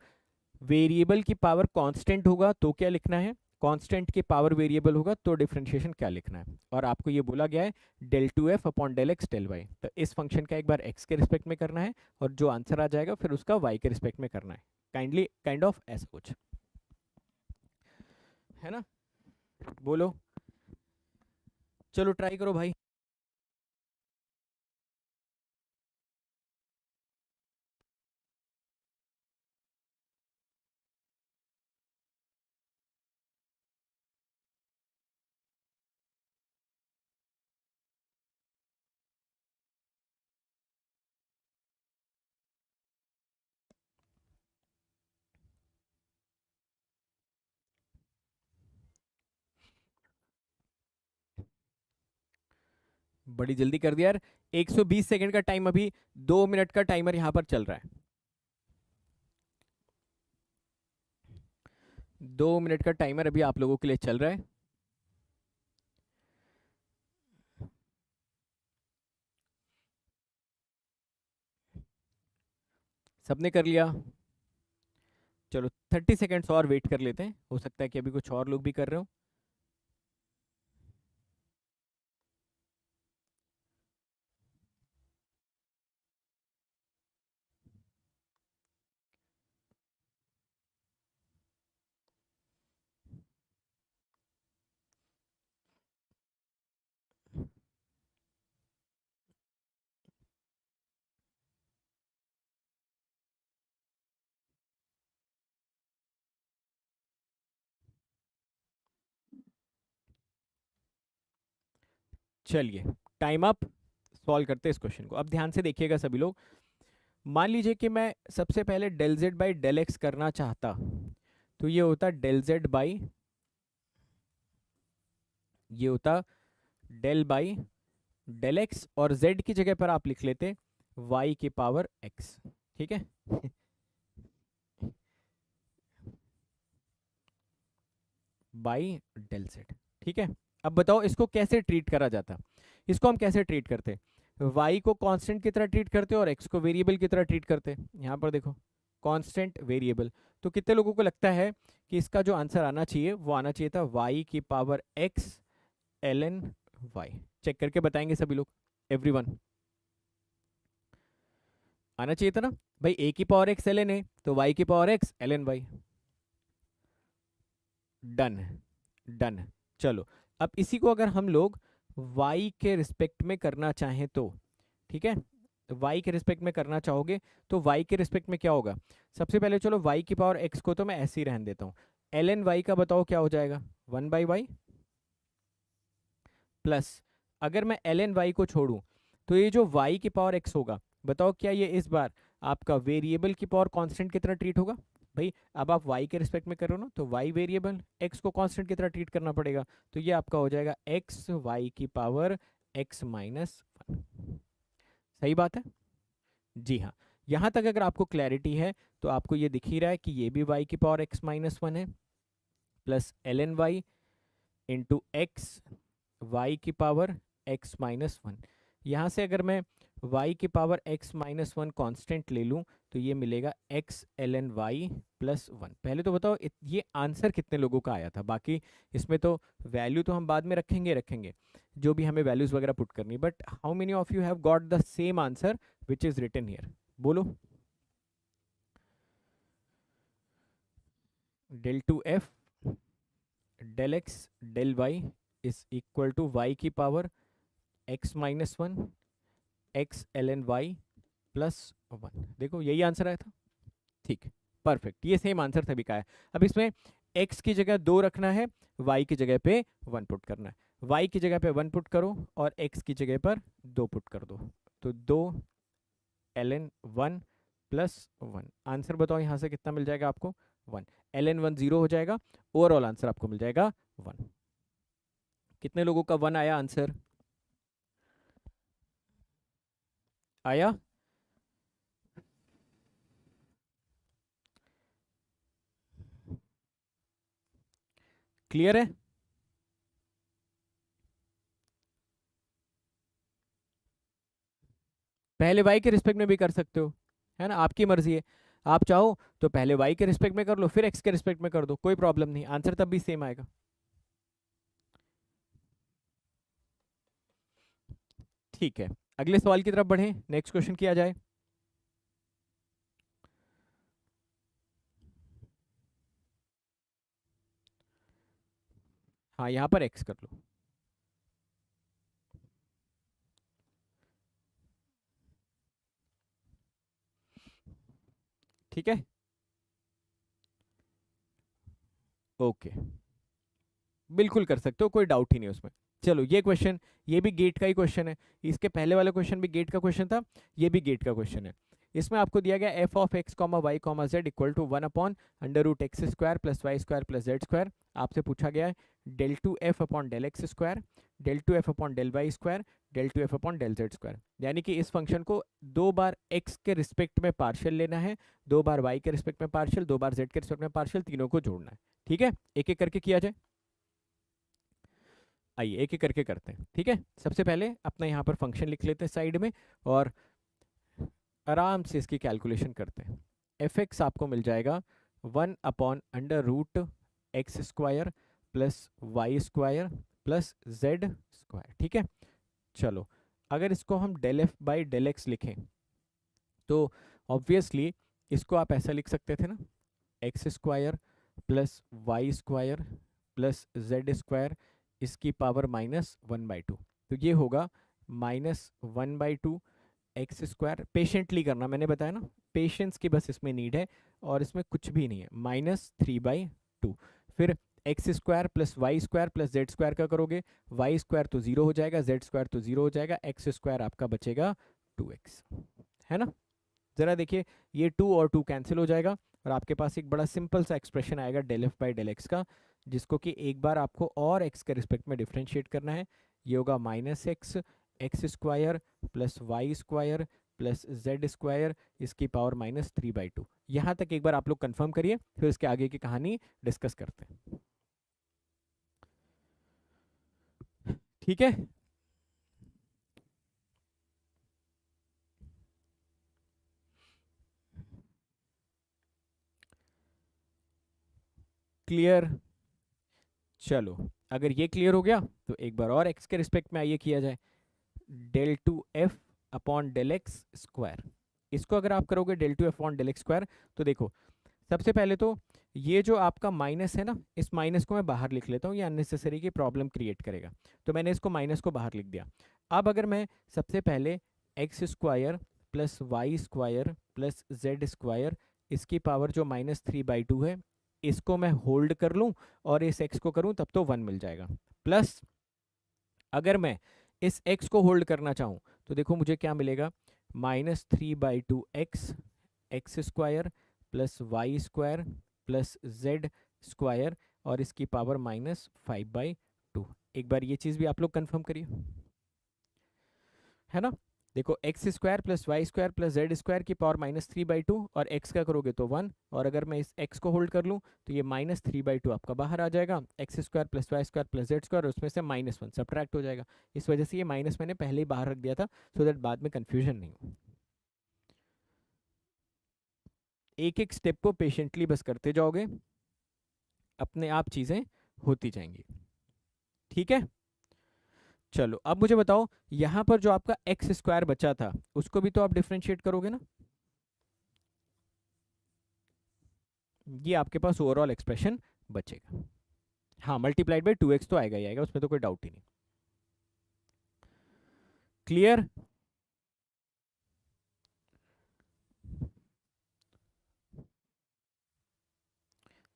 वेरिएबल की पावर कांस्टेंट होगा तो क्या लिखना है, कांस्टेंट की पावर वेरिएबल होगा तो डिफरेंशिएशन क्या लिखना है। और आपको ये बोला गया है del two f upon del x del y, तो इस फंक्शन का एक बार एक्स के रिस्पेक्ट में करना है और जो आंसर आ जाएगा फिर उसका वाई के रिस्पेक्ट में करना है। काइंडली काइंड ऑफ ऐसा कुछ है ना, बोलो। चलो ट्राई करो भाई। बड़ी जल्दी कर दिया यार, 120 सेकंड का टाइम, अभी 2 मिनट का टाइमर यहाँ पर चल रहा है। 2 मिनट का टाइमर अभी आप लोगों के लिए चल रहा है। सबने कर लिया? चलो 30 सेकेंड्स और वेट कर लेते हैं, हो सकता है कि अभी कुछ और लोग भी कर रहे हो। चलिए टाइम अप, सॉल्व करते हैं इस क्वेश्चन को। अब ध्यान से देखिएगा सभी लोग, मान लीजिए कि मैं सबसे पहले del z by del x करना चाहता, तो ये होता डेल जेड बाई, ये होता डेल बाई डेल एक्स, और जेड की जगह पर आप लिख लेते वाई की पावर एक्स। ठीक है बाई डेल जेड। ठीक है, अब बताओ इसको कैसे ट्रीट करा जाता। इसको हम कैसे ट्रीट करते, y को कांस्टेंट की तरह ट्रीट करते और x को वेरिएबल की तरह ट्रीट करते। यहाँ पर देखो कांस्टेंट वेरिएबल, तो कितने लोगों को लगता है कि इसका जो आंसर आना चाहिए वो आना चाहिए था y की power x ln y। Check करके बताएंगे सभी लोग, एवरीवन। आना चाहिए था ना भाई, a की पावर x ln a, तो y की power x ln y। Done, done. चलो अब इसी को अगर हम लोग y के रिस्पेक्ट में करना चाहें तो, ठीक है, y के रिस्पेक्ट में करना चाहोगे तो y के रिस्पेक्ट में क्या होगा। सबसे पहले चलो y की पावर x को तो मैं ऐसे ही रहने देता हूँ, ln y का बताओ क्या हो जाएगा, 1/y प्लस, अगर मैं ln y को छोड़ूं तो ये जो y की पावर x होगा, बताओ क्या ये इस बार आपका वेरिएबल की पावर कांस्टेंट की तरह ट्रीट होगा। भाई अब आप y के रिस्पेक्ट में कर रहे हो ना, तो y वेरिएबल, x को कांस्टेंट की तरह ट्रीट करना पड़ेगा, तो ये आपका हो जाएगा x y की पावर x माइनस वन। सही बात है, जी हाँ। यहाँ तक अगर आपको क्लैरिटी है तो आपको ये दिख ही रहा है कि ये भी y की पावर x माइनस वन है, plus ln y into x y की पावर x माइनस वन। यहाँ से अगर मैं y की power x minus one constant ले लूँ तो ये मिलेगा x ln y plus one. पहले तो बताओ ये आंसर कितने लोगों का आया था, बाकी इसमें तो वैल्यू तो हम बाद में रखेंगे जो भी हमें वैल्यूज वगैरह पुट करनी, but how many of you have got the same answer which is written here, बोलो। del टू एफ del x del y is equal to y की power x minus one x ln y plus one. देखो यही answer आया था, ठीक, perfect, ये same answer सभी का है। अब इसमें x की जगह 2 रखना है, y की जगह पे 1 पुट करना है। y की जगह पे 1 पुट करो और x की जगह पर 2 पुट कर दो, तो 2 ln 1 प्लस 1। आंसर बताओ यहाँ से कितना मिल जाएगा आपको, 1। ln 1 0 हो जाएगा, ओवरऑल आंसर आपको मिल जाएगा 1। कितने लोगों का 1 आया आंसर, आया? क्लियर है? पहले y के रिस्पेक्ट में भी कर सकते हो, है ना, आपकी मर्जी है। आप चाहो तो पहले y के रिस्पेक्ट में कर लो, फिर x के रिस्पेक्ट में कर दो, कोई प्रॉब्लम नहीं, आंसर तब भी सेम आएगा। ठीक है, अगले सवाल की तरफ बढ़ें, नेक्स्ट क्वेश्चन किया जाए। हाँ, यहाँ पर x कर लो। ठीक है, ओके, बिल्कुल कर सकते हो, कोई डाउट ही नहीं उसमें। चलो ये क्वेश्चन, ये भी गेट का ही क्वेश्चन है, इसके पहले वाला क्वेश्चन भी गेट का क्वेश्चन था, ये भी गेट का क्वेश्चन है। इसमें आपको दिया गया f of x comma y comma z equal to 1 upon under root x square plus y square plus z square. आपसे पूछा गया है del two f upon del x square, del two f upon del y square, del two f upon del z square. यानी कि इस function को 2 बार x के रिस्पेक्ट में पार्शियल लेना है, 2 बार वाई के रिस्पेक्ट में पार्शियल, 2 बार जेड के रिस्पेक्ट में पार्शियल, तीनों को जोड़ना है। ठीक है, एक एक करके किया जाए, आइए एक एक करके करते हैं। ठीक है, सबसे पहले अपना यहाँ पर फंक्शन लिख लेते हैं साइड में और आराम से इसकी कैलकुलेशन करते हैं। एफ एक्स आपको मिल जाएगा 1 upon under root x square plus y square plus z square. ठीक है, चलो अगर इसको हम del f by del x लिखें तो ऑब्वियसली इसको आप ऐसा लिख सकते थे ना, x square plus y square plus z square इसकी पावर माइनस 1/2। तो ये होगा माइनस 1/2 एक्स स्क्वायर। पेशेंटली करना, मैंने बताया ना, पेशेंस की बस इसमें नीड है और इसमें कुछ भी नहीं है, माइनस 3/2। फिर x square plus y square plus z square का करोगे, वाई स्क्वायर तो 0 हो जाएगा, जेड स्क्वायर तो 0 हो जाएगा, एक्स स्क्वायर आपका बचेगा 2x, है ना। जरा देखिए, ये 2 और 2 कैंसिल हो जाएगा और आपके पास एक बड़ा सिंपल सा एक्सप्रेशन आएगा del f by del x का, जिसको कि एक बार आपको और एक्स के रिस्पेक्ट में डिफ्रेंशिएट करना है। ये होगा minus x x square plus y square plus z square इसकी पावर माइनस 3/2। यहाँ तक एक बार आप लोग कंफर्म करिए, फिर इसके आगे की कहानी डिस्कस करते हैं। ठीक है, क्लियर? चलो अगर ये क्लियर हो गया तो एक बार और एक्स के रिस्पेक्ट में आइए किया जाए, del two f upon del x square. इसको अगर आप करोगे del two f upon del x square तो देखो, सबसे पहले तो ये जो आपका माइनस है ना, इस माइनस को मैं बाहर लिख लेता हूँ, ये अननेसेसरी की प्रॉब्लम क्रिएट करेगा, तो मैंने इसको माइनस को बाहर लिख दिया। अब अगर मैं सबसे पहले x square plus y square plus z square इसकी पावर जो -3/2 है, इसको मैं होल्ड कर लूँ और इस एक्स को करूँ तब तो 1 मिल जाएगा। प्लस अगर मैं इस x को होल्ड करना चाहूँ तो देखो मुझे क्या मिलेगा, -3/2 x x square plus y square plus z square और इसकी पावर -5/2। एक बार ये चीज़ भी आप लोग कंफर्म करिए, है ना। देखो x square plus y square plus z square की पावर -3/2 और एक्स का करोगे तो 1, और अगर मैं इस एक्स को होल्ड कर लूँ तो ये -3/2 आपका बाहर आ जाएगा, x square plus y square plus z square, उसमें से -1 सब्ट्रैक्ट हो जाएगा। इस वजह से ये माइनस मैंने पहले ही बाहर रख दिया था, सो दैट बाद में कन्फ्यूजन नहीं हो। एक एक स्टेप को पेशेंटली बस करते जाओगे, अपने आप चीज़ें होती जाएंगी। ठीक है, चलो अब मुझे बताओ, यहाँ पर जो आपका एक्स स्क्वायर बचा था उसको भी तो आप डिफ्रेंशिएट करोगे ना। ये आपके पास ओवरऑल एक्सप्रेशन बचेगा। हाँ, मल्टीप्लाइड बाई 2x तो आएगा ही आएगा, उसमें तो कोई डाउट ही नहीं। क्लियर?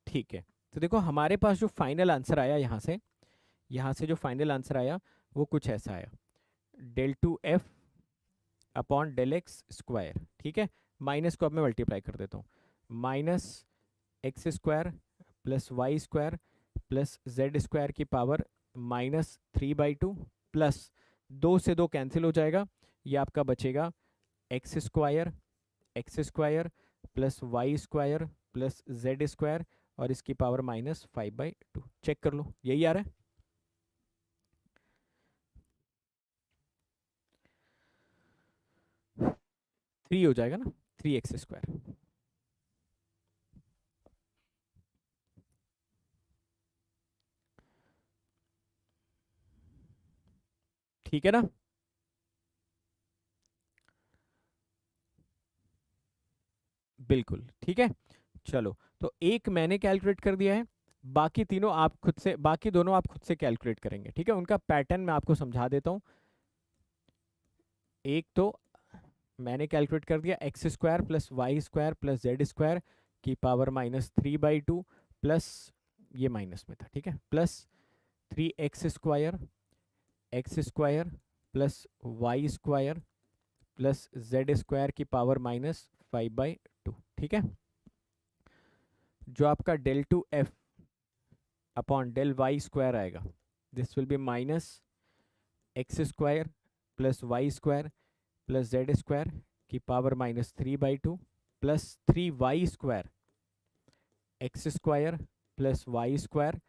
ठीक है, तो देखो हमारे पास जो फाइनल आंसर आया यहाँ से जो फाइनल आंसर आया वो कुछ ऐसा आया, del2f upon del x square. ठीक है, माइनस को अब मैं मल्टीप्लाई कर देता हूँ, minus x square plus y square plus z square की पावर -3/2 प्लस 2 से 2 कैंसिल हो जाएगा, ये आपका बचेगा x square plus y square plus z square और इसकी पावर -5/2। चेक कर लो, यही आ रहा है। थ्री हो जाएगा ना, 3x स्क्वायर। ठीक है ना, बिल्कुल ठीक है। चलो, तो एक मैंने कैलकुलेट कर दिया है, बाकी तीनों आप खुद से, बाकी दोनों आप खुद से कैलकुलेट करेंगे। ठीक है, उनका पैटर्न मैं आपको समझा देता हूँ। एक तो मैंने कैलकुलेट कर दिया x square plus y square plus z square की पावर -3/2 प्लस, ये माइनस में था, ठीक है, plus 3x square plus y square plus z square की पावर -5/2। ठीक है, जो आपका del2f upon del y square आएगा, this will be -x square plus y square plus z square की power -3/2 plus 3y square x square plus y square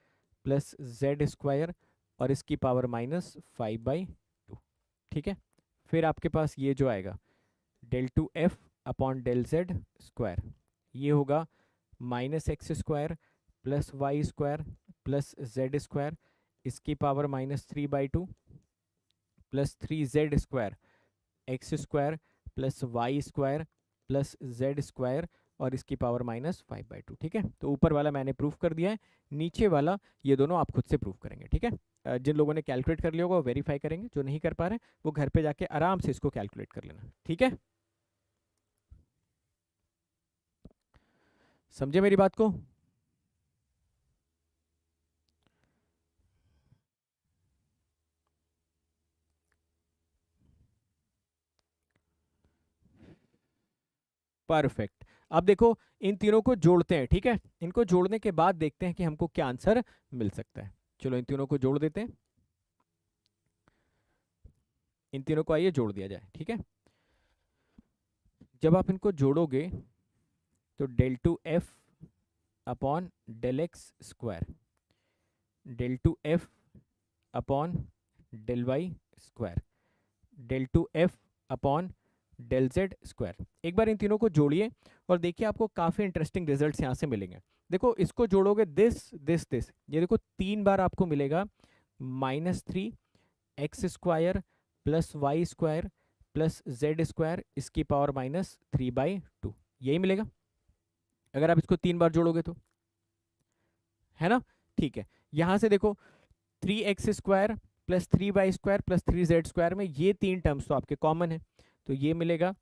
plus z square और इसकी power -5/2। ठीक है, फिर आपके पास ये जो आएगा del2f upon del z square, ये होगा -x square plus y square plus z square, इसकी power -3/2 plus 3z square x square plus y square plus z square और इसकी पावर -5/2। ठीक है, तो ऊपर वाला मैंने प्रूफ कर दिया है, नीचे वाला ये दोनों आप खुद से प्रूफ करेंगे। ठीक है, जिन लोगों ने कैलकुलेट कर लिया होगा वो वेरीफाई करेंगे, जो नहीं कर पा रहे वो घर पे जाके आराम से इसको कैलकुलेट कर लेना। ठीक है, समझे मेरी बात को? परफेक्ट। अब देखो इन तीनों को जोड़ते हैं। ठीक है, इनको जोड़ने के बाद देखते हैं कि हमको क्या आंसर मिल सकता है। चलो इन तीनों को जोड़ देते हैं, इन तीनों को आइए जोड़ दिया जाए। ठीक है, जब आप इनको जोड़ोगे तो del2f upon del x square, del2f upon del y square, del2f upon del z square. एक बार इन तीनों को जोड़िए और देखिए आपको काफ़ी इंटरेस्टिंग रिजल्ट्स यहाँ से मिलेंगे। देखो इसको जोड़ोगे दिस दिस दिस, ये देखो 3 बार आपको मिलेगा -3x square plus y square plus z square, इसकी पावर -3/2, यही मिलेगा अगर आप इसको 3 बार जोड़ोगे तो, है ना। ठीक है, यहाँ से देखो 3x square plus 3y square plus 3z square में ये 3 टर्म्स तो आपके कॉमन है, तो ये मिलेगा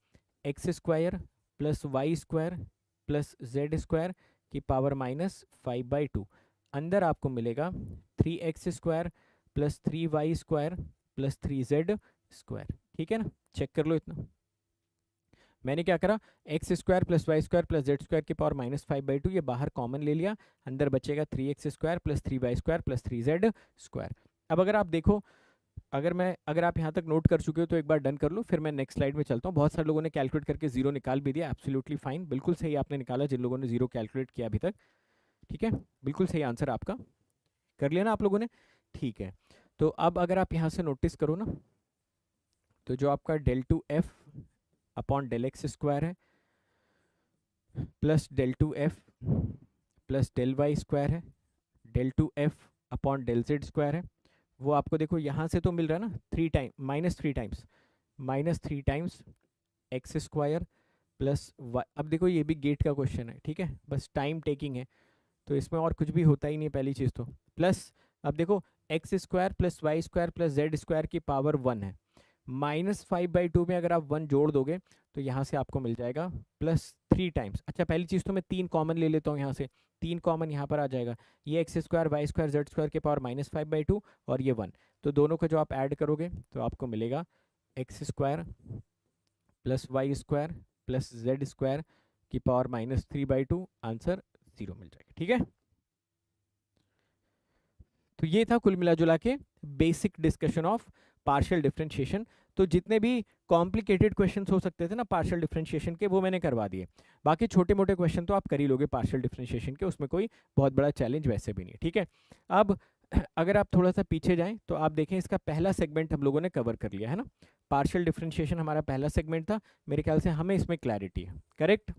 x square plus y square plus z square की पावर -5/2। अंदर आपको मिलेगा 3x square plus 3y square plus 3z square. ठीक है ना, चेक कर लो इतना। मैंने क्या करा, x square plus y square plus z square की पावर -5/2 ये बाहर कॉमन ले लिया, अंदर बचेगा 3x square plus 3y square plus 3z square. अब अगर आप देखो अगर आप यहाँ तक नोट कर चुके हो तो एक बार डन कर लो, फिर मैं नेक्स्ट स्लाइड में चलता हूँ। बहुत सारे लोगों ने कैलकुलेट करके जीरो निकाल भी दिया, एब्सोल्युटली फाइन, बिल्कुल सही आपने निकाला जिन लोगों ने जीरो कैलकुलेट किया अभी तक। ठीक है, बिल्कुल सही आंसर आपका, कर लिया ना आप लोगों ने। ठीक है, तो अब अगर आप यहाँ से नोटिस करो ना, तो जो आपका del two f upon del x square है plus del two f plus del y square है, del two f upon del z square है, वो आपको देखो यहाँ से तो मिल रहा है ना, minus three times x square plus y. अब देखो ये भी गेट का क्वेश्चन है, ठीक है, बस टाइम टेकिंग है, तो इसमें और कुछ भी होता ही नहीं है पहली चीज़ तो। प्लस अब देखो x square plus y square plus z square की पावर 1 है, -5/2 में अगर आप 1 जोड़ दोगे तो यहाँ से आपको मिल जाएगा +3 टाइम्स। अच्छा पहली चीज़ तो मैं 3 कॉमन ले लेता हूँ यहाँ से, 3 कॉमन यहाँ पर आ जाएगा, ये x square y square z square के पावर -5/2 और ये 1, तो दोनों को जो आप ऐड करोगे तो आपको मिलेगा x square plus y square plus z square की पावर -3/2, आंसर 0 मिल जाएगा। ठीक है, तो ये था कुल मिला जुला के basic discussion of partial differentiation. तो जितने भी कॉम्प्लिकेटेड क्वेश्चंस हो सकते थे ना पार्शियल डिफरेंशिएशन के, वो मैंने करवा दिए। बाकी छोटे मोटे क्वेश्चन तो आप कर ही लोगे पार्शियल डिफरेंशिएशन के, उसमें कोई बहुत बड़ा चैलेंज वैसे भी नहीं है। ठीक है, अब अगर आप थोड़ा सा पीछे जाएं तो आप देखें इसका पहला सेगमेंट हम लोगों ने कवर कर लिया है ना, पार्शियल डिफरेंशिएशन हमारा पहला सेगमेंट था, मेरे ख्याल से हमें इसमें क्लैरिटी है, करेक्ट।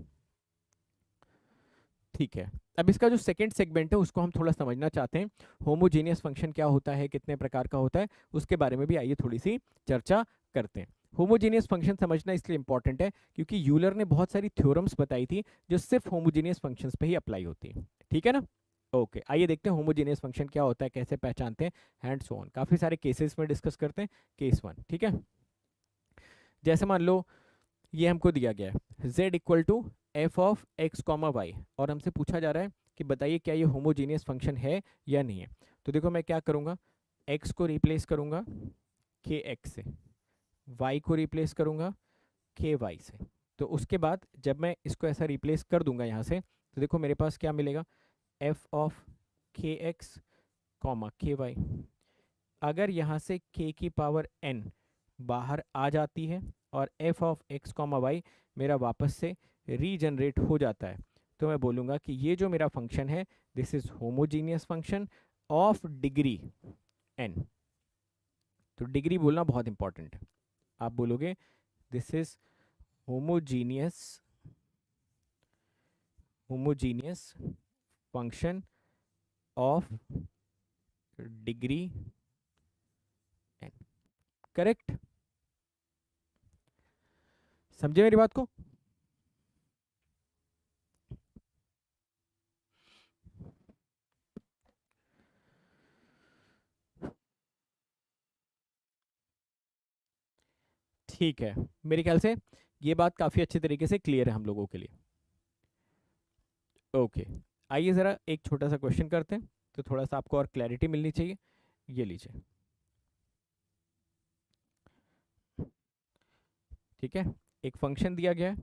ठीक है, अब इसका जो सेकंड सेगमेंट है उसको हम थोड़ा समझना चाहते हैं, होमोजीनियस फंक्शन क्या होता है, कितने प्रकार का होता है, उसके बारे में भी आइए थोड़ी सी चर्चा करते हैं। होमोजीनियस फंक्शन समझना इसलिए इंपॉर्टेंट है क्योंकि यूलर ने बहुत सारी थ्योरम्स बताई थी जो सिर्फ होमोजीनियस फंक्शंस पे ही अप्लाई होती है। ठीक है ना, ओके, आइए देखते हैं होमोजीनियस फंक्शन क्या होता है, कैसे पहचानते हैं एंड सो ऑन। काफी सारे केसेस में डिस्कस करते हैं। केस 1, ठीक है, जैसे मान लो ये हमको दिया गया है z equal to f of x comma y, और हमसे पूछा जा रहा है कि बताइए क्या ये होमोजीनियस फंक्शन है या नहीं है। तो देखो मैं क्या करूँगा, x को रिप्लेस करूँगा के एक्स से, y को रिप्लेस करूँगा के वाई से, तो उसके बाद जब मैं इसको ऐसा रिप्लेस कर दूंगा यहाँ से, तो देखो मेरे पास क्या मिलेगा, एफ ऑफ के एक्स कॉमा के वाई। अगर यहाँ से k की पावर n बाहर आ जाती है और f of x comma y मेरा वापस से रीजनरेट हो जाता है, तो मैं बोलूँगा कि ये जो मेरा फंक्शन है this is homogeneous function of degree n। तो डिग्री बोलना बहुत इंपॉर्टेंट है, आप बोलोगे this is homogeneous function of degree n, correct. समझे मेरी बात को। ठीक है, मेरे ख्याल से ये बात काफ़ी अच्छे तरीके से क्लियर है हम लोगों के लिए। ओके, आइए ज़रा एक छोटा सा क्वेश्चन करते हैं, तो थोड़ा सा आपको और क्लैरिटी मिलनी चाहिए। ये लीजिए, ठीक है, एक फंक्शन दिया गया है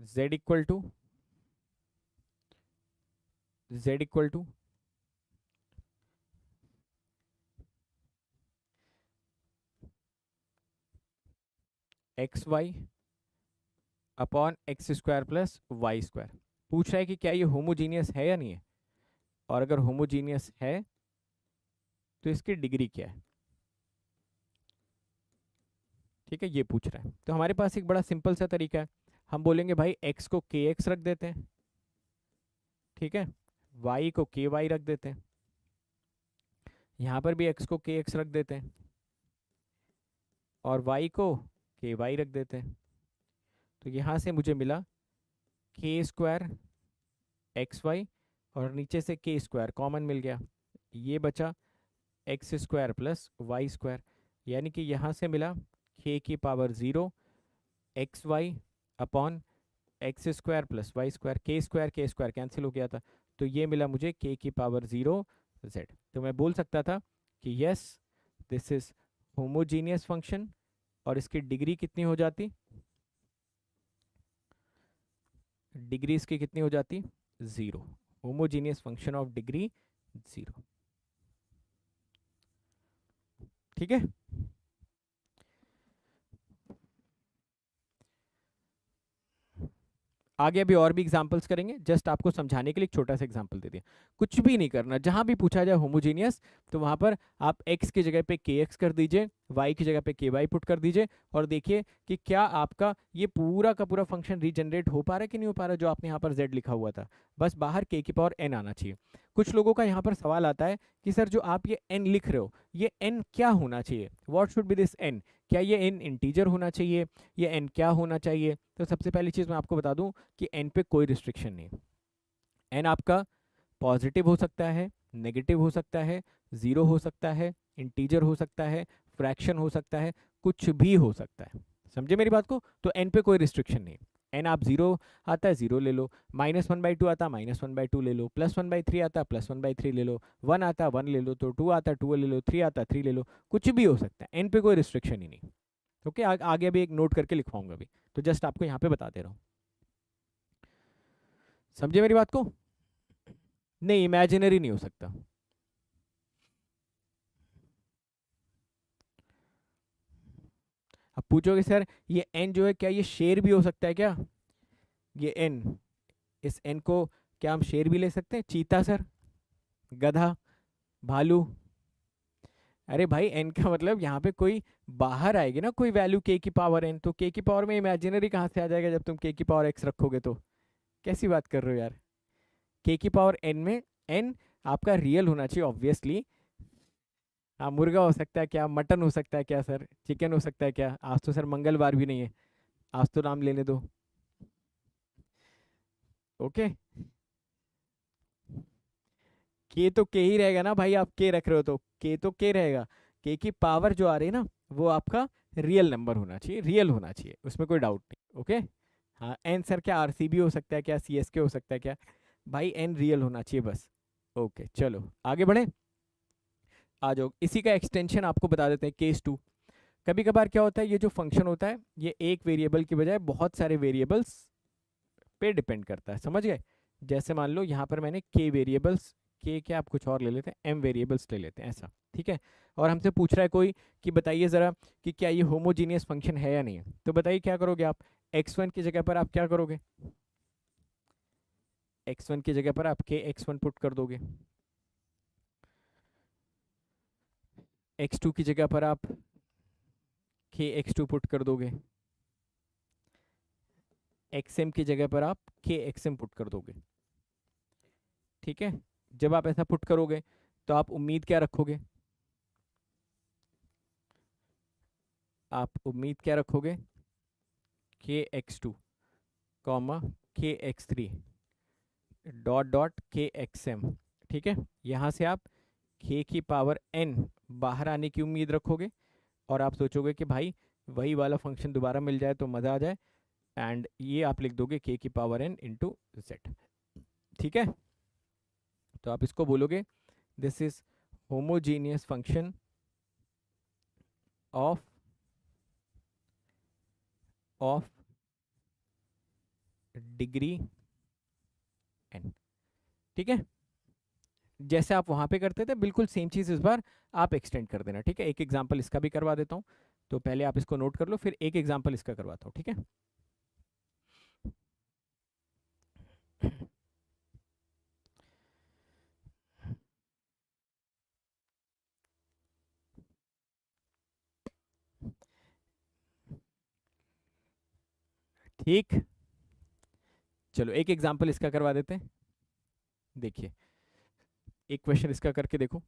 z equal to x y upon x square plus y square. पूछ रहा है कि क्या ये होमोजीनियस है या नहीं है, और अगर होमोजीनियस है तो इसकी डिग्री क्या है। ठीक है, ये पूछ रहा है, तो हमारे पास एक बड़ा सिंपल सा तरीका है, हम बोलेंगे भाई x को के एक्स रख देते हैं, ठीक है, y को के वाई रख देते हैं, यहाँ पर भी x को के एक्स रख देते हैं और y को के वाई रख देते हैं। तो यहाँ से मुझे मिला के स्क्वायर एक्स वाई और नीचे से के स्क्वायर कॉमन मिल गया, ये बचा x square plus y square, यानी कि यहाँ से मिला के की power 0 x y upon x square plus y square, k square cancel हो गया था, तो ये मिला मुझे के की पावर 0 जेड। तो मैं बोल सकता था कि yes this is homogeneous function, और इसकी डिग्री कितनी हो जाती, डिग्री इसकी कितनी हो जाती, 0, होमोजीनियस फंक्शन ऑफ डिग्री 0। ठीक है। आगे अभी और भी एग्जांपल्स करेंगे, जस्ट आपको समझाने के लिए एक छोटा सा एग्जांपल दे दिया। कुछ भी नहीं करना, जहां भी पूछा जाए होमोजीनियस तो वहां पर आप x की जगह पे kx कर दीजिए, y की जगह पे ky पुट कर दीजिए, और देखिए कि क्या आपका ये पूरा का पूरा फंक्शन रीजनरेट हो पा रहा है कि नहीं हो पा रहा है, जो आपने यहाँ पर z लिखा हुआ था। बस बाहर k की पावर n आना चाहिए। कुछ लोगों का यहाँ पर सवाल आता है कि सर जो आप ये n लिख रहे हो, ये n क्या होना चाहिए, what should be this n, क्या ये n इंटीजर होना चाहिए, ये n क्या होना चाहिए। तो सबसे पहली चीज़ मैं आपको बता दूं कि n पे कोई रिस्ट्रिक्शन नहीं। n आपका पॉजिटिव हो सकता है, नेगेटिव हो सकता है, जीरो हो सकता है, इंटीजर हो सकता है, फ्रैक्शन हो सकता है, कुछ भी हो सकता है। समझे मेरी बात को? तो n पे कोई रिस्ट्रिक्शन नहीं। n आप जीरो आता है जीरो ले लो, -1/2 आता है -1/2 ले लो, +1/3 आता है +1/3 ले लो, 1 आता है 1 ले लो, तो 2 आता है 2 ले लो, 3 आता है 3 ले लो, कुछ भी हो सकता है। n पे कोई रिस्ट्रिक्शन ही नहीं। ओके, आगे अभी एक नोट करके लिखवाऊंगा अभी, तो जस्ट आपको यहाँ पे बता दे रहा हूँ। समझे मेरी बात को? नहीं, इमेजिनरी नहीं हो सकता। अब पूछोगे सर ये n जो है क्या ये शेर भी हो सकता है क्या? ये n, इस n को क्या हम शेर भी ले सकते हैं? चीता सर, गधा, भालू। अरे भाई n का मतलब यहाँ पे कोई बाहर आएगी ना कोई वैल्यू k की पावर n, तो k की पावर में इमेजिनरी कहाँ से आ जाएगा जब तुम k की पावर x रखोगे? तो कैसी बात कर रहे हो यार? k की पावर n में n आपका रियल होना चाहिए ऑब्वियसली। हाँ, मुर्गा हो सकता है क्या, मटन हो सकता है क्या सर, चिकन हो सकता है क्या? आज तो सर मंगलवार भी नहीं है, आज तो नाम लेने दो। ओके, के तो के ही रहेगा ना भाई, आप के रख रहे हो तो के तो के रहेगा। के की पावर जो आ रही है ना वो आपका रियल नंबर होना चाहिए, रियल होना चाहिए, उसमें कोई डाउट नहीं। ओके, हाँ एन सर क्या आरसीबी हो सकता है क्या, सीएसके हो सकता है क्या? भाई एन रियल होना चाहिए बस। ओके चलो आगे बढ़े, आ जाओ। इसी का एक्सटेंशन आपको बता देते हैं, केस 2। कभी कभार क्या होता है, ये जो फंक्शन होता है ये एक वेरिएबल की बजाय बहुत सारे वेरिएबल्स पे डिपेंड करता है, समझ गए? जैसे मान लो यहाँ पर मैंने के वेरिएबल्स, के क्या आप कुछ और ले लेते हैं, एम वेरिएबल्स ले लेते हैं ऐसा, ठीक है। और हमसे पूछ रहा है कोई कि बताइए ज़रा कि क्या ये होमोजीनियस फंक्शन है या नहीं है, तो बताइए क्या करोगे आप? x1 की जगह पर आप क्या करोगे? x1 की जगह पर आप के x1 पुट कर दोगे, x2 की जगह पर आप के x2 पुट कर दोगे, xm की जगह पर आप के xm पुट कर दोगे, ठीक है। जब आप ऐसा पुट करोगे तो आप उम्मीद क्या रखोगे? आप उम्मीद क्या रखोगे? के x2 कॉमा के x3 डॉट डॉट के एक्सएम, ठीक है। यहाँ से आप k की पावर n बाहर आने की उम्मीद रखोगे, और आप सोचोगे कि भाई वही वाला फंक्शन दोबारा मिल जाए तो मज़ा आ जाए, एंड ये आप लिख दोगे k की पावर n इंटू जेड, ठीक है। तो आप इसको बोलोगे this is homogeneous function of degree n, ठीक है। जैसे आप वहां पे करते थे बिल्कुल सेम चीज़ इस बार आप एक्सटेंड कर देना, ठीक है। एक एग्जांपल इसका भी करवा देता हूँ, तो पहले आप इसको नोट कर लो, फिर एक एग्जांपल इसका करवाता हूँ, ठीक है। ठीक, चलो एक एग्जांपल इसका करवा देते हैं। देखिए एक क्वेश्चन इसका करके देखो,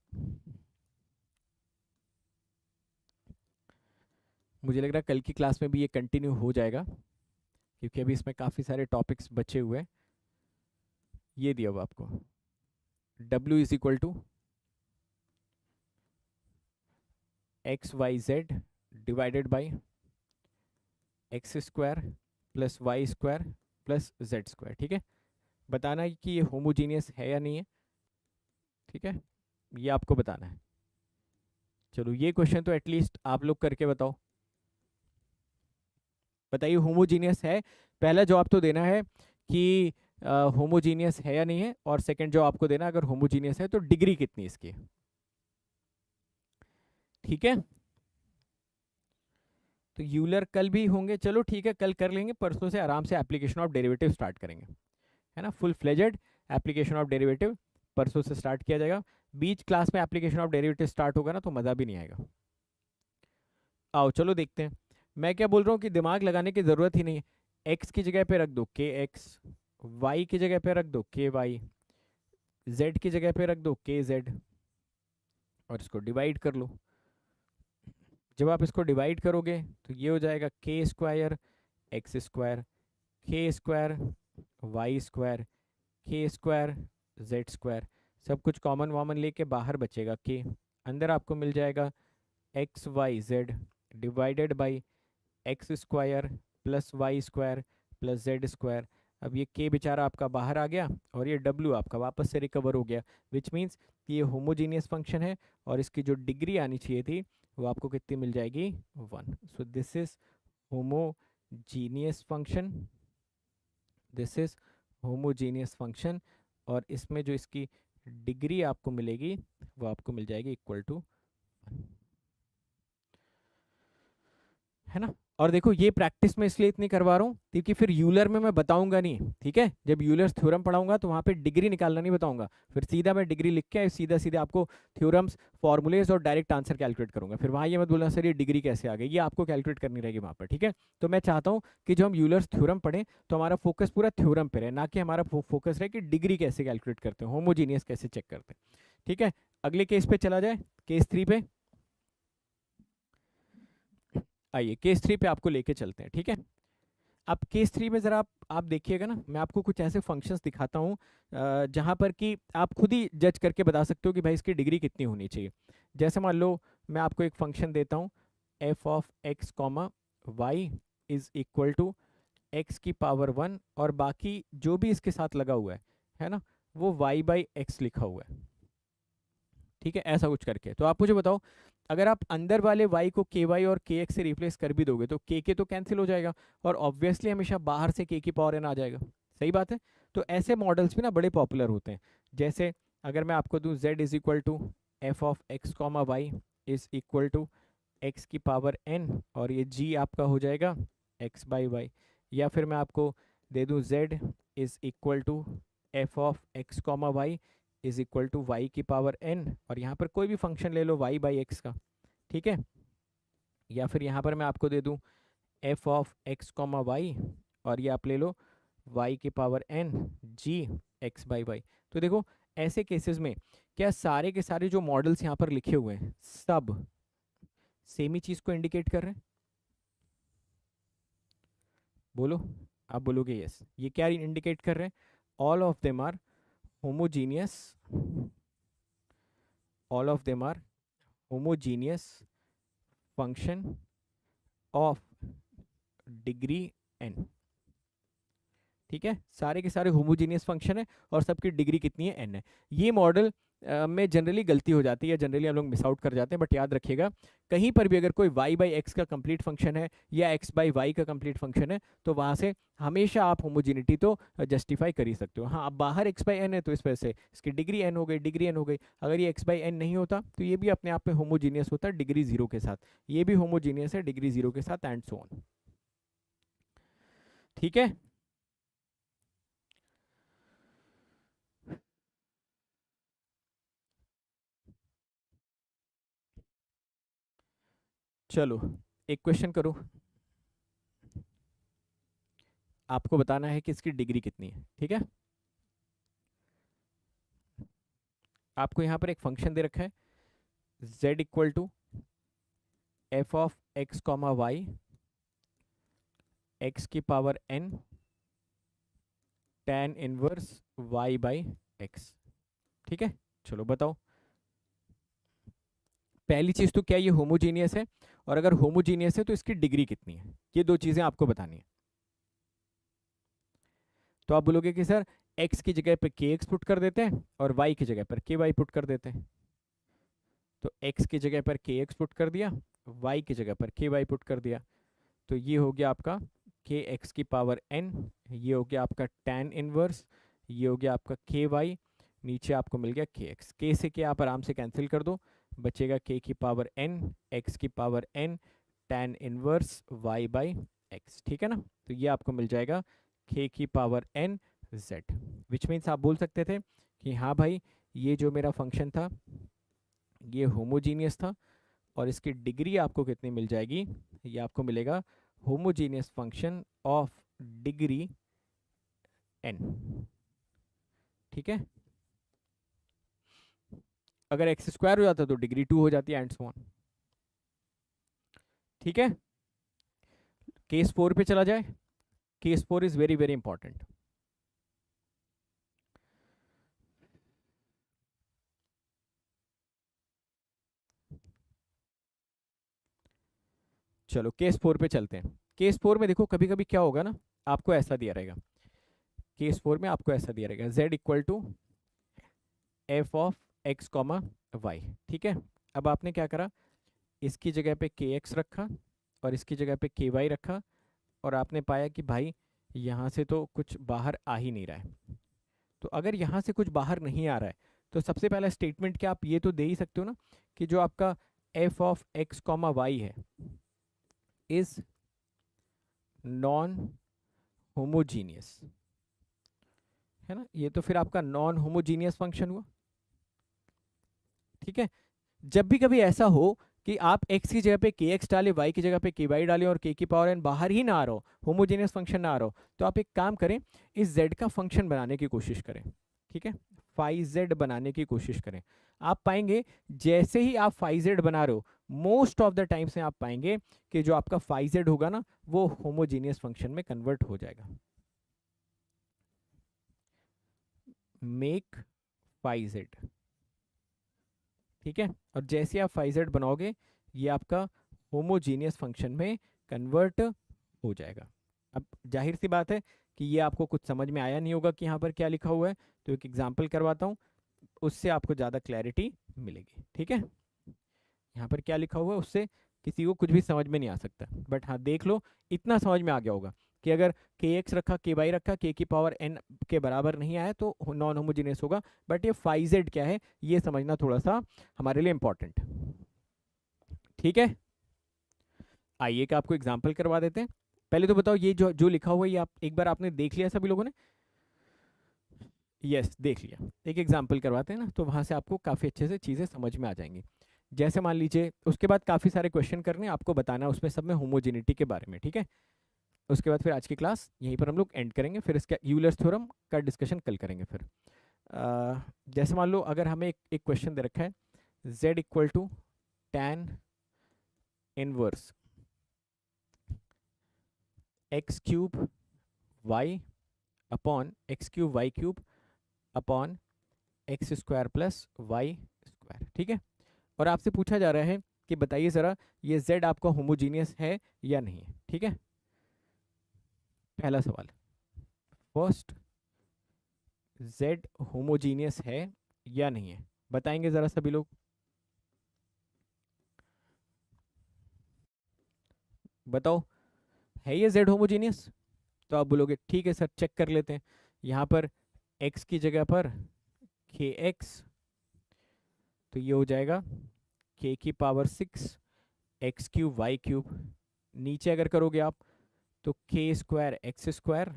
मुझे लग रहा है कल की क्लास में भी ये कंटिन्यू हो जाएगा, क्योंकि अभी इसमें काफ़ी सारे टॉपिक्स बचे हुए हैं। ये दिया हुआ आपको, w is equal to x y z divided by x square plus y square plus z square, ठीक है। बताना है कि ये होमोजीनियस है या नहीं है, ठीक है, ये आपको बताना है। चलो ये क्वेश्चन तो एटलीस्ट आप लोग करके बताओ, बताइए होमोजीनियस है। पहला जवाब तो देना है कि होमोजीनियस है या नहीं है, और सेकंड जवाब आपको देना अगर होमोजीनियस है तो डिग्री कितनी इसकी, ठीक है। तो यूलर कल भी होंगे, चलो ठीक है कल कर लेंगे, परसों से आराम से एप्लीकेशन ऑफ डेरिवेटिव स्टार्ट करेंगे, है ना। Full fledged application of derivative परसों से स्टार्ट किया जाएगा। बीच क्लास में एप्लीकेशन ऑफ डेरिवेटिव स्टार्ट होगा ना तो मज़ा भी नहीं आएगा। आओ चलो देखते हैं। मैं क्या बोल रहा हूँ कि दिमाग लगाने की ज़रूरत ही नहीं है। एक्स की जगह पे रख दो के एक्स, वाई की जगह पे रख दो के वाई, जेड की जगह पे रख दो के जेड, और इसको डिवाइड कर लो। जब आप इसको डिवाइड करोगे तो ये हो जाएगा के square x square, k square y square, k square z square. सब कुछ कॉमन वामन लेके बाहर बचेगा के, अंदर आपको मिल जाएगा x y z divided by x square plus y square plus z square. अब ये के बेचारा आपका बाहर आ गया और ये डब्ल्यू आपका वापस से रिकवर हो गया, विच मीन्स कि ये होमोजीनियस फंक्शन है और इसकी जो डिग्री आनी चाहिए थी वो आपको कितनी मिल जाएगी 1। So this is homogeneous function, this is homogeneous function, और इसमें जो इसकी डिग्री आपको मिलेगी वो आपको मिल जाएगी इक्वल टू 1, है ना। और देखो ये प्रैक्टिस में इसलिए इतनी करवा रहा हूँ क्योंकि फिर यूलर में मैं बताऊंगा नहीं, ठीक है। जब यूलर्स थ्योरम पढ़ाऊंगा तो वहाँ पे डिग्री निकालना नहीं बताऊंगा, फिर सीधा मैं डिग्री लिख के सीधा सीधा आपको थ्योरम्स फॉर्मूलेज और डायरेक्ट आंसर कैलकुलेट करूंगा। फिर वहाँ ये मत बोलना सर ये डिग्री कैसे आ गई, ये आपको कैलकुलेट करनी रहेगी वहाँ पर, ठीक है। तो मैं चाहता हूँ कि जब हम यूलर्स थ्योरम पढ़ें तो हमारा फोकस पूरा थ्योरम पे रहे, ना कि हमारा फोकस रहे कि डिग्री कैसे कैलकुलेट करते हैं, होमोजीनियस कैसे चेक करते हैं, ठीक है। अगले केस पे चला जाए, केस 3 पे आइए। केस 3 पे आपको लेके चलते हैं, ठीक है। अब केस 3 में ज़रा आप देखिएगा ना, मैं आपको कुछ ऐसे फंक्शंस दिखाता हूँ जहाँ पर कि आप खुद ही जज करके बता सकते हो कि भाई इसकी डिग्री कितनी होनी चाहिए। जैसे मान लो मैं आपको एक फंक्शन देता हूँ f of x comma y is equal to x की पावर 1 और बाकी जो भी इसके साथ लगा हुआ है ना, वो वाई बाई एक्स लिखा हुआ है, ठीक है। ऐसा कुछ करके तो आप मुझे बताओ, अगर आप अंदर वाले y को ky और kx से रिप्लेस कर भी दोगे तो k तो कैंसिल हो जाएगा और ऑब्वियसली हमेशा बाहर से k की पावर n आ जाएगा, सही बात है। तो ऐसे मॉडल्स भी ना बड़े पॉपुलर होते हैं। जैसे अगर मैं आपको दूं z is equal to f of x comma y is equal to x की पावर n और ये g आपका हो जाएगा x बाई वाई, या फिर मैं आपको दे दूं z is equal to f of x comma y is equal to y की पावर n, और यहाँ पर कोई भी फंक्शन ले लो y बाई एक्स का, ठीक है। या फिर यहाँ पर मैं आपको दे दूँ f of x comma y और ये आप ले लो y की power n g x by y. तो देखो ऐसे केसेस में क्या सारे के सारे जो मॉडल्स यहाँ पर लिखे हुए हैं सब सेम ही चीज़ को इंडिकेट कर रहे हैं? बोलो, आप बोलोगे यस। ये क्या इंडिकेट कर रहे हैं? All of them are homogeneous, all of them are homogeneous function of degree n, ठीक है। सारे के सारे होमोजीनियस फंक्शन है और सबकी डिग्री कितनी है n है। ये मॉडल में जनरली गलती हो जाती है, जनरली हम लोग मिस आउट कर जाते हैं, बट याद रखिएगा कहीं पर भी अगर कोई y बाई एक्स का कंप्लीट फंक्शन है या x बाई वाई का कंप्लीट फंक्शन है तो वहाँ से हमेशा आप होमोजिनिटी तो जस्टिफाई कर ही सकते हो। हाँ, अब बाहर x बाई एन है तो इस वजह से इसकी डिग्री n हो गई, डिग्री n हो गई। अगर ये x बाई एन नहीं होता तो ये भी अपने आप में होमोजीनियस होता है डिग्री 0 के साथ, ये भी होमोजीनियस है डिग्री 0 के साथ, एंड सो ऑन, ठीक है। चलो एक क्वेश्चन करो, आपको बताना है कि इसकी डिग्री कितनी है, ठीक है। आपको यहाँ पर एक फंक्शन दे रखा है z equal to f of x comma y x की power n tan inverse y by x, ठीक है। चलो बताओ, पहली चीज तो क्या ये होमोजीनियस है, और अगर होमोजीनियस है तो इसकी डिग्री कितनी है, ये दो चीजें आपको बतानी है। तो आप बोलोगे कि सर x की जगह पे के एक्स पुट कर देते हैं और y की जगह पर के वाई पुट कर देते हैं। तो x की जगह पर के एक्स पुट कर दिया, y की जगह पर के वाई पुट कर दिया, तो ये हो गया आपका के एक्स की पावर n, ये हो गया आपका tan इनवर्स, ये हो गया आपका के वाई, नीचे आपको मिल गया के एक्स। के से के आप आराम से कैंसिल कर दो, बचेगा के की पावर n, x की power n tan inverse y by x, ठीक है ना। तो ये आपको मिल जाएगा k की power n z, which means आप बोल सकते थे कि हाँ भाई ये जो मेरा फंक्शन था ये होमोजीनियस था, और इसकी डिग्री आपको कितनी मिल जाएगी, ये आपको मिलेगा homogeneous function of degree n, ठीक है। अगर एक्स स्क्वायर हो जाता तो डिग्री 2 हो जाती है, एंड सो ऑन, ठीक है। केस 4 पे चला जाए। Case 4 is very very important. चलो केस 4 पे चलते हैं। केस 4 में देखो कभी कभी क्या होगा ना, आपको ऐसा दिया रहेगा, केस 4 में आपको ऐसा दिया रहेगा z equal to f of x comma y, ठीक है। अब आपने क्या करा, इसकी जगह पे के एक्स रखा और इसकी जगह पे के वाई रखा, और आपने पाया कि भाई यहाँ से तो कुछ बाहर आ ही नहीं रहा है। तो अगर यहाँ से कुछ बाहर नहीं आ रहा है तो सबसे पहला स्टेटमेंट क्या आप ये तो दे ही सकते हो ना कि जो आपका f of x comma y है इज नॉन होमोजीनियस, है ना। ये तो फिर आपका नॉन होमोजीनियस फंक्शन हुआ, ठीक है। जब भी कभी ऐसा हो कि आप x की जगह पे के एक्स डाले, y की जगह पे के वाई डाले और k की पावर n बाहर ही ना आ रहा हो, होमोजेनियस फंक्शन ना आ रहा हो, तो आप एक काम करें, इस z का फंक्शन बनाने की कोशिश करें, ठीक है। फाई z बनाने की कोशिश करें। आप पाएंगे जैसे ही आप फाई z बना रहे हो, मोस्ट ऑफ द टाइम्स में आप पाएंगे कि जो आपका फाई z होगा ना वो होमोजीनियस फंक्शन में कन्वर्ट हो जाएगा। मेक फाई z, ठीक है। और जैसे आप फाई z बनाओगे ये आपका होमोजीनियस फंक्शन में कन्वर्ट हो जाएगा। अब जाहिर सी बात है कि ये आपको कुछ समझ में आया नहीं होगा कि यहाँ पर क्या लिखा हुआ है, तो एक एग्जांपल करवाता हूँ, उससे आपको ज़्यादा क्लैरिटी मिलेगी, ठीक है। यहाँ पर क्या लिखा हुआ है उससे किसी को कुछ भी समझ में नहीं आ सकता, बट हाँ देख लो इतना समझ में आ गया होगा कि अगर के एक्स रखा के वाई रखा के की पावर n के बराबर नहीं आया तो नॉन होमोजीनियस होगा। बट ये फाई जेड क्या है ये समझना थोड़ा सा हमारे लिए इंपॉर्टेंट, ठीक है। आइए कि आपको एग्जाम्पल करवा देते हैं। पहले तो बताओ ये जो जो लिखा हुआ है ये आप एक बार आपने देख लिया सभी लोगों ने? यस देख लिया। एक एग्जाम्पल करवाते हैं ना, तो वहाँ से आपको काफ़ी अच्छे से चीज़ें समझ में आ जाएंगी। जैसे मान लीजिए उसके बाद काफ़ी सारे क्वेश्चन करने आपको बताना उसमें सब में होमोजेनिटी के बारे में, ठीक है। उसके बाद फिर आज की क्लास यहीं पर हम लोग एंड करेंगे, फिर इसका यूलर्स थ्योरम का डिस्कशन कल करेंगे। फिर जैसे मान लो अगर हमें एक क्वेश्चन दे रखा है z equal to tan inverse x cube y upon x cube y cube upon x square plus y square, ठीक है। और आपसे पूछा जा रहा है कि बताइए ज़रा ये z आपका होमोजीनियस है या नहीं है, ठीक है। पहला सवाल, फर्स्ट z होमोजीनियस है या नहीं है, बताएंगे ज़रा सभी लोग। बताओ है ये z होमोजीनियस? तो आप बोलोगे ठीक है सर चेक कर लेते हैं। यहाँ पर x की जगह पर kx, तो ये हो जाएगा k की power 6 x cube y cube, नीचे अगर करोगे आप तो k square x square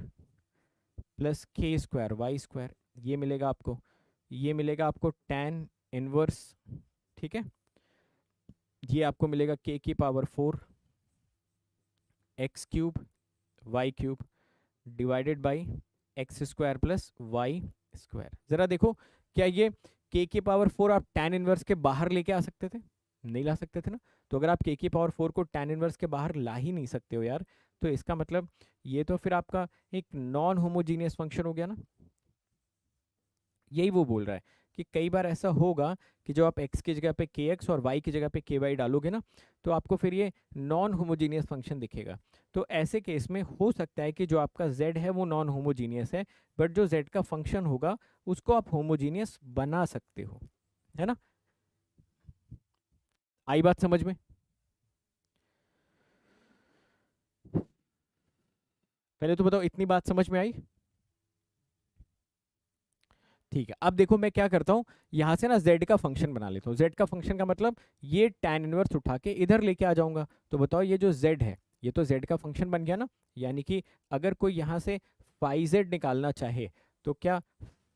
plus k square y square, ये मिलेगा आपको। ये मिलेगा आपको tan इनवर्स, ठीक है। ये आपको मिलेगा k की power 4 x cube y cube divided by x square plus y square. ज़रा देखो क्या ये k की पावर 4 आप tan इनवर्स के बाहर लेके आ सकते थे? नहीं ला सकते थे ना। तो अगर आप k की पावर 4 को tan इनवर्स के बाहर ला ही नहीं सकते हो यार, तो इसका मतलब ये तो फिर आपका एक नॉन होमोजीनियस फंक्शन हो गया ना। यही वो बोल रहा है कि कई बार ऐसा होगा कि जो आप x की जगह पे kx और y की जगह पे ky डालोगे ना, तो आपको फिर ये नॉन होमोजीनियस फंक्शन दिखेगा। तो ऐसे केस में हो सकता है कि जो आपका z है वो नॉन होमोजीनियस है, बट जो z का फंक्शन होगा उसको आप होमोजीनियस बना सकते हो, है ना। आई बात समझ में? पहले तो बताओ इतनी बात समझ में आई? ठीक है, अब देखो मैं क्या करता हूँ, यहाँ से ना z का फंक्शन बना लेता हूँ। z का फंक्शन का मतलब ये tan इनवर्स उठा के इधर लेके आ जाऊंगा। तो बताओ ये जो z है ये तो z का फंक्शन बन गया ना। यानी कि अगर कोई यहाँ से फाई z निकालना चाहे तो क्या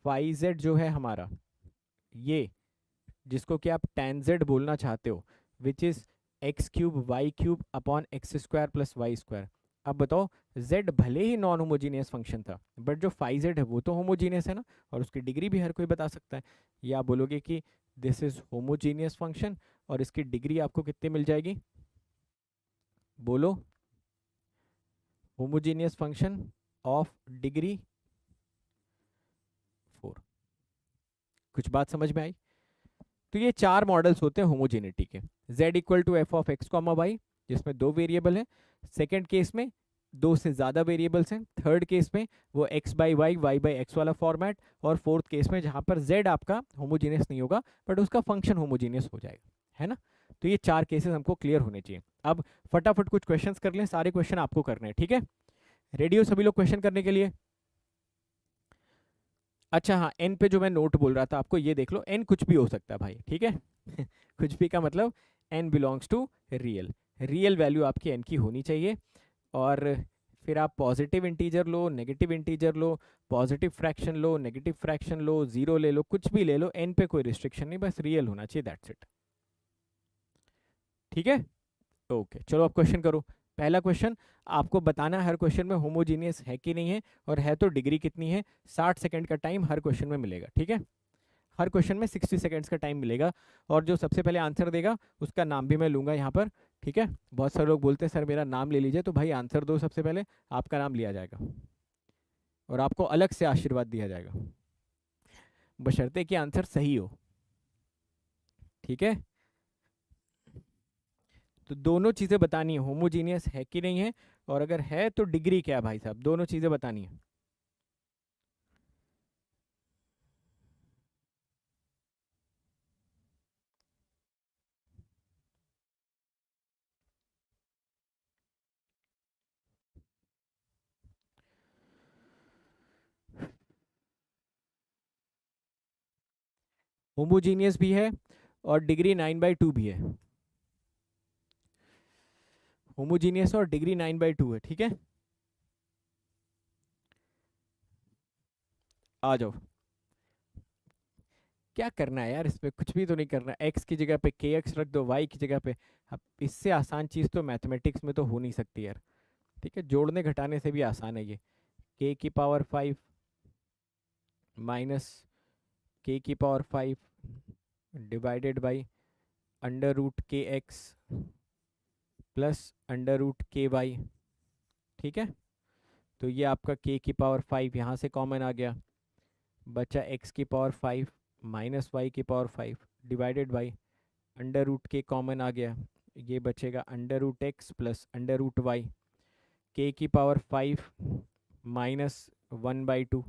फाई z जो है हमारा ये, जिसको कि आप tan z बोलना चाहते हो, which is x cube y cube upon x square plus y square. अब बताओ z भले ही नॉन होमोजीनियस फंक्शन था बट जो फाई z है वो तो होमोजीनियस है ना, और उसकी डिग्री भी हर कोई बता सकता है। या आप बोलोगे कि दिस इज होमोजीनियस फंक्शन और इसकी डिग्री आपको कितनी मिल जाएगी, बोलो। Homogeneous function of degree 4। कुछ बात समझ में आई? तो ये चार मॉडल्स होते हैं होमोजेनिटी के। z equal to f of x comma y, जिसमें दो वेरिएबल है। सेकेंड केस में दो से ज़्यादा वेरिएबल्स हैं। थर्ड केस में वो x by y y by x वाला फॉर्मेट। और फोर्थ केस में जहाँ पर z आपका होमोजीनियस नहीं होगा बट उसका फंक्शन होमोजीनियस हो जाएगा, है ना। तो ये चार केसेस हमको क्लियर होने चाहिए। अब फटाफट कुछ क्वेश्चंस कर लें, सारे क्वेश्चन आपको करने हैं, ठीक है। रेडी हो सभी लोग क्वेश्चन करने के लिए? अच्छा हाँ, एन पे जो मैं नोट बोल रहा था आपको, ये देख लो, एन कुछ भी हो सकता है भाई, ठीक है। कुछ भी का मतलब n belongs to real. Real value आपकी एन की होनी चाहिए। और फिर आप पॉजिटिव इंटीजर लो, नेगेटिव इंटीजर लो, पॉजिटिव फ्रैक्शन लो, नेगेटिव फ्रैक्शन लो, जीरो ले लो, कुछ भी ले लो, एन पे कोई रिस्ट्रिक्शन नहीं, बस रियल होना चाहिए, दैट्स इट। ठीक है, ओके चलो अब क्वेश्चन करो। पहला क्वेश्चन, आपको बताना है हर क्वेश्चन में होमोजीनियस है कि नहीं है, और है तो डिग्री कितनी है। 60 सेकंड का टाइम हर क्वेश्चन में मिलेगा, ठीक है। हर क्वेश्चन में 60 सेकंड्स का टाइम मिलेगा। और जो सबसे पहले आंसर देगा उसका नाम भी मैं लूंगा यहाँ पर, ठीक है। बहुत सारे लोग बोलते हैं सर मेरा नाम ले लीजिए, तो भाई आंसर दो सबसे पहले, आपका नाम लिया जाएगा और आपको अलग से आशीर्वाद दिया जाएगा, बशर्ते कि आंसर सही हो, ठीक है। तो दोनों चीज़ें बतानी है, होमोजीनियस है कि नहीं है, और अगर है तो डिग्री क्या है भाई साहब, दोनों चीज़ें बतानी है। होमोजीनियस भी है और डिग्री 9/2 भी है। होमोजीनियस और डिग्री 9/2 है, ठीक है। आ जाओ, क्या करना है यार, इसमें कुछ भी तो नहीं करना। एक्स की जगह पे के एक्स रख दो, वाई की जगह पे। अब इससे आसान चीज़ तो मैथमेटिक्स में तो हो नहीं सकती यार, ठीक है। जोड़ने घटाने से भी आसान है ये। के की पावर 5 माइनस के की power 5 divided by under root k x plus under root k y, ठीक है। तो ये आपका के की पावर 5 यहाँ से कॉमन आ गया, बचा एक्स की पावर 5 माइनस वाई की power 5 divided by under root k common आ गया, ये बचेगा under root x plus under root y. K की पावर 5 माइनस 1/2,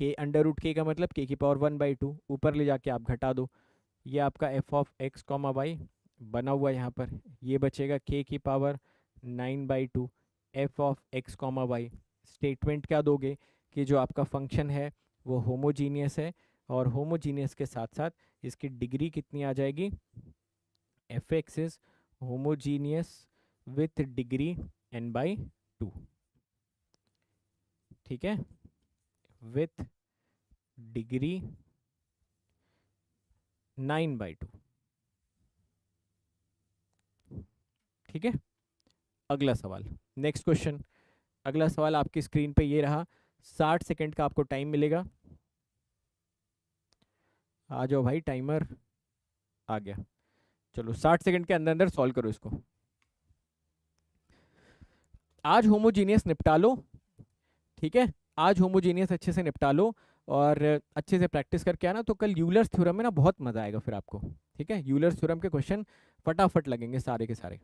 के अंडर रूट के का मतलब के की पावर 1/2, ऊपर ले जाके आप घटा दो। ये आपका f of x comma y बना हुआ यहाँ पर, ये बचेगा के की power 9/2 f of x comma y. Statement क्या दोगे कि जो आपका फंक्शन है वो होमोजीनियस है, और होमोजीनियस के साथ साथ इसकी डिग्री कितनी आ जाएगी, F x is homogeneous with degree n/2, ठीक है, विथ डिग्री 9/2, ठीक है। अगला सवाल, नेक्स्ट क्वेश्चन। अगला सवाल आपकी स्क्रीन पे ये रहा। 60 सेकंड का आपको टाइम मिलेगा। आ जाओ भाई, टाइमर आ गया। चलो 60 सेकंड के अंदर अंदर सॉल्व करो इसको। आज होमोजीनियस निपटा लो, ठीक है। आज होमोजीनियस अच्छे से निपटा लो और अच्छे से प्रैक्टिस करके आना, तो कल यूलर्स थ्योरम में ना बहुत मजा आएगा फिर आपको, ठीक है। यूलर्स थ्योरम के क्वेश्चन फटाफट लगेंगे सारे के सारे।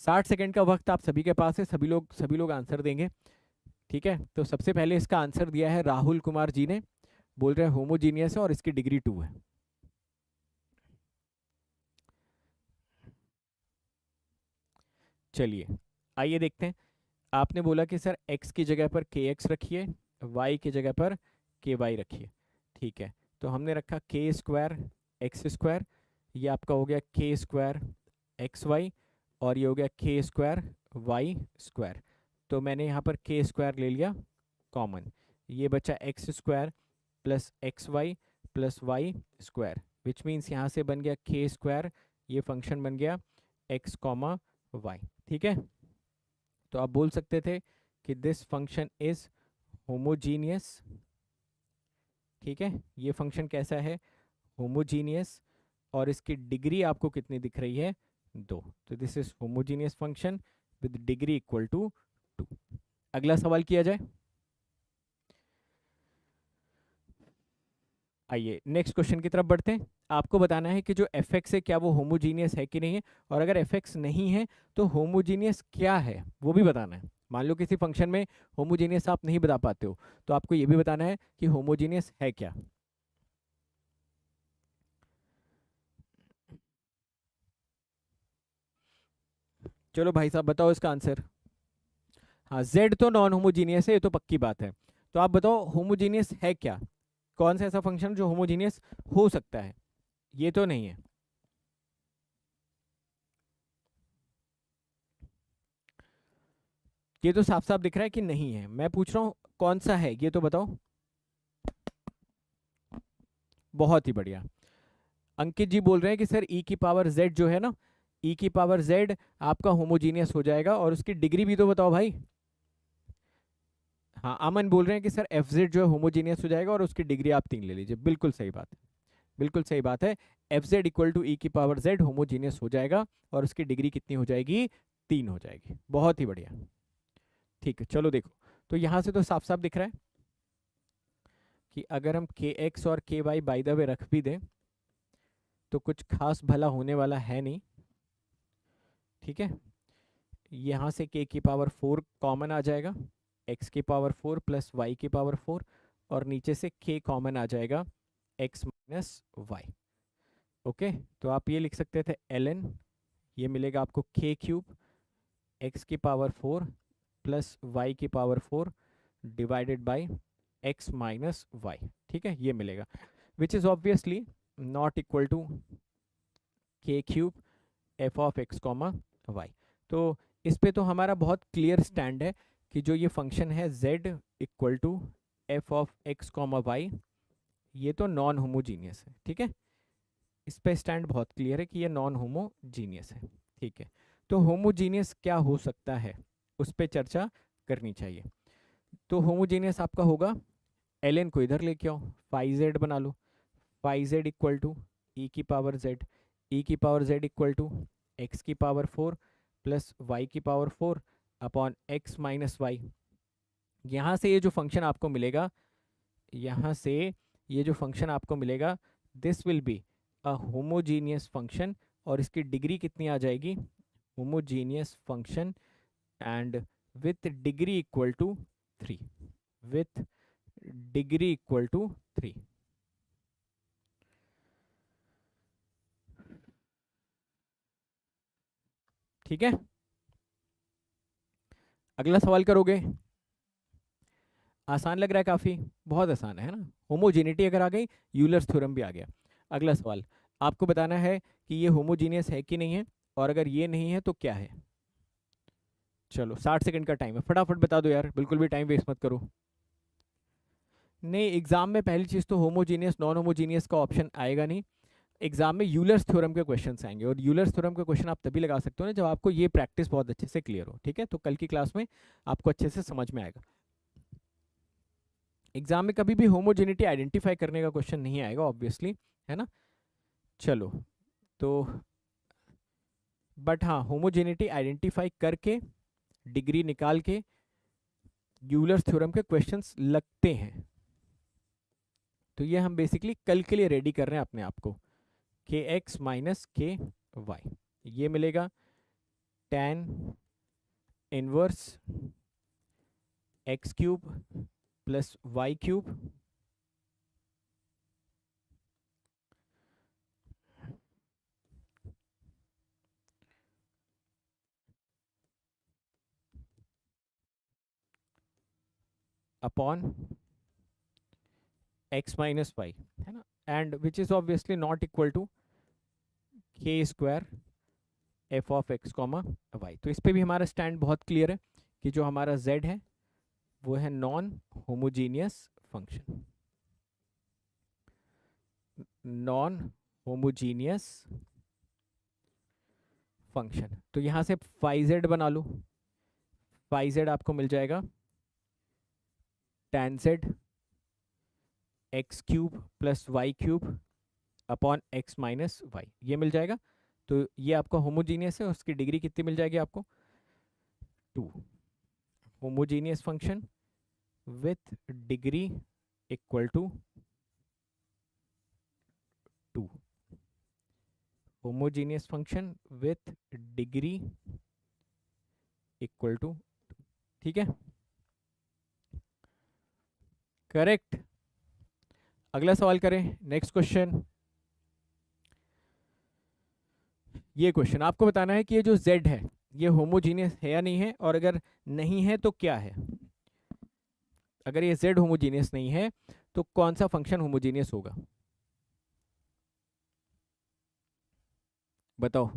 60 सेकंड का वक्त आप सभी के पास है, सभी लोग आंसर देंगे, ठीक है। तो सबसे पहले इसका आंसर दिया है राहुल कुमार जी ने, बोल रहे हैं होमोजीनियस है और इसकी डिग्री 2 है। चलिए आइए देखते हैं। आपने बोला कि सर x की जगह पर के एक्स रखिए, y की जगह पर के वाई रखिए, ठीक है। तो हमने रखा के स्क्वायर एक्स स्क्वायर, ये आपका हो गया के स्क्वायर एक्स वाई, और ये हो गया के स्क्वायर वाई स्क्वायर। तो मैंने यहाँ पर के स्क्वायर ले लिया कॉमन, ये बचा x square plus x y plus y square, which means यहाँ से बन गया के स्क्वायर, ये फंक्शन बन गया एक्स कॉमा वाई, ठीक है। तो आप बोल सकते थे कि दिस फंक्शन इज होमोजीनियस, ठीक है। ये फंक्शन कैसा है, होमोजीनियस, और इसकी डिग्री आपको कितनी दिख रही है, 2। तो this is homogeneous function with degree equal to 2। अगला सवाल किया जाए। आइए नेक्स्ट क्वेश्चन की तरफ बढ़ते हैं। आपको बताना है कि जो एफ एक्स है क्या वो होमोजीनियस है कि नहीं है, और अगर एफ एक्स नहीं है तो होमोजीनियस क्या है वो भी बताना है। मान लो किसी फंक्शन में होमोजीनियस आप नहीं बता पाते हो, तो आपको ये भी बताना है कि होमोजीनियस है क्या। चलो भाई साहब बताओ इसका आंसर। हाँ, जेड तो नॉन होमोजीनियस है, ये तो पक्की बात है। तो आप बताओ होमोजीनियस है क्या, कौन सा ऐसा फंक्शन जो होमोजीनियस हो सकता है। ये तो नहीं है। ये तो साफ साफ दिख रहा है कि नहीं है, मैं पूछ रहा हूँ कौन सा है, ये तो बताओ। बहुत ही बढ़िया। अंकित जी बोल रहे हैं कि सर ई की पावर जेड जो है ना, ई की पावर जेड आपका होमोजीनियस हो जाएगा, और उसकी डिग्री भी तो बताओ भाई। हाँ, अमन बोल रहे हैं कि सर एफ जेड जो है होमोजीनियस हो जाएगा और उसकी डिग्री आप 3 ले लीजिए। बिल्कुल सही बात है, बिल्कुल सही बात है। F Z equal to e की पावर जेड होमोजीनियस हो जाएगा, और उसकी डिग्री कितनी हो जाएगी, 3 हो जाएगी। बहुत ही बढ़िया, ठीक है। चलो देखो, तो यहाँ से तो साफ साफ दिख रहा है कि अगर हम के एक्स और के वाई बाई द वे रख भी दें तो कुछ खास भला होने वाला है नहीं, ठीक है। यहाँ से k की पावर 4 कॉमन आ जाएगा, x की पावर 4 प्लस y की पावर 4, और नीचे से k कॉमन आ जाएगा, x माइनस वाई। ओके, तो आप ये लिख सकते थे ln, ये मिलेगा आपको k क्यूब x की पावर 4 प्लस y की power 4 divided by x minus y, ठीक है, ये मिलेगा, which is obviously not equal to k cube f of x comma y. तो इस पे तो हमारा बहुत क्लियर स्टैंड है कि जो ये फंक्शन है z equal to f of x comma y, ये तो नॉन होमोजीनियस है, ठीक है। इस पे स्टैंड बहुत क्लियर है कि ये नॉन होमोजीनियस है, ठीक है। तो होमोजीनियस क्या हो सकता है उस पर चर्चा करनी चाहिए। तो होमोजीनियस आपका होगा, एल को इधर लेके आओ, फाई जेड बना लो, phi z equal to e की पावर जेड, ई की power z equal to x की पावर 4 प्लस वाई की power 4 upon x minus y. यहाँ से ये जो फंक्शन आपको मिलेगा, यहाँ से ये जो फंक्शन आपको मिलेगा, this will be a homogeneous function, और इसकी डिग्री कितनी आ जाएगी, homogeneous function and with degree equal to 3, with degree equal to 3, ठीक है। अगला सवाल करोगे, आसान लग रहा है काफ़ी, बहुत आसान है ना। होमोजेनिटी अगर आ गई, यूलर्स थ्योरम भी आ गया। अगला सवाल आपको बताना है कि ये होमोजीनियस है कि नहीं है, और अगर ये नहीं है तो क्या है। चलो 60 सेकंड का टाइम है, फटाफट बता दो यार, बिल्कुल भी टाइम वेस्ट मत करो। नहीं, एग्जाम में पहली चीज़ तो होमोजीनियस नॉन होमोजीनियस का ऑप्शन आएगा नहीं। एग्जाम में यूलर्स थ्योरम के क्वेश्चंस आएंगे, और यूलर्स थ्योरम के क्वेश्चन आप तभी लगा सकते हो ना जब आपको ये प्रैक्टिस बहुत अच्छे से क्लियर हो, ठीक है। तो कल की क्लास में आपको अच्छे से समझ में आएगा। एग्जाम में कभी भी होमोजेनिटी आइडेंटिफाई करने का क्वेश्चन नहीं आएगा ऑब्वियसली, है ना। चलो, तो बट हाँ, होमोजेनिटी आइडेंटिफाई करके डिग्री निकाल के यूलर्स थ्योरम के क्वेश्चंस लगते हैं। तो ये हम बेसिकली कल के लिए रेडी कर रहे हैं अपने आप को। के एक्स माइनस के वाई, ये मिलेगा tan inverse x cube plus y cube upon x minus y, है ना, and which is obviously not equal to k square f of x comma y. तो इस पे भी हमारा स्टैंड बहुत क्लियर है कि जो हमारा z है वो है non homogeneous function, non homogeneous function. तो यहाँ से फाई जेड बना लो, फाई जेड आपको मिल जाएगा tan z x cube plus y cube upon x minus y, ये मिल जाएगा। तो ये आपका होमोजीनियस है, उसकी डिग्री कितनी मिल जाएगी आपको 2। Homogeneous function with degree equal to 2, homogeneous function with degree equal to, ठीक है, करेक्ट। अगला सवाल करें, नेक्स्ट क्वेश्चन। ये क्वेश्चन आपको बताना है कि ये जो z है ये होमोजीनियस है या नहीं है, और अगर नहीं है तो क्या है। अगर ये z होमोजीनियस नहीं है तो कौन सा फंक्शन होमोजीनियस होगा, बताओ।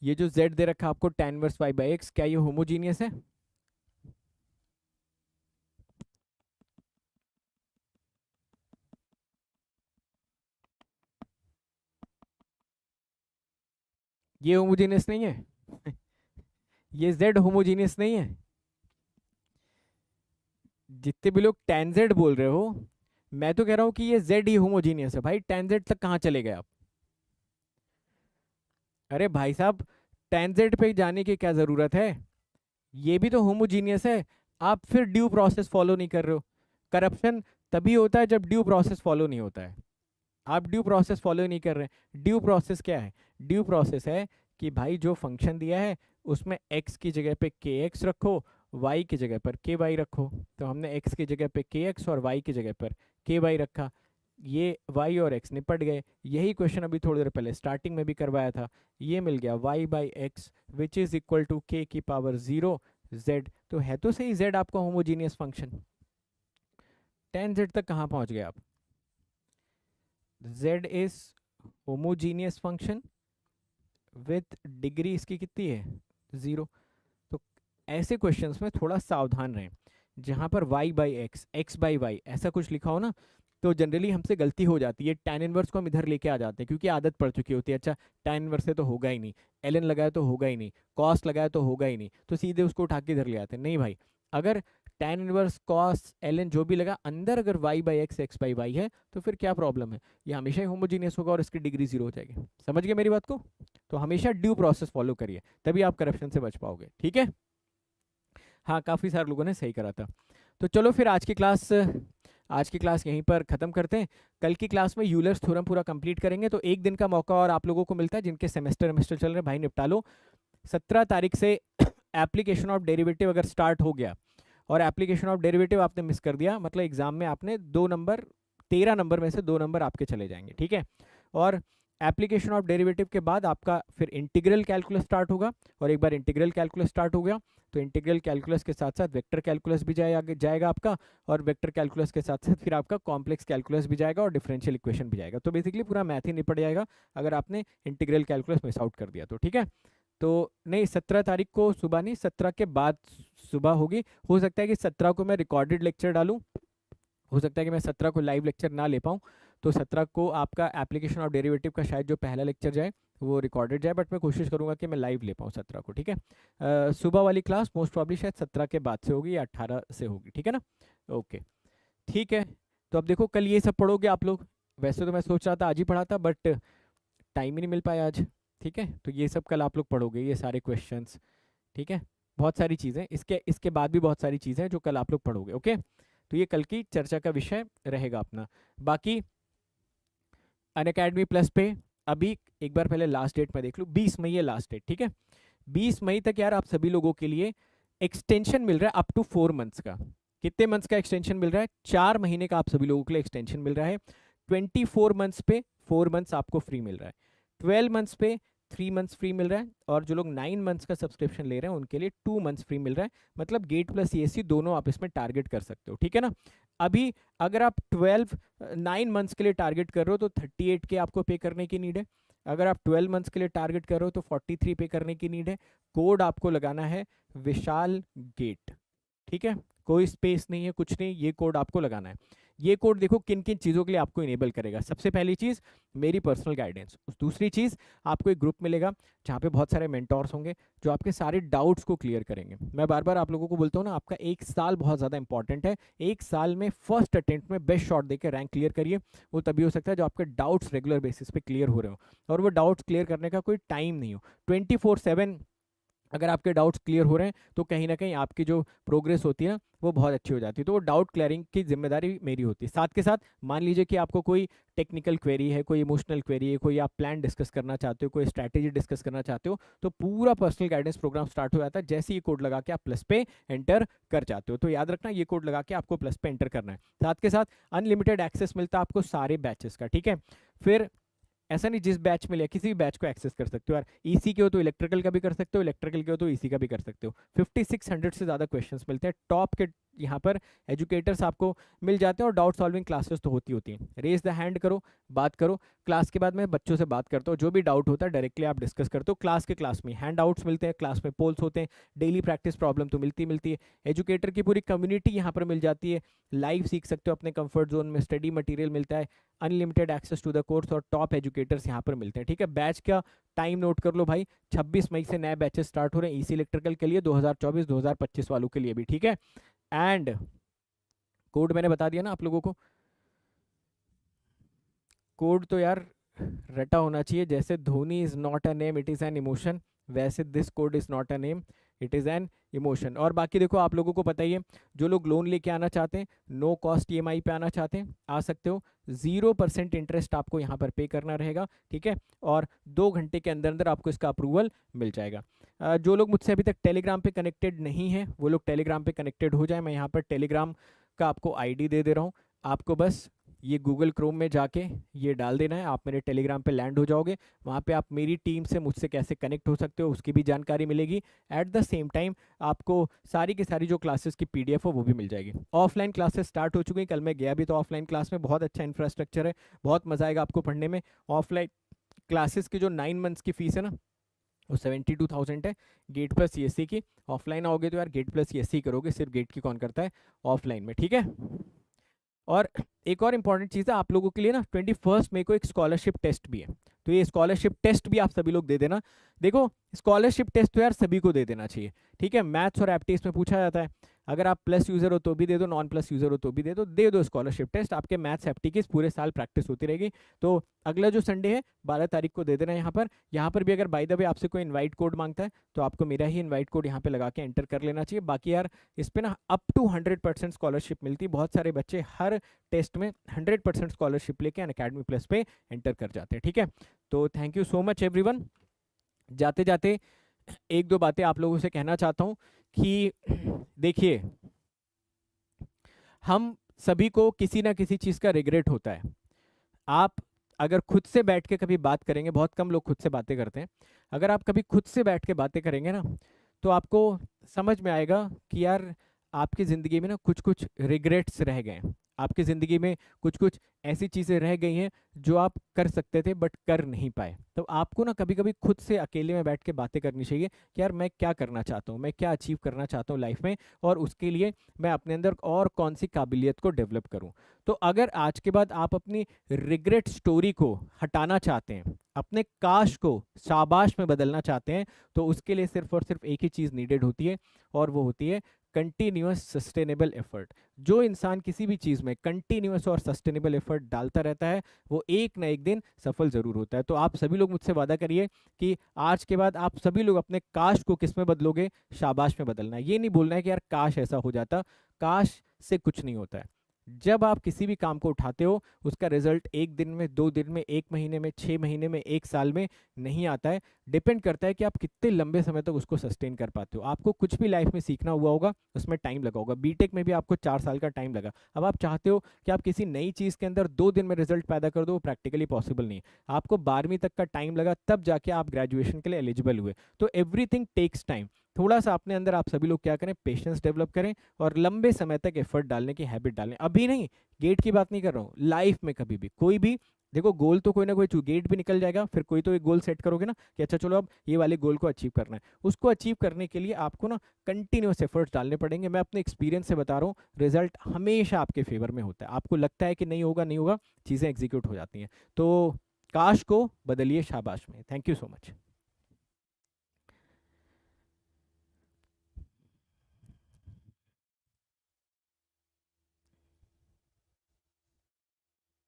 ये जो z दे रखा है आपको tan inverse y by x, क्या ये होमोजीनियस है? ये होमोजीनियस नहीं है ये z होमोजीनियस नहीं है। जितने भी लोग tan z बोल रहे हो, मैं तो कह रहा हूं कि ये z ही होमोजीनियस है। भाई tan z तक कहां चले गए आप? अरे भाई साहब, tan z पे जाने की क्या जरूरत है, ये भी तो होमोजीनियस है। आप फिर ड्यू प्रोसेस फॉलो नहीं कर रहे हो। करप्शन तभी होता है जब ड्यू प्रोसेस फॉलो नहीं होता है। आप ड्यू प्रोसेस फॉलो नहीं कर रहे हैं। ड्यू प्रोसेस क्या है? ड्यू प्रोसेस है कि भाई जो फंक्शन दिया है उसमें x की जगह पे kx रखो, y की जगह पर ky रखो। तो हमने x की जगह पे kx और y की जगह पर ky रखा, ये y और x निपट गए। यही क्वेश्चन अभी थोड़ी देर पहले स्टार्टिंग में भी करवाया था। ये मिल गया y by x which is equal to k की पावर 0 z। तो है तो सही z आपका होमोजीनियस फंक्शन। tan z तक कहाँ पहुँच गए आप? z is homogeneous function with degree इसकी कितनी है 0। तो ऐसे क्वेश्चंस में थोड़ा सावधान रहें। जहाँ पर y by x, x by y ऐसा कुछ लिखा हो ना, तो जनरली हमसे गलती हो जाती है। tan इनवर्स को हम इधर लेके आ जाते हैं क्योंकि आदत पड़ चुकी होती है। अच्छा tan इनवर्स से तो होगा ही नहीं, ln लगाया तो होगा ही नहीं, कॉस लगाया तो होगा ही नहीं, तो सीधे उसको उठा के इधर ले आते हैं। नहीं भाई, अगर tan इनवर्स कॉस ln जो भी लगा अंदर, अगर y by x x by y है तो फिर क्या प्रॉब्लम है, ये हमेशा ही होमोजीनियस होगा और इसकी डिग्री 0 हो जाएगी। समझ गए मेरी बात को? तो हमेशा ड्यू प्रोसेस फॉलो करिए, तभी आप करप्शन से बच पाओगे, ठीक है। हाँ, काफ़ी सारे लोगों ने सही करा था। तो चलो फिर आज की क्लास यहीं पर ख़त्म करते हैं। कल की क्लास में यूलर्स थ्योरम पूरा कंप्लीट करेंगे। तो एक दिन का मौका और आप लोगों को मिलता है, जिनके सेमेस्टर चल रहे हैं भाई निपटा लो। 17 तारीख से एप्लीकेशन ऑफ डेरिवेटिव अगर स्टार्ट हो गया और एप्लीकेशन ऑफ डेरिवेटिव आपने मिस कर दिया, मतलब एग्जाम में आपने 2 नंबर, 13 नंबर में से 2 नंबर आपके चले जाएंगे, ठीक है। और एप्लीकेशन ऑफ डेरिवेटिव के बाद आपका फिर इंटीग्रल कैलकुलस स्टार्ट होगा, और एक बार इंटीग्रल कैलकुलस स्टार्ट हो गया तो इंटीग्रल कैलकुलस के साथ साथ वेक्टर कैलकुलस भी जाएगा आपका, और वेक्टर कैलकुलस के साथ साथ फिर आपका कॉम्प्लेक्स कैलकुलस भी जाएगा और डिफरेंशियल इक्वेशन भी जाएगा। तो बेसिकली पूरा मैथ ही निपट जाएगा अगर आपने इंटीग्रल कैलकुलस मिस आउट कर दिया तो, ठीक है। तो नहीं, 17 तारीख को सुबह नहीं, 17 के बाद सुबह होगी। हो सकता है कि 17 को मैं रिकॉर्डेड लेक्चर डालूँ, हो सकता है कि मैं 17 को लाइव लेक्चर ना ले पाऊँ। तो 17 को आपका एप्लीकेशन ऑफ डेरिवेटिव का शायद जो पहला लेक्चर जाए वो रिकॉर्डेड जाए, बट मैं कोशिश करूंगा कि मैं लाइव ले पाऊँ 17 को, ठीक है। सुबह वाली क्लास मोस्ट प्रॉब्ली शायद 17 के बाद से होगी या 18 से होगी, ठीक है ना। ओके, ठीक है। तो अब देखो कल ये सब पढ़ोगे आप लोग। वैसे तो मैं सोच रहा था आज ही पढ़ाता, बट टाइम ही नहीं मिल पाया आज, ठीक है। तो ये सब कल आप लोग पढ़ोगे, ये सारे क्वेश्चंस, ठीक है। बहुत सारी चीज़ें इसके बाद भी बहुत सारी चीज़ें जो कल आप लोग पढ़ोगे, ओके। तो ये कल की चर्चा का विषय रहेगा अपना। बाकी अनअकैडमी प्लस पे अभी एक बार पहले लास्ट डेट में देख लूँ, 20 मई है लास्ट डेट, ठीक है। 20 मई तक यार आप सभी लोगों के लिए एक्सटेंशन मिल रहा है अप टू 4 मंथ्स का। कितने मंथ्स का एक्सटेंशन मिल रहा है? 4 महीने का आप सभी लोगों के लिए एक्सटेंशन मिल रहा है। 24 मंथ्स पे 4 मंथ्स आपको फ्री मिल रहा है। 12 मंथ्स पे 3 मंथ्स फ्री मिल रहा है, और जो लोग 9 मंथ्स का सब्सक्रिप्शन ले रहे हैं उनके लिए 2 मंथ्स फ्री मिल रहा है। मतलब गेट प्लस सीएससी दोनों आप इसमें टारगेट कर सकते हो, ठीक है ना। अभी अगर आप 9 मंथ्स के लिए टारगेट कर रहे हो तो 38 के आपको पे करने की नीड है। अगर आप 12 मंथ्स के लिए टारगेट कर रहे हो तो 43 पे करने की नीड है। कोड आपको लगाना है विशाल गेट, ठीक है, कोई स्पेस नहीं है, कुछ नहीं, ये कोड आपको लगाना है। ये कोड देखो किन किन चीज़ों के लिए आपको इनेबल करेगा। सबसे पहली चीज़ मेरी पर्सनल गाइडेंस, दूसरी चीज़ आपको एक ग्रुप मिलेगा जहाँ पे बहुत सारे मेंटोर्स होंगे जो आपके सारे डाउट्स को क्लियर करेंगे। मैं बार बार आप लोगों को बोलता हूँ ना, आपका 1 साल बहुत ज़्यादा इंपॉर्टेंट है। 1 साल में फर्स्ट अटेम्प्ट में बेस्ट शॉट देकर रैंक क्लियर करिए। वो तभी हो सकता है जो आपके डाउट्स रेगुलर बेसिस पे क्लियर हो रहे हो, और वो डाउट्स क्लियर करने का कोई टाइम नहीं हो। 24/7 अगर आपके डाउट्स क्लियर हो रहे हैं तो कहीं ना कहीं आपकी जो प्रोग्रेस होती है ना वो बहुत अच्छी हो जाती है। तो वो डाउट क्लियरिंग की जिम्मेदारी मेरी होती है। साथ के साथ मान लीजिए कि आपको कोई टेक्निकल क्वेरी है, कोई इमोशनल क्वेरी है, कोई आप प्लान डिस्कस करना चाहते हो, कोई स्ट्रैटेजी डिस्कस करना चाहते हो, तो पूरा पर्सनल गाइडेंस प्रोग्राम स्टार्ट हो जाता है जैसे ये कोड लगा के आप प्लस पे एंटर कर जाते हो। तो याद रखना, ये कोड लगा के आपको प्लस पे एंटर करना है। साथ के साथ अनलिमिटेड एक्सेस मिलता है आपको सारे बैचेस का, ठीक है। फिर ऐसा नहीं जिस बैच में लिया किसी भी बैच को एक्सेस कर सकते हो यार। ईसी के हो तो इलेक्ट्रिकल का भी कर सकते हो, इलेक्ट्रिकल के हो तो ईसी का भी कर सकते हो। 5600 से ज़्यादा क्वेश्चंस मिलते हैं टॉप के यहाँ पर एजुकेटर्स आपको मिल जाते हैं, और डाउट सॉल्विंग क्लासेस तो होती होती हैं। रेज द हैंड करो, बात करो। क्लास के बाद मैं बच्चों से बात करता हूँ, जो भी डाउट होता है डायरेक्टली आप डिस्कस करते हो क्लास के। क्लास में हैंड आउट्स मिलते हैं, क्लास में पोल्स होते हैं, डेली प्रैक्टिस प्रॉब्लम तो मिलती है। एजुकेटर की पूरी कम्युनिटी यहाँ पर मिल जाती है, लाइव सीख सकते हो अपने कंफर्ट जोन में, स्टडी मटेरियल मिलता है, unlimited access to the course, और टॉप एजुकेटर्स यहाँ पर मिलते हैं, ठीक है। बैच का टाइम नोट कर लो भाई, 26 मई से नए बैचेस स्टार्ट हो रहे हैं ईसी इलेक्ट्रिकल के लिए, 2024-2025 वालों के लिए भी, ठीक है। एंड कोड मैंने बता दिया ना आप लोगों को। कोड तो यार रटा होना चाहिए, जैसे Dhoni is not a name it is an emotion, वैसे this code is not a name it is an emotion. और बाकी देखो आप लोगों को पता ही है, जो लोग लोन लेके आना चाहते हैं, नो कॉस्ट ईएमआई पे आना चाहते हैं, आ सकते हो। 0% इंटरेस्ट आपको यहाँ पर पे करना रहेगा, ठीक है। और 2 घंटे के अंदर अंदर आपको इसका अप्रूवल मिल जाएगा। जो लोग मुझसे अभी तक टेलीग्राम पे कनेक्टेड नहीं हैं वो लोग टेलीग्राम पे कनेक्टेड हो जाए। मैं यहाँ पर टेलीग्राम का आपको आईडी दे रहा हूँ। आपको बस ये गूगल क्रोम में जाके ये डाल देना है, आप मेरे टेलीग्राम पे लैंड हो जाओगे। वहाँ पे आप मेरी टीम से मुझसे कैसे कनेक्ट हो सकते हो उसकी भी जानकारी मिलेगी। एट द सेम टाइम आपको सारी की सारी जो क्लासेस की पीडीएफ हो वो भी मिल जाएगी। ऑफलाइन क्लासेस स्टार्ट हो चुकी हैं, कल मैं गया भी तो ऑफलाइन क्लास में, बहुत अच्छा इंफ्रास्ट्रक्चर है, बहुत मज़ा आएगा आपको पढ़ने में। ऑफलाइन क्लासेस की जो 9 मंथ्स की फीस है ना वो 72,000 है, गेट प्लस सीएससी की। ऑफलाइन आओगे तो यार गेट प्लस सीएससी करोगे, सिर्फ गेट की कौन करता है ऑफलाइन में, ठीक है। और एक और इम्पॉर्टेंट चीज़ है आप लोगों के लिए ना, 21 मई को एक स्कॉलरशिप टेस्ट भी है, तो ये स्कॉलरशिप टेस्ट भी आप सभी लोग दे देना। देखो स्कॉलरशिप टेस्ट तो यार सभी को दे देना चाहिए, ठीक है। मैथ्स और एप्टिक्स में पूछा जाता है, अगर आप प्लस यूज़र हो तो भी दे दो, नॉन प्लस यूज़र हो तो भी दे दो स्कॉलरशिप टेस्ट। आपके मैथ्स एप्टिक्स पूरे साल प्रैक्टिस होती रहेगी। तो अगला जो संडे है 12 तारीख को दे देना यहाँ पर भी अगर बाय द वे आपसे कोई इन्वाइट कोड मांगता है तो आपको मेरा ही इन्वाइट कोड यहाँ पे लगा के एंटर कर लेना चाहिए। बाकी यार इस पर ना अप टू 100% स्कॉलरशिप मिलती है। बहुत सारे बच्चे हर टेस्ट में 100% स्कॉलरशिप लेके अनअकैडमी प्लस पे एंटर कर जाते हैं, ठीक है। तो thank you so much everyone. जाते जाते एक दो बातें आप लोगों से कहना चाहता हूँ कि देखिए, हम सभी को किसी ना किसी चीज़ का रिग्रेट होता है। आप अगर खुद से बैठ के कभी बात करेंगे, बहुत कम लोग खुद से बातें करते हैं, अगर आप कभी खुद से बैठ के बातें करेंगे ना तो आपको समझ में आएगा कि यार आपकी ज़िंदगी में ना कुछ कुछ रिग्रेट्स रह गए हैं। आपकी ज़िंदगी में कुछ कुछ ऐसी चीज़ें रह गई हैं जो आप कर सकते थे बट कर नहीं पाए। तो आपको ना कभी कभी खुद से अकेले में बैठ के बातें करनी चाहिए कि यार मैं क्या करना चाहता हूँ, मैं क्या अचीव करना चाहता हूँ लाइफ में, और उसके लिए मैं अपने अंदर और कौन सी काबिलियत को डेवलप करूँ। तो अगर आज के बाद आप अपनी रिग्रेट स्टोरी को हटाना चाहते हैं, अपने काश को शाबाश में बदलना चाहते हैं, तो उसके लिए सिर्फ और सिर्फ एक ही चीज़ नीडेड होती है, और वो होती है कंटिन्यूअस सस्टेनेबल एफर्ट। जो इंसान किसी भी चीज़ में कंटिन्यूअस और सस्टेनेबल एफर्ट डालता रहता है वो एक ना एक दिन सफल ज़रूर होता है। तो आप सभी लोग मुझसे वादा करिए कि आज के बाद आप सभी लोग अपने काश को किस में बदलोगे, शाबाश में बदलना है। ये नहीं बोलना है कि यार काश ऐसा हो जाता, काश से कुछ नहीं होता है। जब आप किसी भी काम को उठाते हो उसका रिजल्ट 1 दिन में, 2 दिन में, 1 महीने में, 6 महीने में, 1 साल में नहीं आता है। डिपेंड करता है कि आप कितने लंबे समय तक उसको सस्टेन कर पाते हो। आपको कुछ भी लाइफ में सीखना हुआ होगा उसमें टाइम लगा होगा। बीटेक में भी आपको 4 साल का टाइम लगा। अब आप चाहते हो कि आप किसी नई चीज़ के अंदर 2 दिन में रिजल्ट पैदा कर दो, वो प्रैक्टिकली पॉसिबल नहीं है। आपको 12वीं तक का टाइम लगा, तब जाके आप ग्रेजुएशन के लिए एलिजिबल हुए। तो एवरीथिंग टेक्स टाइम। थोड़ा सा अपने अंदर आप सभी लोग क्या करें, पेशेंस डेवलप करें और लंबे समय तक एफर्ट डालने की हैबिट डालें। अभी नहीं, गेट की बात नहीं कर रहा हूँ, लाइफ में कभी भी कोई भी देखो गोल तो कोई ना कोई गेट भी निकल जाएगा, फिर कोई तो एक गोल सेट करोगे ना कि अच्छा चलो अब ये वाले गोल को अचीव करना है। उसको अचीव करने के लिए आपको ना कंटिन्यूस एफर्ट्स डालने पड़ेंगे। मैं अपने एक्सपीरियंस से बता रहा हूँ, रिजल्ट हमेशा आपके फेवर में होता है। आपको लगता है कि नहीं होगा, नहीं होगा, चीज़ें एग्जीक्यूट हो जाती हैं। तो काश को बदलिए शाबाश में। Thank you so much.